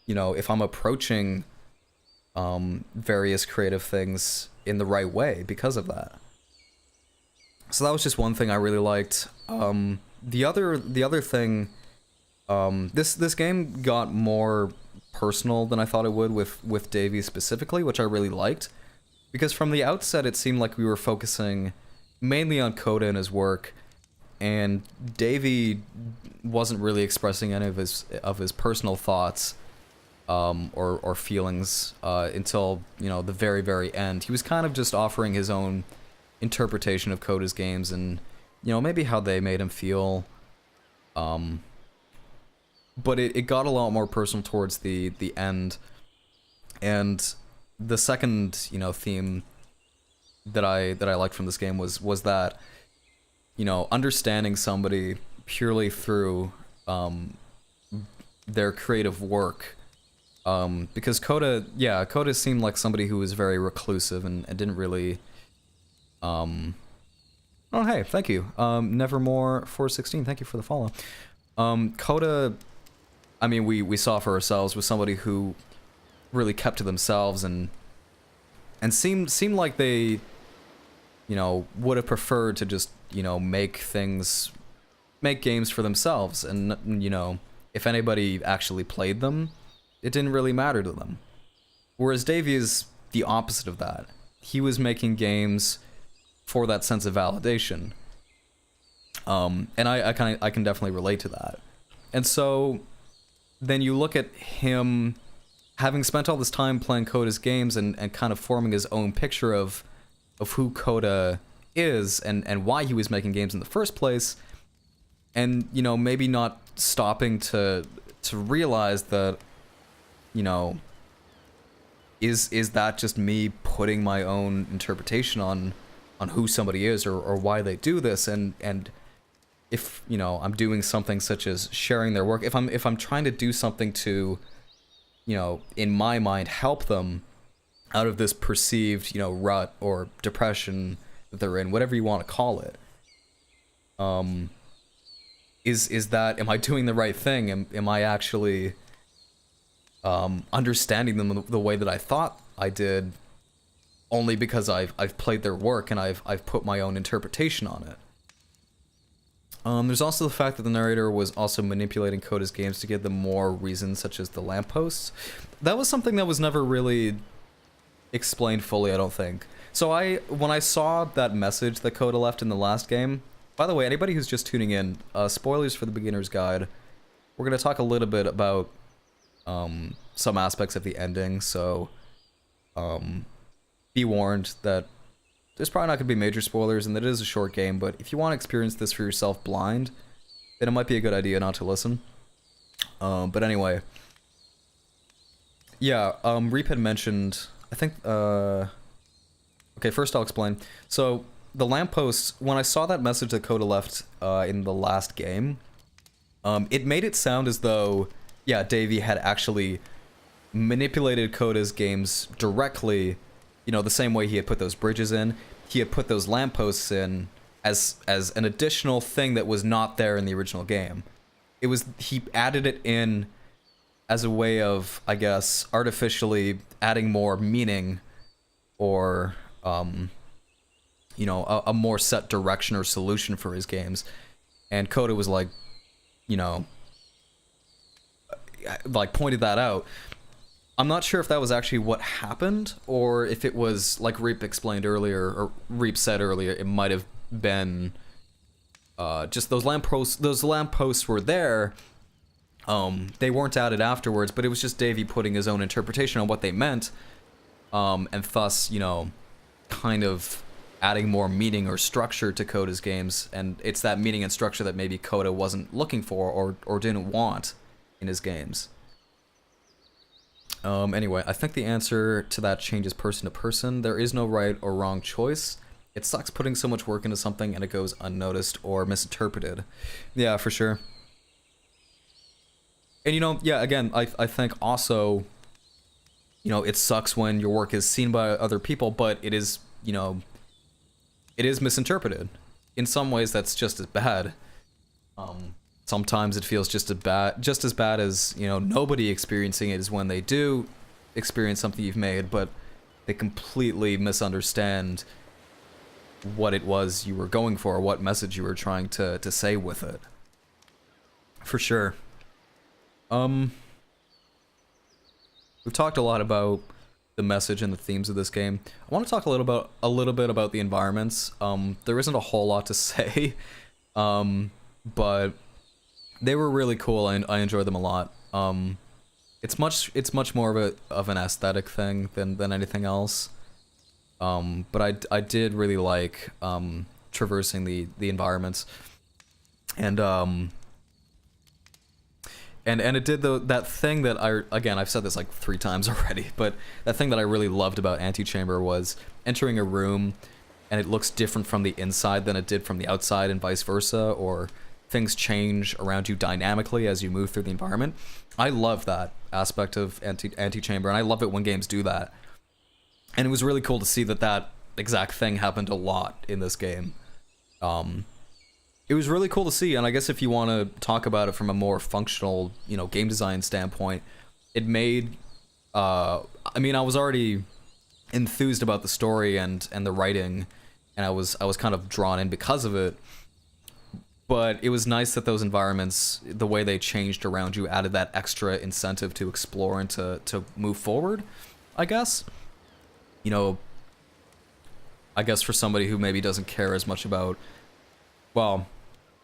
you know, if I'm approaching various creative things in the right way because of that. So that was just one thing I really liked. The other thing, this game got more personal than I thought it would with Davey specifically, which I really liked. Because from the outset, it seemed like we were focusing mainly on Coda and his work, and Davey wasn't really expressing any of his personal thoughts or feelings until, you know, the very, very end. He was kind of just offering his own interpretation of Coda's games and, you know, maybe how they made him feel. But it got a lot more personal towards the end. And the second, you know, theme that I liked from this game was that, you know, understanding somebody purely through their creative work. Because Coda seemed like somebody who was very reclusive and didn't really oh, hey, thank you. Nevermore416, thank you for the follow. Coda, I mean, we saw for ourselves, was somebody who really kept to themselves and seemed like they, you know, would have preferred to just, you know, make games for themselves, and, you know, if anybody actually played them, it didn't really matter to them. Whereas Davey is the opposite of that. He was making games for that sense of validation. And I can definitely relate to that. And so then you look at him having spent all this time playing Coda's games and kind of forming his own picture of who Coda is and why he was making games in the first place, and, you know, maybe not stopping to realize that, you know, is that just me putting my own interpretation on who somebody is or why they do this, and if, you know, I'm doing something such as sharing their work, if I'm trying to do something to, you know, in my mind, help them out of this perceived, you know, rut or depression that they're in, whatever you want to call it, is that, am I doing the right thing? Am I actually understanding them the way that I thought I did, only because I've played their work and I've put my own interpretation on it? There's also the fact that the narrator was also manipulating Coda's games to give them more reasons, such as the lampposts. That was something that was never really explained fully, I don't think. So when I saw that message that Coda left in the last game, by the way, anybody who's just tuning in, spoilers for the beginner's guide. We're going to talk a little bit about some aspects of the ending, so be warned that there's probably not going to be major spoilers, and that it is a short game, but if you want to experience this for yourself blind, then it might be a good idea not to listen. But anyway. Yeah, Reap had mentioned, I think, okay, first I'll explain. So, the lampposts, when I saw that message that Coda left in the last game, it made it sound as though, yeah, Davey had actually manipulated Coda's games directly, you know, the same way he had put those bridges in. He had put those lampposts in as an additional thing that was not there in the original game. He added it in as a way of, I guess, artificially adding more meaning or, you know, a more set direction or solution for his games. And Coda was like, you know, like pointed that out. I'm not sure if that was actually what happened, or if it was, like Reap explained earlier, or Reap said earlier, it might have been just those lampposts. Those lampposts were there. They weren't added afterwards, but it was just Davey putting his own interpretation on what they meant, and thus, you know, kind of adding more meaning or structure to Coda's games. And it's that meaning and structure that maybe Coda wasn't looking for or didn't want in his games. Anyway, I think the answer to that changes person to person. There is no right or wrong choice. It sucks putting so much work into something and it goes unnoticed or misinterpreted. Yeah, for sure. And, you know, yeah, again, I think also, you know, it sucks when your work is seen by other people, but it is, you know, it is misinterpreted. In some ways, that's just as bad. Sometimes it feels just as bad as, you know, nobody experiencing it is when they do experience something you've made, but they completely misunderstand what it was you were going for, what message you were trying to say with it. For sure. we've talked a lot about the message and the themes of this game. I want to talk a little bit about the environments. There isn't a whole lot to say, but they were really cool and I enjoyed them a lot. It's much more of an aesthetic thing than anything else. But I did really like traversing the environments, and it did that thing that I've said this like 3 times already, but that thing that I really loved about Antechamber was entering a room and it looks different from the inside than it did from the outside and vice versa, or things change around you dynamically as you move through the environment. I love that aspect of Antechamber, and I love it when games do that. And it was really cool to see that exact thing happened a lot in this game. It was really cool to see, and I guess if you want to talk about it from a more functional, game design standpoint, it made, I was already enthused about the story and the writing, and I was kind of drawn in because of it. But it was nice that those environments, the way they changed around you, added that extra incentive to explore and to move forward, I guess. I guess for somebody who maybe doesn't care as much about, well,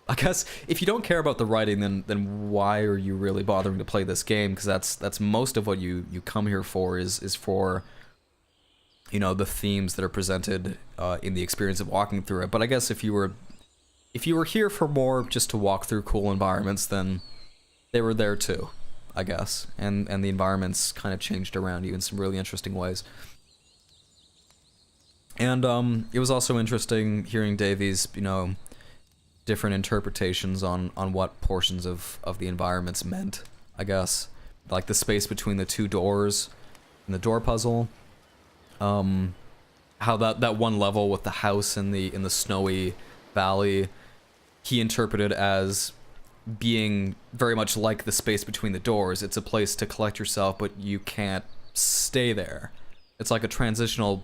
I guess if you don't care about the writing, then why are you really bothering to play this game? Because that's most of what you come here for is for, the themes that are presented in the experience of walking through it. But I guess if you were here for more just to walk through cool environments, then they were there too, I guess. And the environments kind of changed around you in some really interesting ways. And it was also interesting hearing Davy's, different interpretations on what portions of the environments meant, I guess. Like the space between the 2 doors and the door puzzle. How that one level with the house in the snowy valley, he interpreted as being very much like the space between the doors. It's a place to collect yourself, but you can't stay there. It's like a transitional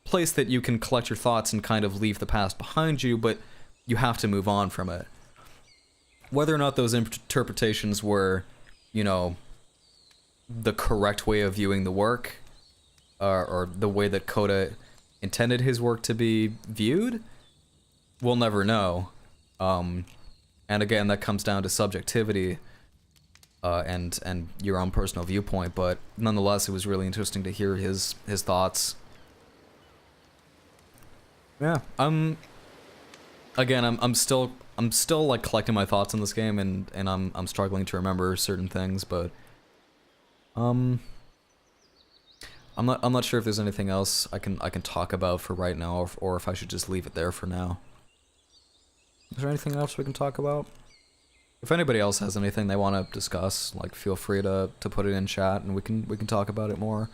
place that you can collect your thoughts and kind of leave the past behind you, but you have to move on from it. Whether or not those interpretations were, the correct way of viewing the work, or the way that Coda intended his work to be viewed, we'll never know. And again, that comes down to subjectivity, and your own personal viewpoint, but nonetheless, it was really interesting to hear his thoughts. Yeah, I'm still like collecting my thoughts on this game, and I'm struggling to remember certain things, but I'm not sure if there's anything else I can talk about for right now, or if I should just leave it there for now. Is there anything else we can talk about? If anybody else has anything they want to discuss, like, feel free to put it in chat and we can talk about it more.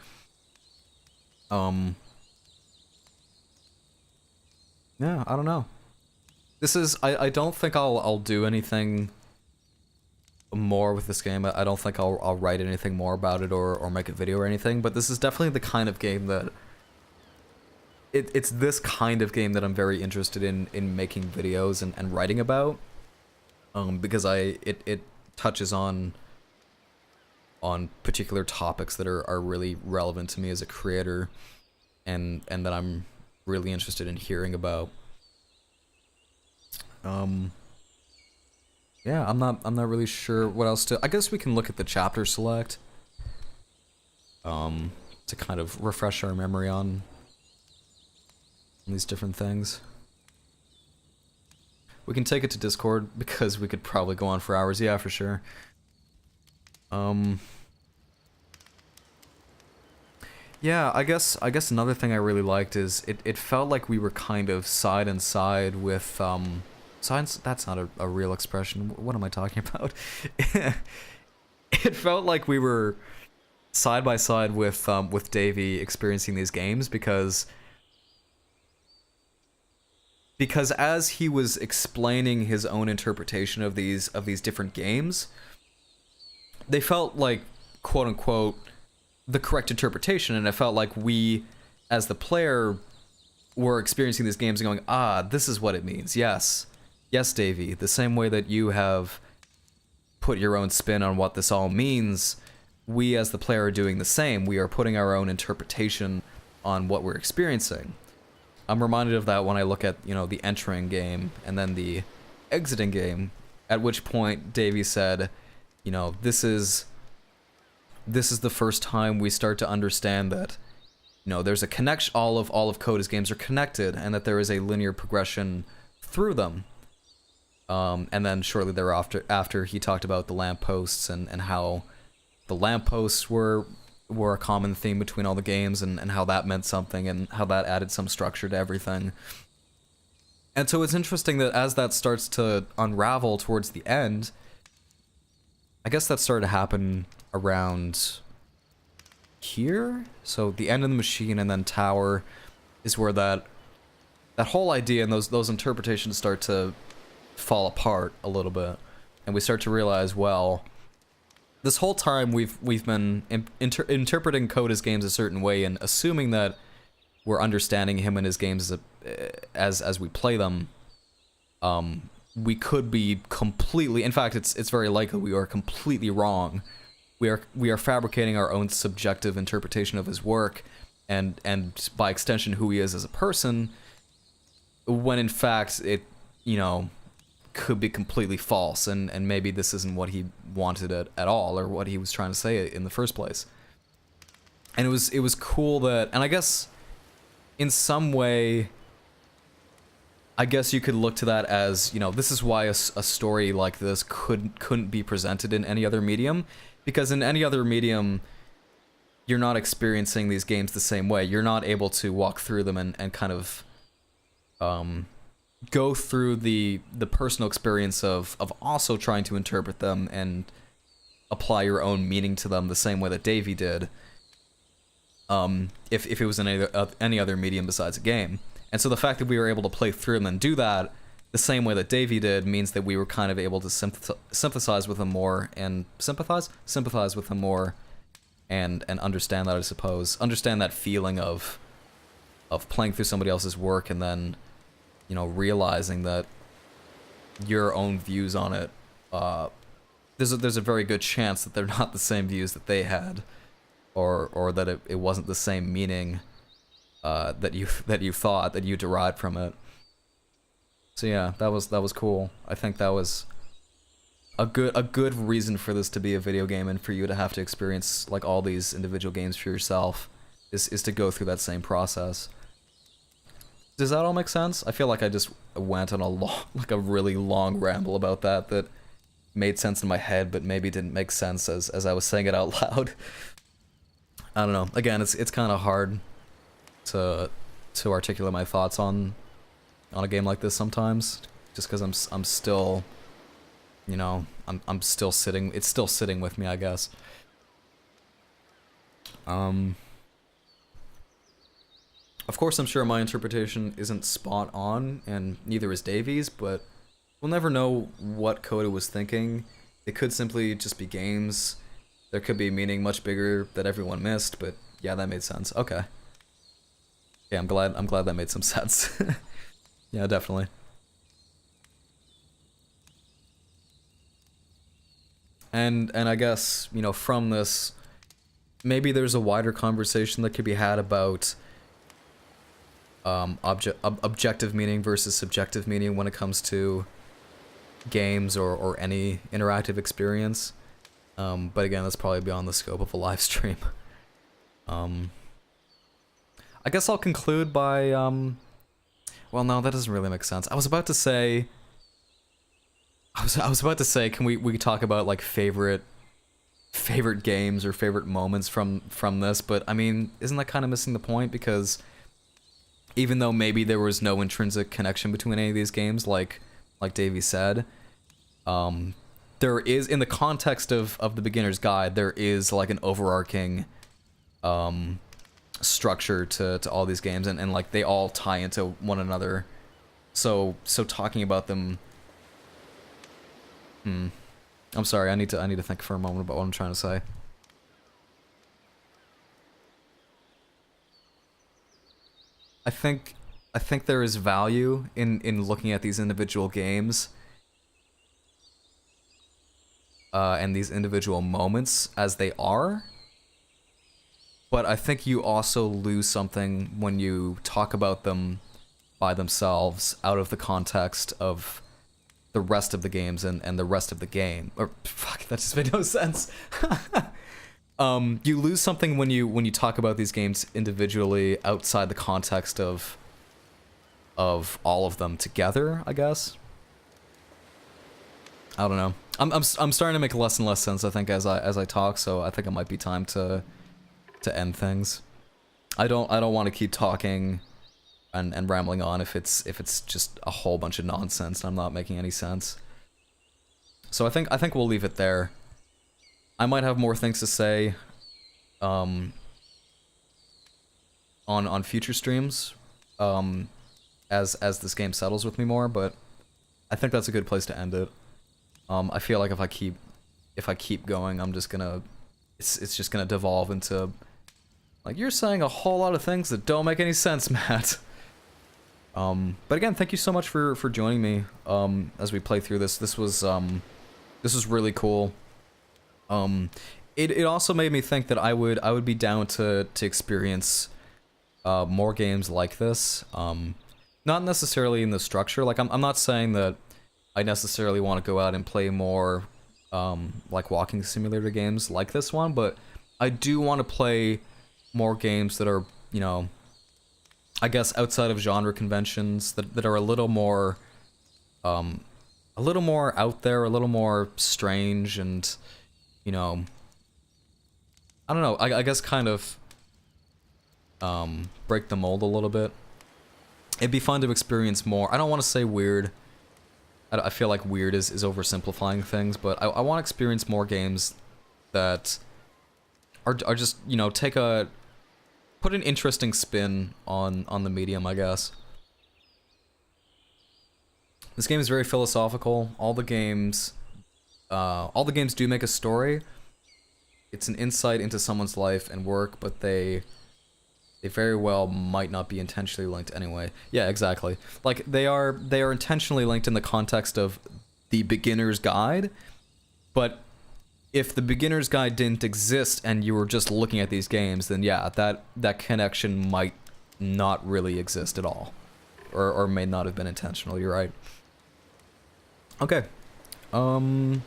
Yeah, I don't know. This is, I don't think I'll do anything more with this game. I don't think I'll write anything more about it or make a video or anything, but this is definitely the kind of game that it's this kind of game that I'm very interested in making videos and writing about, because it touches on particular topics that are really relevant to me as a creator, and that I'm really interested in hearing about. Yeah, I'm not really sure what else to. I guess we can look at the chapter select, to kind of refresh our memory on these different things. We can take it to Discord because we could probably go on for hours. Yeah, for sure. Yeah, I guess another thing I really liked is it felt like we were kind of side and side with science. That's not a real expression. What am I talking about? It felt like we were side by side with Davy experiencing these games, because as he was explaining his own interpretation of these different games, they felt like, quote unquote, the correct interpretation, and it felt like we, as the player, were experiencing these games and going, this is what it means. Yes, Davy, the same way that you have put your own spin on what this all means, we as the player are doing the same. We are putting our own interpretation on what we're experiencing. I'm reminded of that when I look at, you know, the entering game and then the exiting game, at which point Davey said, you know, this is the first time we start to understand that, you know, there's a connection, all of Coda's games are connected, and that there is a linear progression through them. And then shortly thereafter, he talked about the lampposts and how the lampposts were a common theme between all the games, and how that meant something, and how that added some structure to everything. And so it's interesting that as that starts to unravel towards the end, I guess that started to happen around here? So the end of the machine and then tower is where that whole idea and those interpretations start to fall apart a little bit. And we start to realize, well, this whole time we've been interpreting Coda's games a certain way and assuming that we're understanding him and his games as we play them. We could be completely, in fact, it's very likely we are completely wrong. We are fabricating our own subjective interpretation of his work, and by extension who he is as a person, when in fact it, you know, could be completely false, and maybe this isn't what he wanted at all, or what he was trying to say in the first place. And it was cool that, and I guess in some way, I guess you could look to that as, you know, this is why a story like this couldn't be presented in any other medium, because in any other medium, you're not experiencing these games the same way. You're not able to walk through them and kind of go through the personal experience of also trying to interpret them and apply your own meaning to them the same way that Davey did. If it was in any other medium besides a game. And so the fact that we were able to play through them and do that the same way that Davey did means that we were kind of able to sympathize with him more and sympathize with him more and understand that, I suppose. Understand that feeling of playing through somebody else's work and then, you know, realizing that your own views on it, there's a very good chance that they're not the same views that they had, or that it wasn't the same meaning that you thought that you derived from it. So yeah, that was cool. I think that was a good reason for this to be a video game and for you to have to experience like all these individual games for yourself is to go through that same process. Does that all make sense? I feel like I just went on a really long ramble about that made sense in my head, but maybe didn't make sense as I was saying it out loud. I don't know. Again, it's kind of hard to articulate my thoughts on a game like this sometimes, just because I'm still, you know, I'm still sitting. It's still sitting with me, I guess. Of course, I'm sure my interpretation isn't spot on, and neither is Davey's, but we'll never know what Coda was thinking. It could simply just be games. There could be meaning much bigger that everyone missed, but yeah, that made sense. Okay. Yeah, I'm glad that made some sense. Yeah, definitely. And I guess, you know, from this, maybe there's a wider conversation that could be had about objective meaning versus subjective meaning when it comes to games or any interactive experience. But again, that's probably beyond the scope of a live stream. I guess I'll conclude by, well, no, that doesn't really make sense. I was about to say, can we talk about like favorite games or favorite moments from this? But I mean, isn't that kind of missing the point? Because even though maybe there was no intrinsic connection between any of these games, like Davey said, there is, in the context of the beginner's guide, there is like an overarching structure to all these games, and like they all tie into one another. So talking about them, I'm sorry, I need to think for a moment about what I'm trying to say. I think there is value in looking at these individual games and these individual moments as they are. But I think you also lose something when you talk about them by themselves out of the context of the rest of the games and the rest of the game. Or fuck, that just made no sense. You lose something when you talk about these games individually outside the context of all of them together, I guess. I don't know. I'm starting to make less and less sense, I think, as I talk, so I think it might be time to end things. I don't want to keep talking and rambling on if it's just a whole bunch of nonsense and I'm not making any sense. So I think we'll leave it there. I might have more things to say on future streams as this game settles with me more, but I think that's a good place to end it. I feel like if I keep going, I'm just gonna it's just gonna devolve into like, you're saying a whole lot of things that don't make any sense, Matt. But again, thank you so much for joining me as we play through this. This was really cool. It also made me think that I would be down to experience more games like this. Not necessarily in the structure. Like I'm not saying that I necessarily want to go out and play more like walking simulator games like this one, but I do want to play more games that are, you know, I guess outside of genre conventions, that are a little more out there, a little more strange, and, you know, I don't know, I guess kind of break the mold a little bit. It'd be fun to experience more. I don't want to say weird. I feel like weird is oversimplifying things, but I want to experience more games that are just, you know, put an interesting spin on the medium, I guess. This game is very philosophical. All the games do make a story. It's an insight into someone's life and work, but they very well might not be intentionally linked anyway. Yeah, exactly. Like they are intentionally linked in the context of the beginner's guide, but if the beginner's guide didn't exist and you were just looking at these games, then yeah, that connection might not really exist at all, or may not have been intentional. You're right. Okay, I'm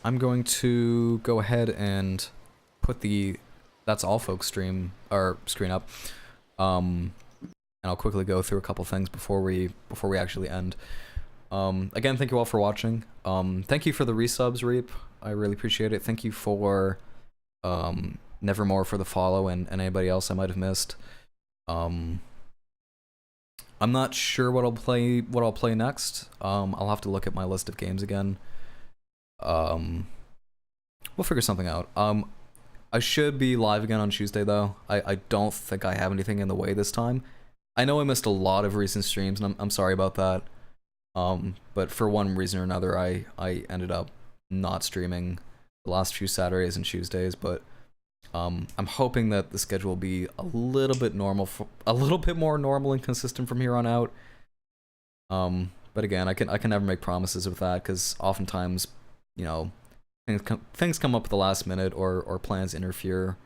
going to go ahead and put the That's All Folks screen up, and I'll quickly go through a couple things before we actually end. Again, thank you all for watching. Thank you for the resubs, Reap. I really appreciate it. Thank you for Nevermore for the follow, and anybody else I might have missed. I'm not sure what I'll play next. I'll have to look at my list of games again. We'll figure something out. I should be live again on Tuesday though. I don't think I have anything in the way this time. I know I missed a lot of recent streams, and I'm sorry about that. But for one reason or another, I ended up not streaming the last few Saturdays and Tuesdays, but I'm hoping that the schedule will be a little bit more normal and consistent from here on out. But again, I can never make promises with that, because oftentimes, you know, things come up at the last minute, or plans interfere,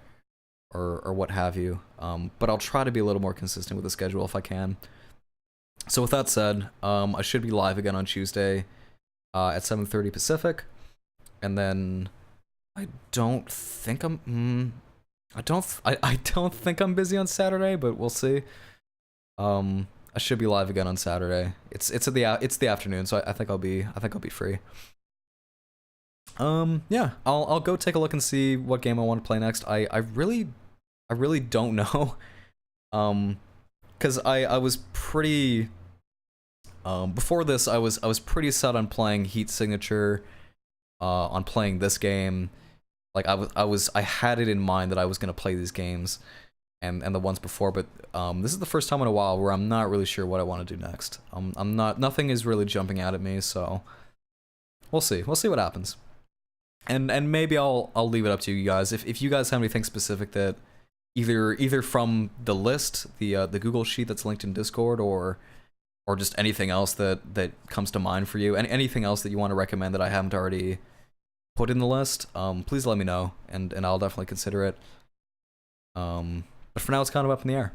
or what have you. But I'll try to be a little more consistent with the schedule if I can. So with that said, I should be live again on Tuesday at 7:30 Pacific, and then I don't think I'm busy on Saturday, but we'll see. I should be live again on Saturday. It's the afternoon, so I think I'll be free. Yeah, I'll go take a look and see what game I want to play next. I really don't know. Cause I was pretty before this I was pretty set on playing Heat Signature, on playing this game. Like I had it in mind that I was gonna play these games and the ones before, but this is the first time in a while where I'm not really sure what I want to do next. Nothing is really jumping out at me, so we'll see what happens. And maybe I'll leave it up to you guys. If you guys have anything specific that either from the list, the Google sheet that's linked in Discord, or just anything else that comes to mind for you, and anything else that you want to recommend that I haven't already put in the list, please let me know, and I'll definitely consider it. But for now, it's kind of up in the air.